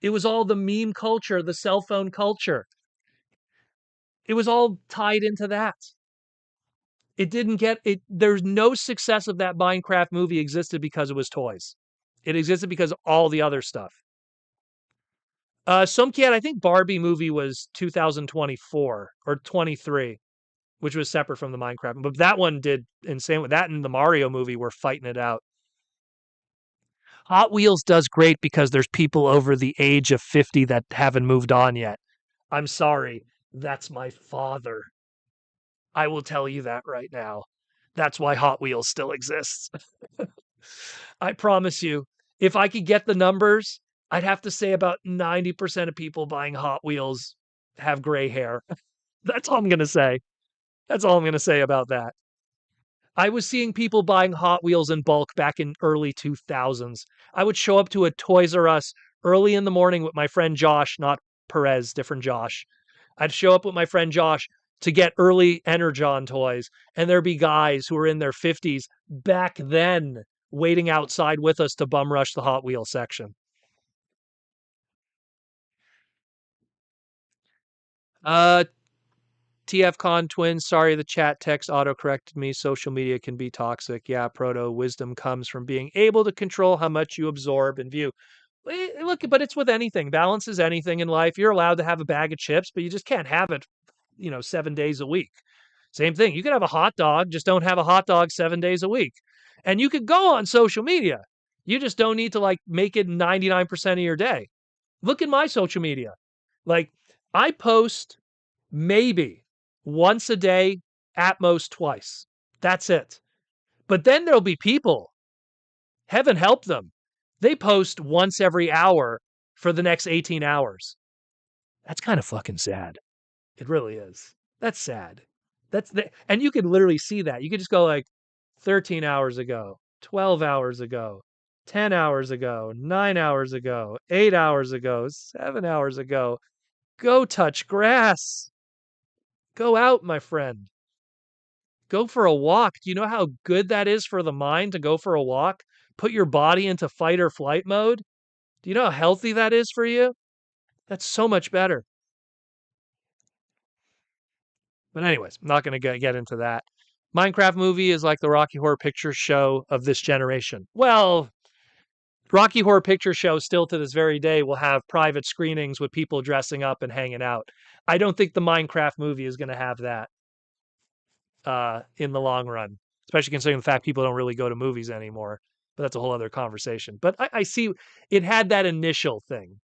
It was all the meme culture, the cell phone culture. It was all tied into that. It didn't get it. There's no success of that Minecraft movie existed because it was toys. It existed because of all the other stuff. Some kid, I think Barbie movie was 2024 or 23, which was separate from the Minecraft. But that one did insane. That and the Mario movie were fighting it out. Hot Wheels does great because there's people over the age of 50 that haven't moved on yet. I'm sorry. That's my father. I will tell you that right now. That's why Hot Wheels still exists. I promise you, if I could get the numbers, I'd have to say about 90% of people buying Hot Wheels have gray hair. That's all I'm going to say. That's all I'm going to say about that. I was seeing people buying Hot Wheels in bulk back in early 2000s. I would show up to a Toys R Us early in the morning with my friend Josh, not Perez, different Josh. I'd show up with my friend Josh to get early Energon toys, and there'd be guys who were in their 50s back then waiting outside with us to bum rush the Hot Wheels section. Uh, TFCon twins, sorry, the chat text auto corrected me. Social media can be toxic. Yeah, proto wisdom comes from being able to control how much you absorb and view. Look, but it's with anything. Balance is anything in life. You're allowed to have a bag of chips, but you just can't have it, 7 days a week. Same thing. You could have a hot dog, just don't have a hot dog 7 days a week. And you could go on social media. You just don't need to like make it 99% of your day. Look at my social media. Like I post maybe once a day, at most twice. That's it. But then there'll be people, heaven help them, they post once every hour for the next 18 hours. That's kind of fucking sad. It really is. That's sad. And you can literally see that. You could just go like 13 hours ago, 12 hours ago, 10 hours ago, 9 hours ago, 8 hours ago, 7 hours ago. Go touch grass. Go out, my friend. Go for a walk. Do you know how good that is for the mind to go for a walk? Put your body into fight or flight mode. Do you know how healthy that is for you? That's so much better. But anyways, I'm not going to get into that. Minecraft movie is like the Rocky Horror Picture Show of this generation. Well, Rocky Horror Picture Show still to this very day will have private screenings with people dressing up and hanging out. I don't think the Minecraft movie is going to have that in the long run. especially considering the fact people don't really go to movies anymore. But that's a whole other conversation. But I see it had that initial thing.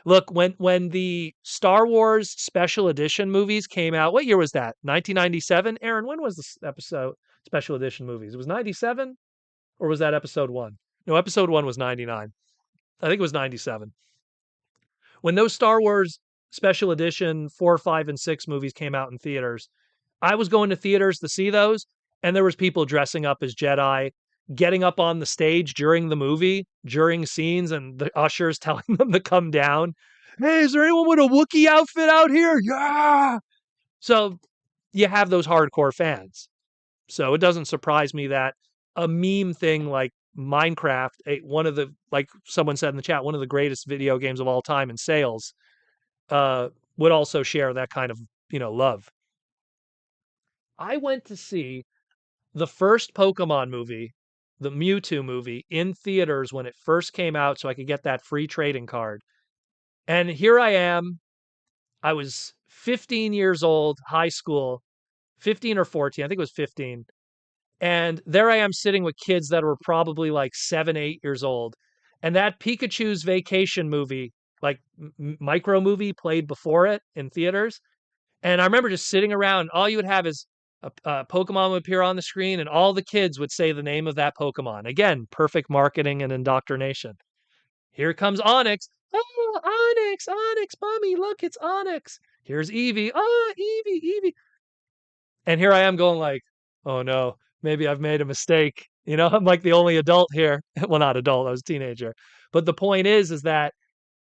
Look, when the Star Wars special edition movies came out, what year was that? 1997? Aaron, when was this episode special edition movies? It was 97 or was that episode 1? No, episode 1 was 99. I think it was 97. When those Star Wars special edition 4, 5 and 6 movies came out in theaters, I was going to theaters to see those and there was people dressing up as Jedi, getting up on the stage during the movie, during scenes and the ushers telling them to come down. Hey, is there anyone with a Wookiee outfit out here? Yeah. So you have those hardcore fans. So it doesn't surprise me that a meme thing like Minecraft, one of the, like someone said in the chat, one of the greatest video games of all time in sales, would also share that kind of, love. I went to see the first Pokemon movie, the Mewtwo movie, in theaters when it first came out so I could get that free trading card. And here I am. I was 15 years old, high school, 15 or 14. I think it was 15. And there I am sitting with kids that were probably like 7, 8 years old. And that Pikachu's Vacation movie, like micro movie, played before it in theaters. And I remember just sitting around. All you would have is a Pokemon would appear on the screen, and all the kids would say the name of that Pokemon. Again, perfect marketing and indoctrination. Here comes Onyx. Oh, Onyx, Onyx, mommy, look, it's Onyx. Here's Eevee. Oh, Eevee, Eevee. And here I am going like, oh no, maybe I've made a mistake. I'm like the only adult here. Well, not adult, I was a teenager. But the point is that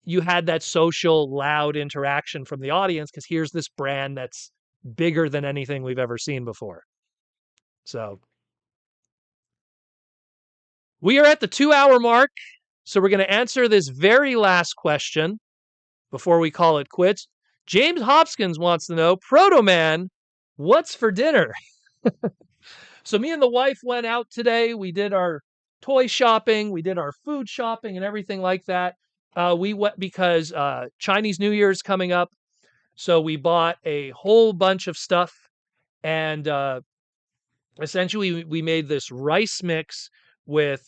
you had that social, loud interaction from the audience because here's this brand that's bigger than anything we've ever seen before. So we are at the 2-hour mark. So we're going to answer this very last question before we call it quits. James Hopkins wants to know, Proto Man, what's for dinner? So me and the wife went out today. We did our toy shopping. We did our food shopping and everything like that. We went because Chinese New Year's coming up. So we bought a whole bunch of stuff. And essentially, we made this rice mix with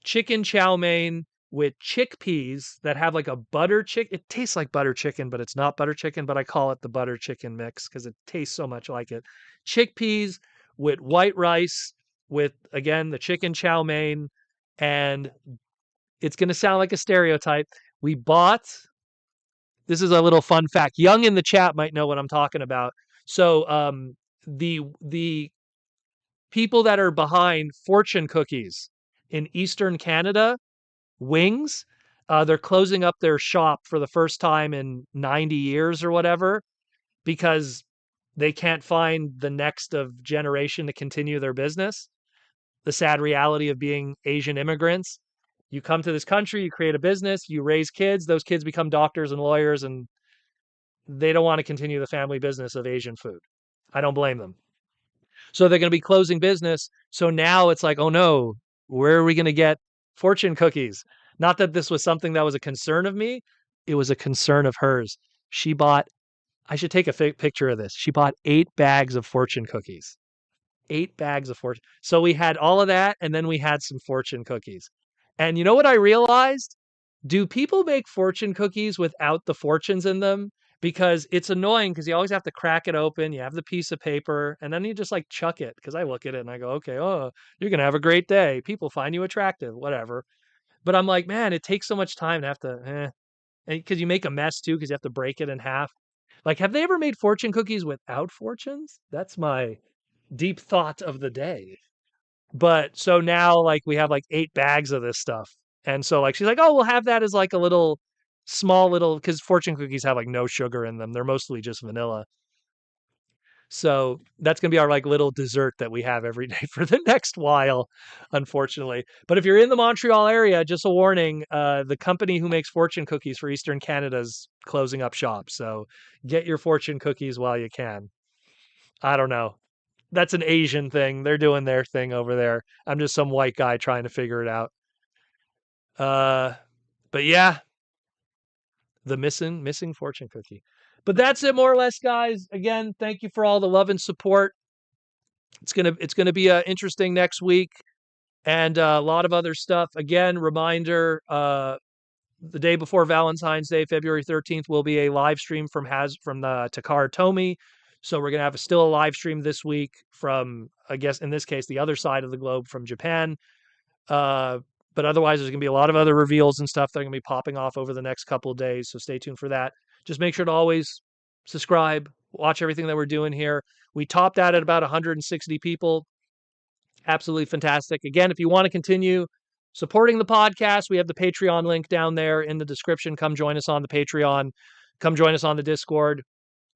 chicken chow mein with chickpeas that have like a butter chicken. It tastes like butter chicken, but it's not butter chicken. But I call it the butter chicken mix because it tastes so much like it. Chickpeas with white rice, with again the chicken chow mein, and it's going to sound like a stereotype. We bought. This is a little fun fact. Young in the chat might know what I'm talking about. So the people that are behind fortune cookies in Eastern Canada, Wings, they're closing up their shop for the first time in 90 years or whatever because they can't find the next of generation to continue their business. The sad reality of being Asian immigrants. You come to this country, you create a business, you raise kids, those kids become doctors and lawyers, and they don't want to continue the family business of Asian food. I don't blame them. So they're going to be closing business. So now it's like, oh no, where are we going to get fortune cookies? Not that this was something that was a concern of me. It was a concern of hers. She bought, I should take a picture of this. She bought 8 bags of fortune cookies. 8 bags of fortune. So we had all of that. And then we had some fortune cookies. And you know what I realized? Do people make fortune cookies without the fortunes in them? Because it's annoying because you always have to crack it open. You have the piece of paper and then you just like chuck it. Because I look at it and I go, okay, oh, you're going to have a great day. People find you attractive, whatever. But I'm like, man, it takes so much time to have to, because you make a mess too because you have to break it in half. Like, have they ever made fortune cookies without fortunes? That's my deep thought of the day. But so now, like, we have like 8 bags of this stuff. And so, like, she's like, oh, we'll have that as like a little small little, because fortune cookies have like no sugar in them. They're mostly just vanilla. So that's going to be our like little dessert that we have every day for the next while, unfortunately. But if you're in the Montreal area, just a warning, the company who makes fortune cookies for Eastern Canada is closing up shop. So get your fortune cookies while you can. I don't know. That's an Asian thing. They're doing their thing over there. I'm just some white guy trying to figure it out. Uh, but yeah, the missing fortune cookie. But that's it more or less, guys. Again, thank you for all the love and support. It's gonna be interesting next week, and a lot of other stuff. Again, reminder: the day before Valentine's Day, February 13th, will be a live stream from the Takara Tomy. So we're gonna have still a live stream this week from, I guess in this case, the other side of the globe from Japan. Uh, but otherwise, there's going to be a lot of other reveals and stuff that are going to be popping off over the next couple of days. So stay tuned for that. Just make sure to always subscribe, watch everything that we're doing here. We topped out at about 160 people. Absolutely fantastic. Again, if you want to continue supporting the podcast, we have the Patreon link down there in the description. Come join us on the Patreon. Come join us on the Discord.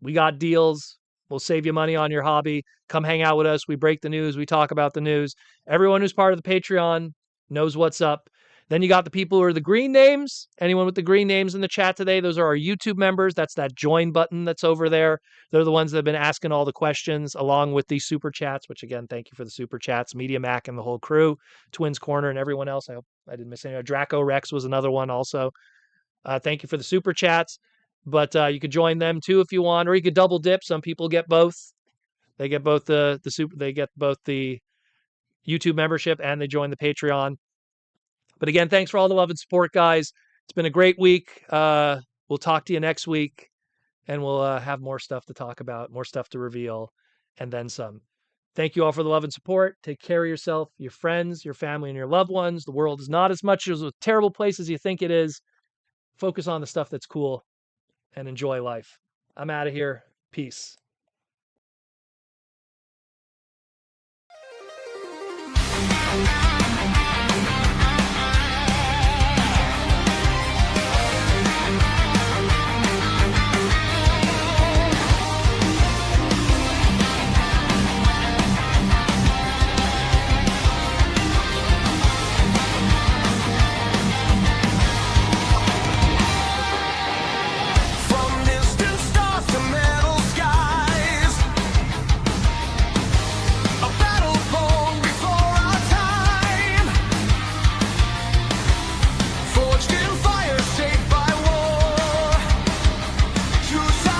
We got deals. We'll save you money on your hobby. Come hang out with us. We break the news. We talk about the news. Everyone who's part of the Patreon knows what's up. Then you got the people who are the green names. Anyone with the green names in the chat today, those are our YouTube members. That's that join button that's over there. They're the ones that have been asking all the questions along with these super chats, which again, thank you for the super chats. Media Mac and the whole crew, Twins Corner and everyone else. I hope I didn't miss any. Draco Rex was another one also. Thank you for the super chats. But you could join them too if you want, or you could double dip. Some people get both. They get both they get both the YouTube membership and they join the Patreon. But again, thanks for all the love and support, guys. It's been a great week. We'll talk to you next week, and we'll have more stuff to talk about, more stuff to reveal, and then some. Thank you all for the love and support. Take care of yourself, your friends, your family, and your loved ones. The world is not as much as a terrible place as you think it is. Focus on the stuff that's cool and enjoy life. I'm out of here. Peace.